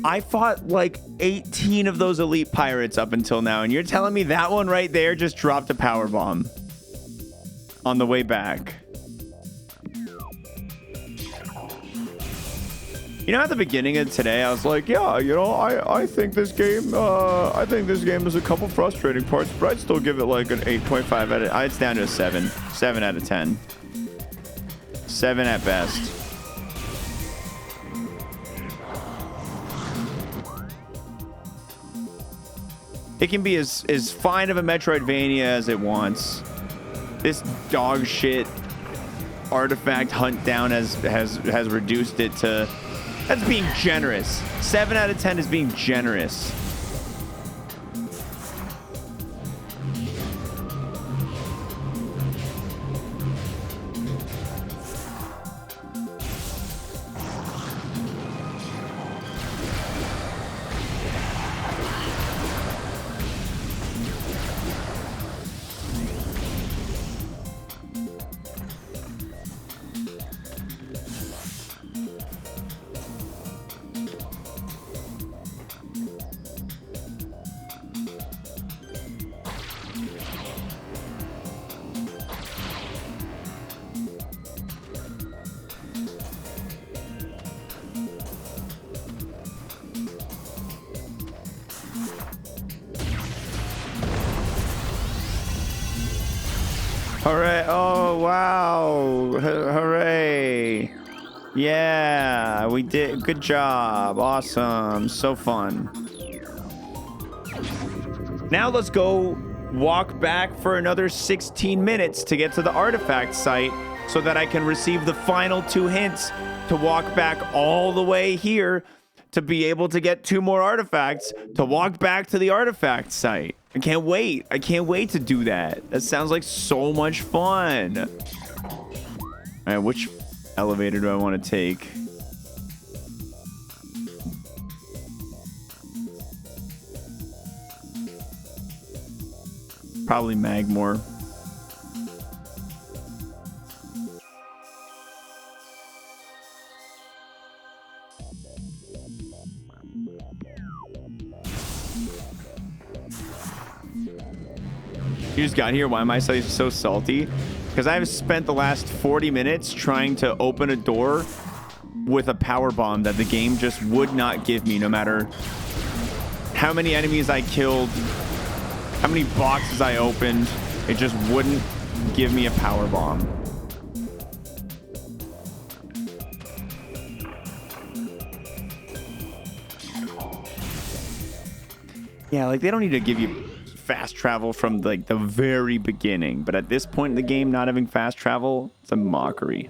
I fought like 18 of those elite pirates up until now, and you're telling me that one right there just dropped a power bomb on the way back. You know, at the beginning of today, I was like, yeah, you know, I think this game is a couple frustrating parts, but I'd still give it like an 8.5 out of, it's down to a 7 out of 10, 7 at best. It can be as fine of a Metroidvania as it wants. This dog shit artifact hunt down has reduced it to, that's being generous. 7 out of 10 is being generous. Hooray. Oh, wow. Hooray. Yeah, we did. Good job. Awesome. So fun. Now let's go walk back for another 16 minutes to get to the artifact site so that I can receive the final 2 hints to walk back all the way here to be able to get 2 more artifacts to walk back to the artifact site. I can't wait. I can't wait to do that. That sounds like so much fun. All right, which elevator do I want to take? Probably Magmore. You just got here. Why am I so salty? Because I've spent the last 40 minutes trying to open a door with a power bomb that the game just would not give me, no matter how many enemies I killed, how many boxes I opened. It just wouldn't give me a power bomb. Yeah, like they don't need to give you fast travel from like the very beginning, but at this point in the game, not having fast travel, it's a mockery.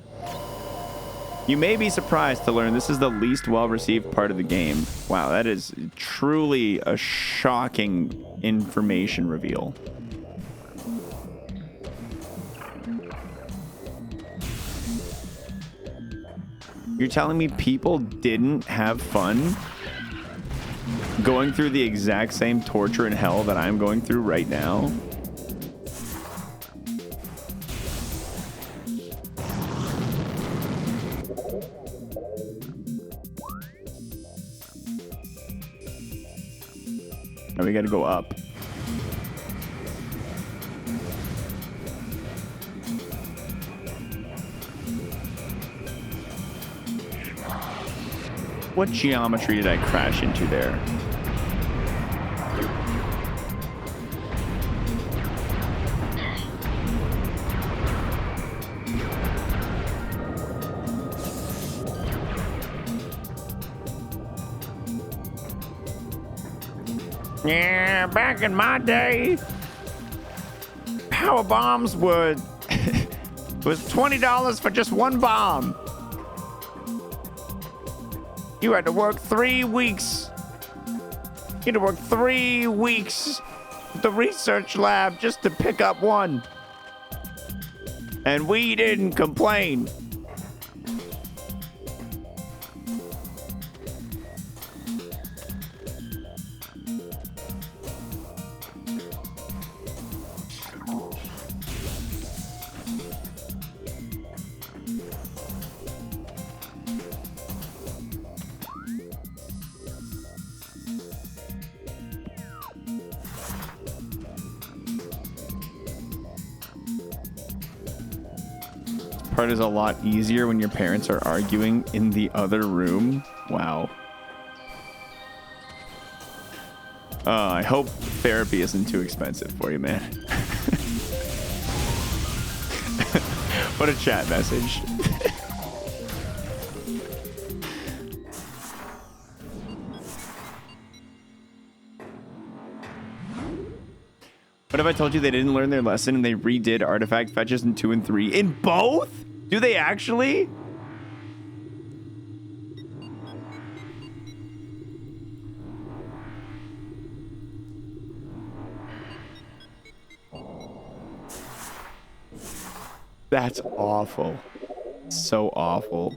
You may be surprised to learn this is the least well-received part of the game. Wow, that is truly a shocking information reveal. You're telling me people didn't have fun going through the exact same torture and hell that I'm going through right now? Now we gotta go up. What geometry did I crash into there? Yeah, back in my day, power bombs would was $20 for just one bomb. You had to work 3 weeks. You had to work 3 weeks at the research lab just to pick up one. And we didn't complain. Part is a lot easier when your parents are arguing in the other room. Wow. I hope therapy isn't too expensive for you, man. What a chat message. What if I told you they didn't learn their lesson and they redid artifact fetches in 2 and 3? In both? Do they actually? That's awful. So awful.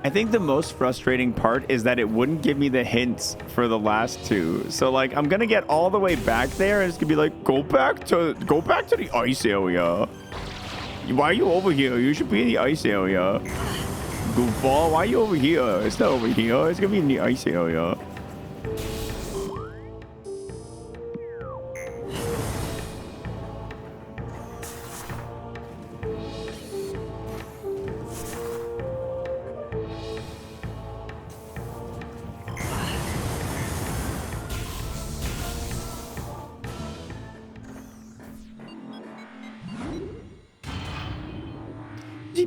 I think the most frustrating part is that it wouldn't give me the hints for the last two. So like I'm gonna get all the way back there and it's gonna be like, go back to the ice area. Why are you over here? You should be in the ice area. Goofball, why are you over here? It's not over here. It's gonna be in the ice area.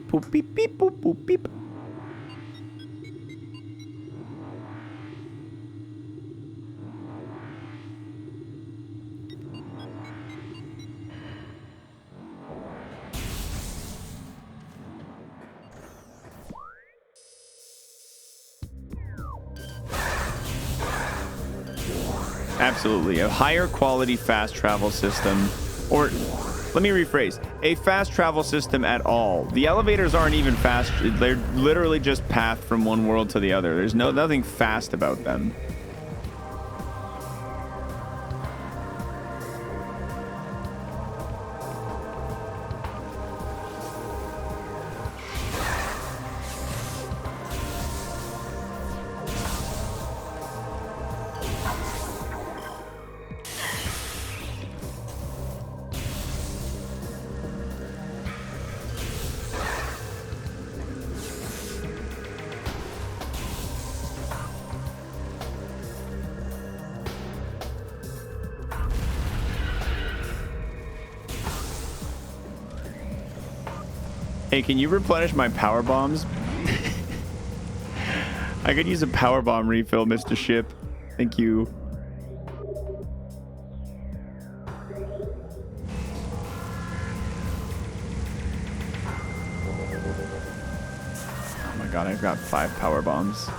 Boop, beep, beep, boop, boop, beep. Absolutely. A higher quality fast travel system, or let me rephrase, a fast travel system at all. The elevators aren't even fast. They're literally just path from one world to the other. There's nothing fast about them. Hey, can you replenish my power bombs? I could use a power bomb refill, Mr. Ship. Thank you. Oh my god, I've got 5 power bombs.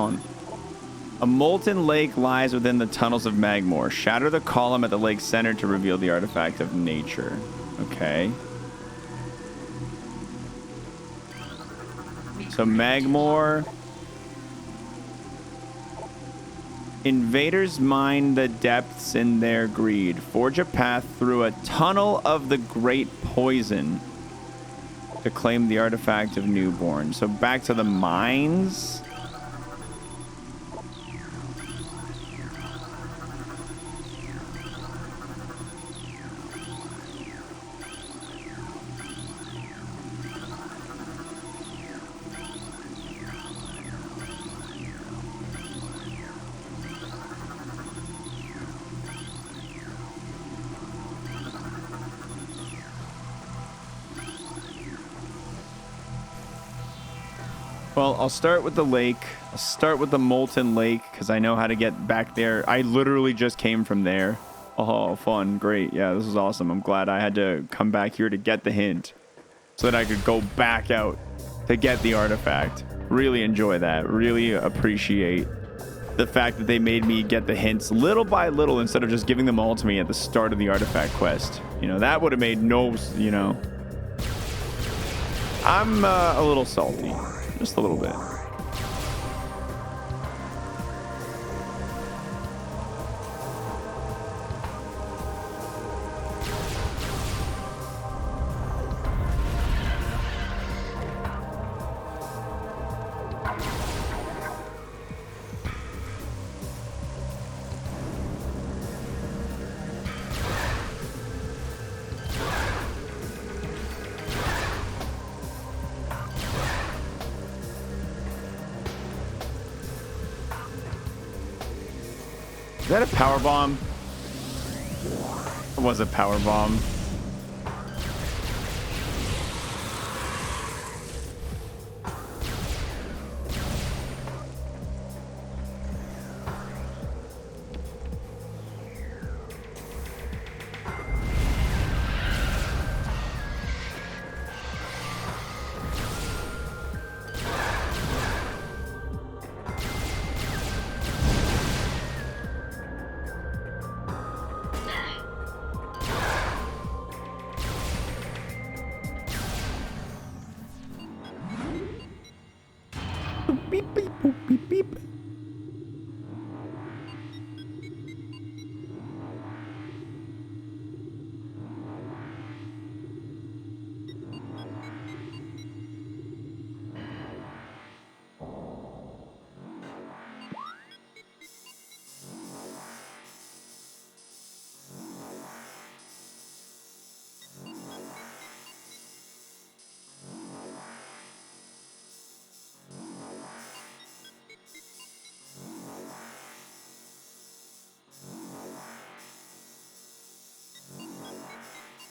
On. A molten lake lies within the tunnels of Magmore. Shatter the column at the lake's center to reveal the artifact of nature. Okay. So Magmore. Invaders mine the depths in their greed. Forge a path through a tunnel of the great poison to claim the artifact of newborn. So back to the mines. Well, I'll start with the lake. I'll start with the molten lake because I know how to get back there. I literally just came from there. Oh, fun. Great. Yeah, this is awesome. I'm glad I had to come back here to get the hint so that I could go back out to get the artifact. Really enjoy that. Really appreciate the fact that they made me get the hints little by little instead of just giving them all to me at the start of the artifact quest. You know, that would have made no, you know. I'm a little salty. Just a little bit. Is that a power bomb? It was a power bomb. Beep, beep, boop, beep, beep.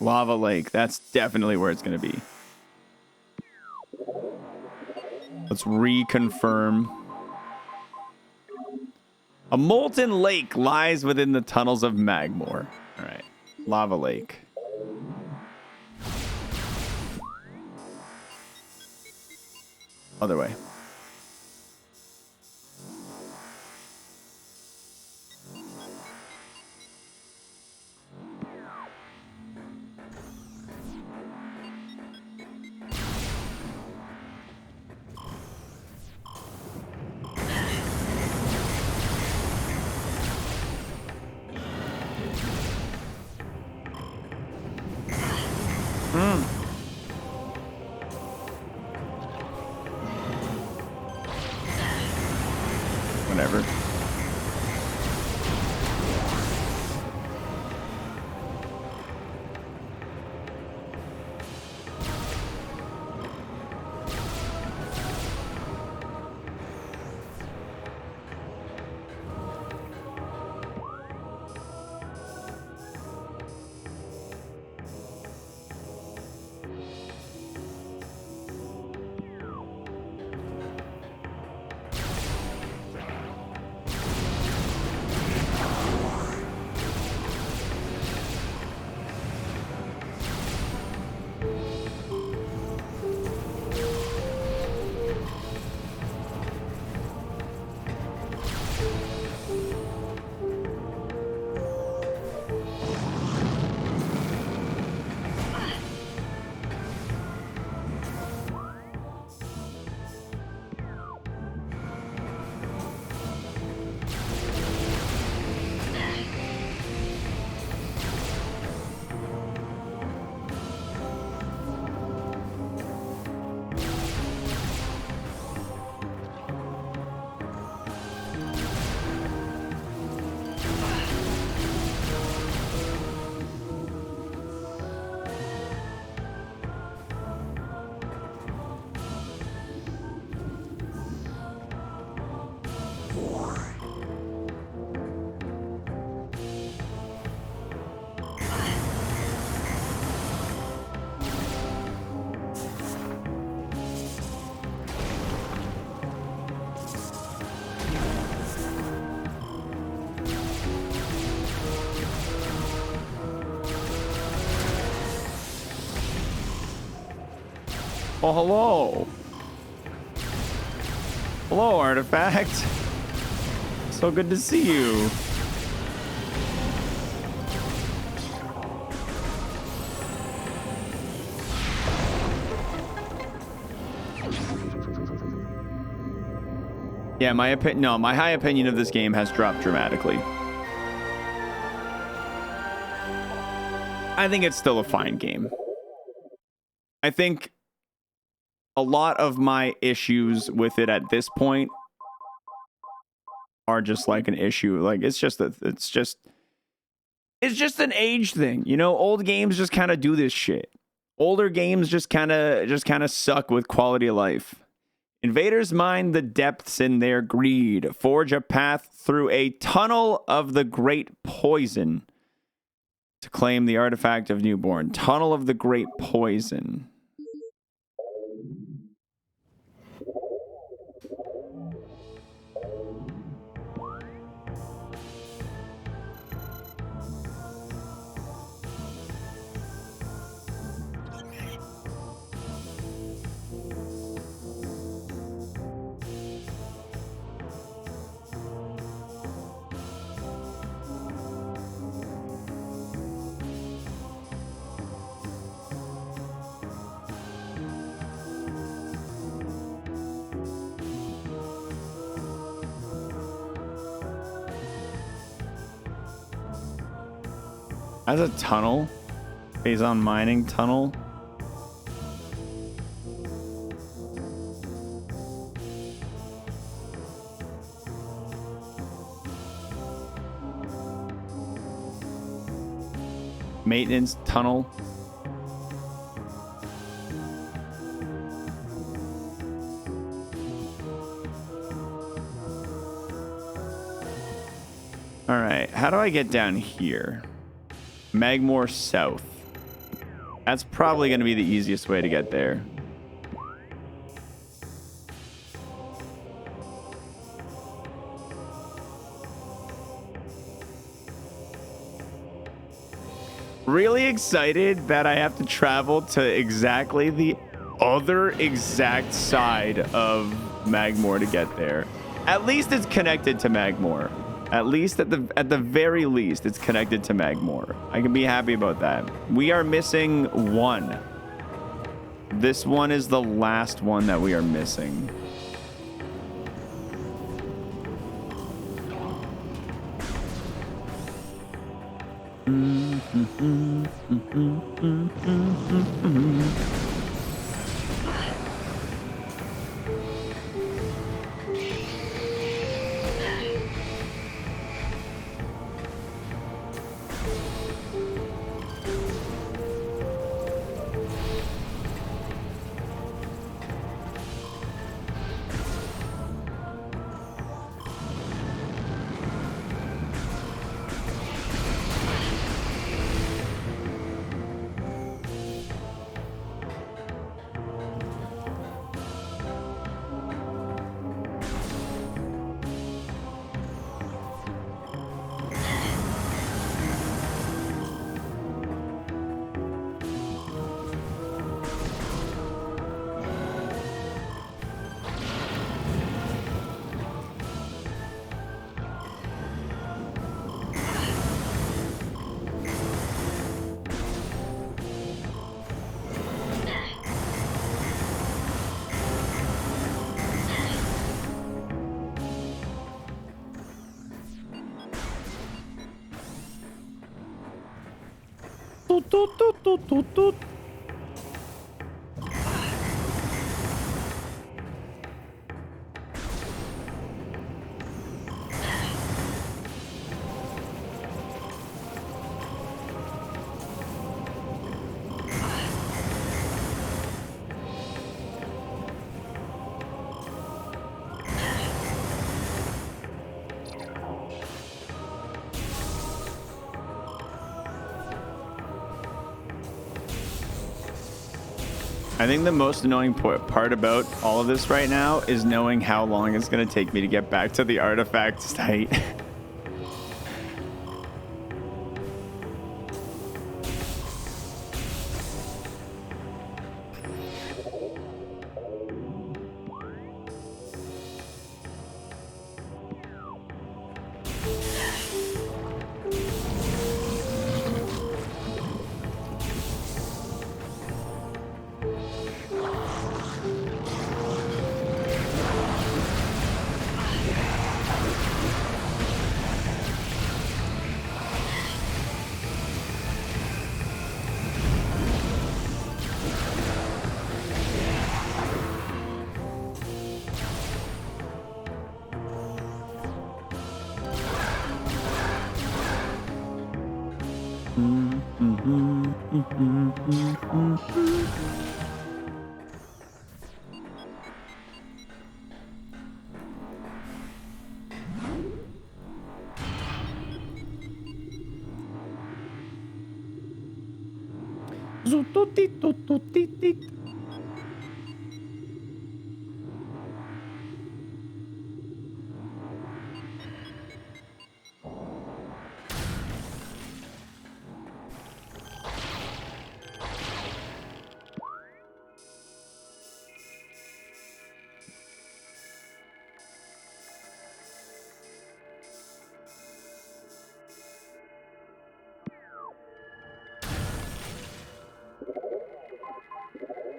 Lava Lake. That's definitely where it's going to be. Let's reconfirm. A molten lake lies within the tunnels of Magmore. All right. Lava Lake. Other way. Whatever. Oh, hello. Hello, Artifact. So good to see you. Yeah, my high opinion of this game has dropped dramatically. I think it's still a fine game. I think a lot of my issues with it at this point are just like an issue. Like it's just an age thing. You know, old games just kind of do this shit. Older games just kind of suck with quality of life. Invaders mine the depths in their greed, forge a path through a tunnel of the great poison to claim the artifact of newborn. Tunnel of the great poison. As a tunnel, phase on mining tunnel. Maintenance tunnel. All right, how do I get down here? Magmore South. That's probably going to be the easiest way to get there. Really excited that I have to travel to exactly the other exact side of Magmore to get there. At least it's connected to Magmore. At least at the very least, it's connected to Magmore. I can be happy about that. We are missing one. This one is the last one that we are missing. I think the most annoying part about all of this right now is knowing how long it's going to take me to get back to the artifact site.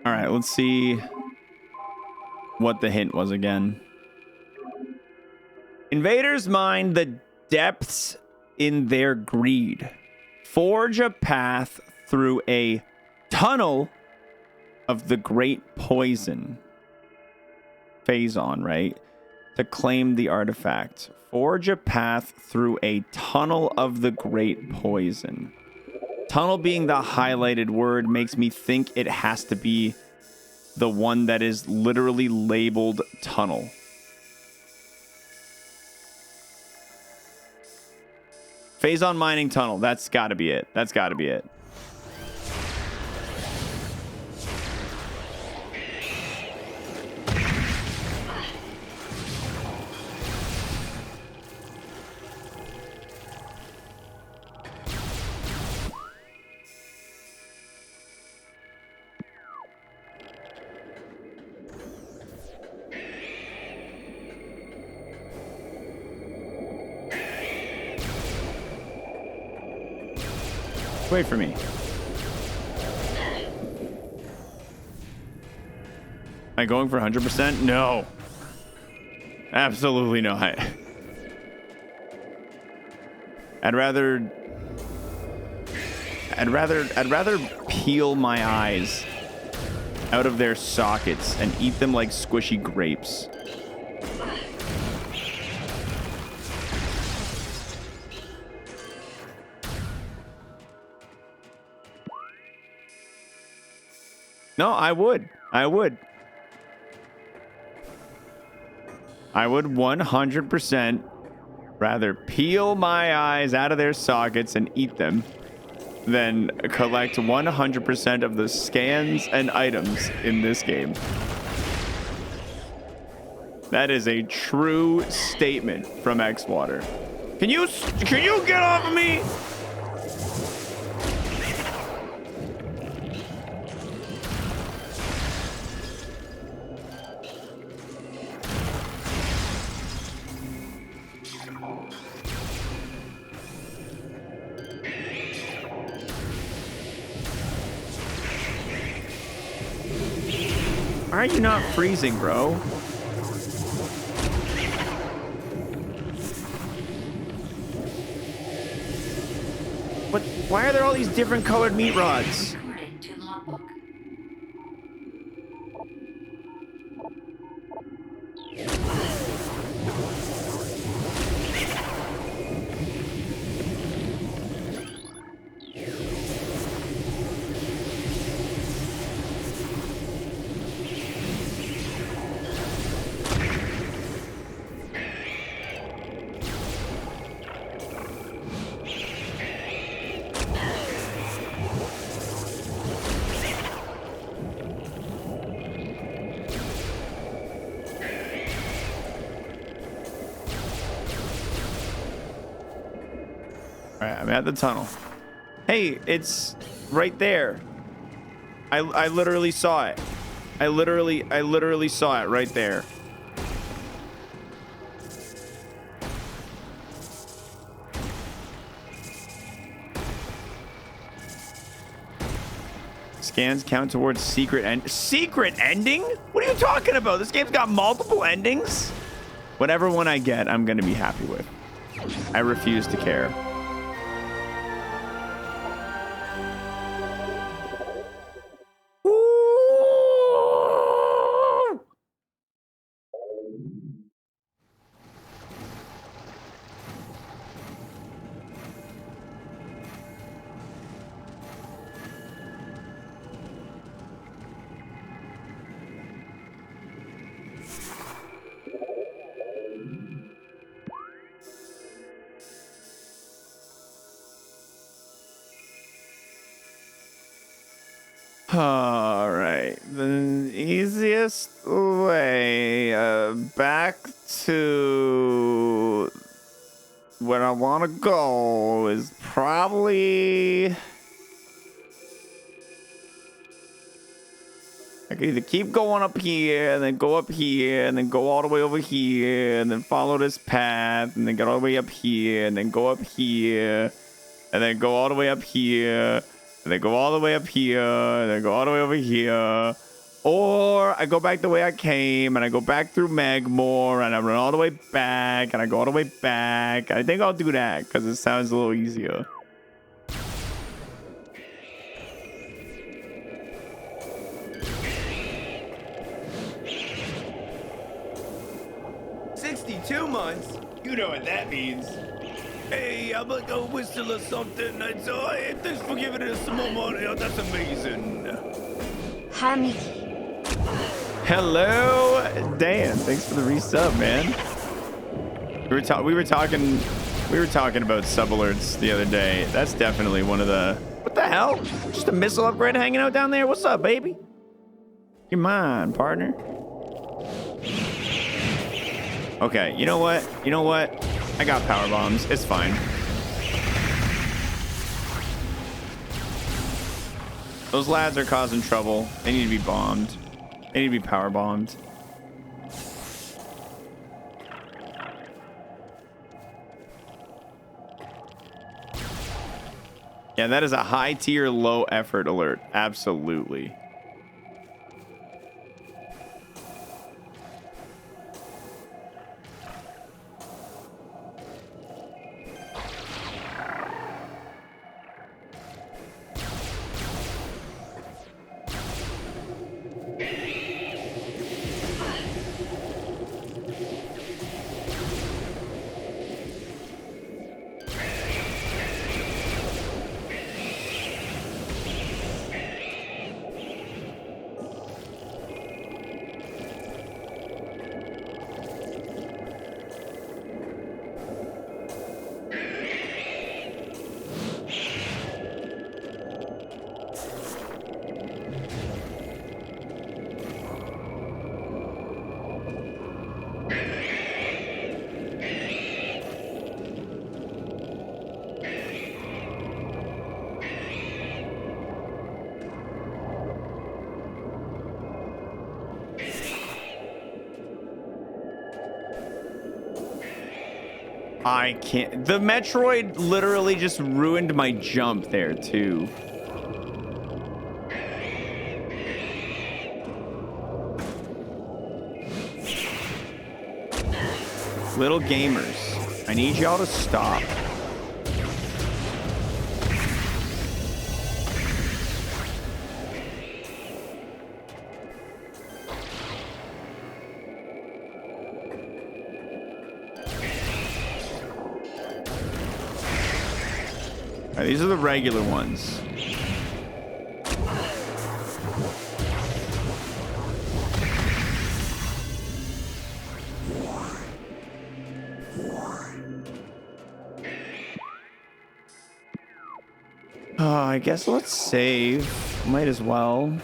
All right, let's see what the hint was again. Invaders mine the depths in their greed. Forge a path through a tunnel of the great poison. Phazon, right? To claim the artifact. Forge a path through a tunnel of the great poison. Tunnel being the highlighted word makes me think it has to be the one that is literally labeled tunnel. Phazon mining tunnel. That's got to be it. That's got to be it. Wait for me. Am I going for 100%? No. Absolutely not. I'd rather peel my eyes out of their sockets and eat them like squishy grapes. No, I would 100% rather peel my eyes out of their sockets and eat them than collect 100% of the scans and items in this game. That is a true statement from xwater. Can you get off of me? Why are you not freezing, bro? What? Why are there all these different colored meat rods? According to logbook. All right, I'm at the tunnel. Hey, it's right there. I literally saw it. I literally saw it right there. Scans count towards secret ending? What are you talking about? This game's got multiple endings. Whatever one I get, I'm gonna be happy with. I refuse to care. All right, the easiest way back to where I want to go is probably I could either keep going up here and then go up here and then go all the way over here and then follow this path and then get all the way up here and then go up here and then go all the way up here and then go all the way up here and then go all the way over here. Or I go back the way I came and I go back through Magmore and I run all the way back and I go all the way back. I think I'll do that because it sounds a little easier. $62 You know what that means. Hey, I'm like a whistle or something. And so thanks for giving us some more money. Oh, that's amazing. Hi, Mickey. Hello, Dan. Thanks for the resub, man. We were talking about sub alerts the other day. That's definitely one of the. What the hell? Just a missile upgrade hanging out down there. What's up, baby? You're mine, partner. Okay, you know what? I got power bombs. It's fine. Those lads are causing trouble. They need to be bombed. They need to be power bombed. Yeah, that is a high tier, low effort alert. Absolutely. I can't. The Metroid literally just ruined my jump there, too. Little gamers, I need y'all to stop. These are the regular ones. I guess let's save. Might as well.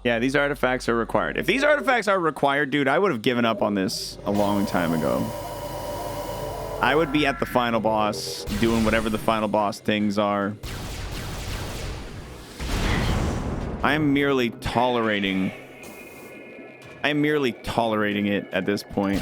Yeah, these artifacts are required. If these artifacts are required, dude, I would have given up on this a long time ago. I would be at the final boss, doing whatever the final boss things are. I'm merely tolerating it at this point.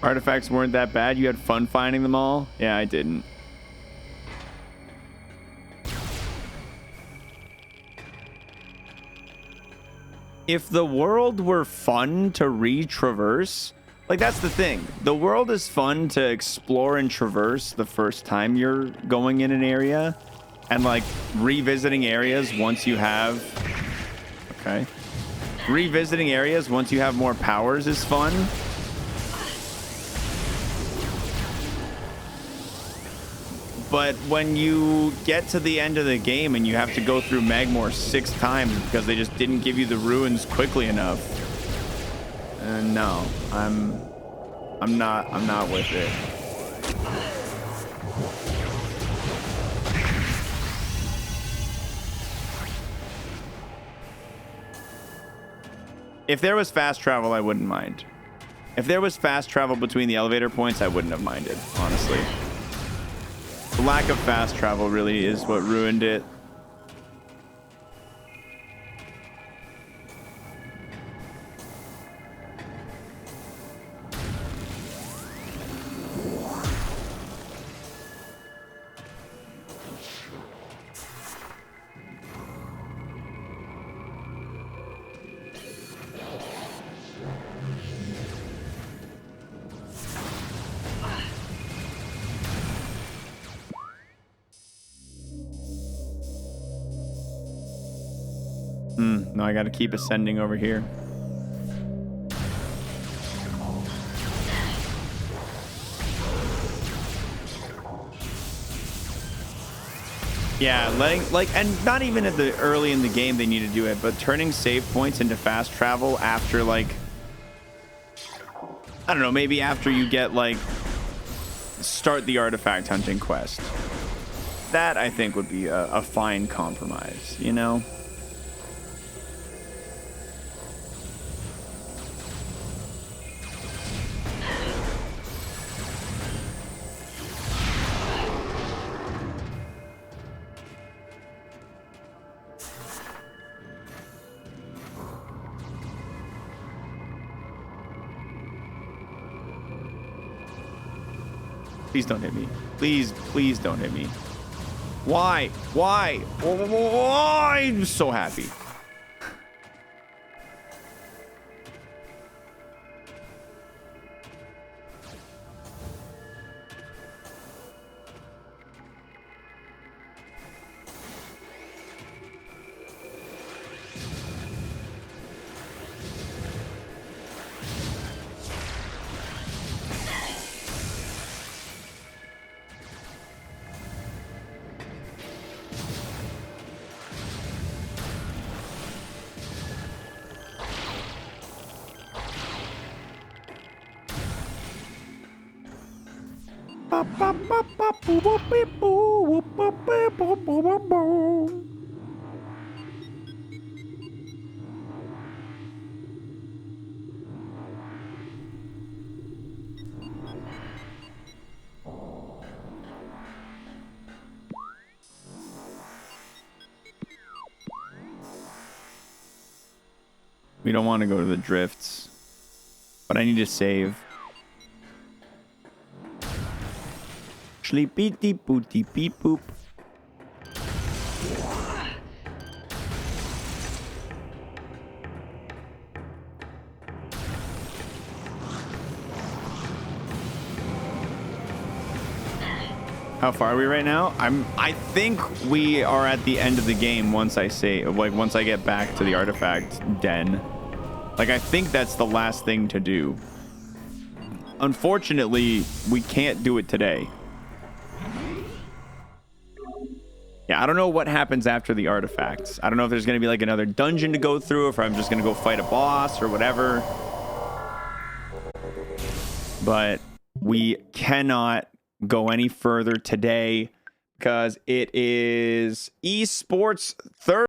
Artifacts weren't that bad. You had fun finding them all? Yeah, I didn't. if the world were fun to retraverse, like that's the thing. The world is fun to explore and traverse the first time you're going in an area, and like revisiting areas once you have, okay. Revisiting areas once you have more powers is fun. But when you get to the end of the game and you have to go through Magmore 6 times because they just didn't give you the ruins quickly enough, no, I'm not with it. If there was fast travel, I wouldn't mind. If there was fast travel between the elevator points, I wouldn't have minded, honestly. The lack of fast travel really is what ruined it. No, I gotta keep ascending over here. Yeah, and not even at the early in the game they need to do it, but turning save points into fast travel after, like, I don't know, maybe after you get, like, start the artifact hunting quest. That, I think, would be a fine compromise, you know? Please don't hit me. Please, please don't hit me. Why? Why? Why? I'm so happy. We don't want to go to the drifts, but I need to save. Sleepy booty beep boop. How far are we right now? I think we are at the end of the game once I save, like once I get back to the artifact den. Like I think that's the last thing to do. Unfortunately, we can't do it today. Yeah, I don't know what happens after the artifacts. I don't know if there's going to be like another dungeon to go through, or if I'm just going to go fight a boss or whatever. But we cannot go any further today because it is esports Thursday.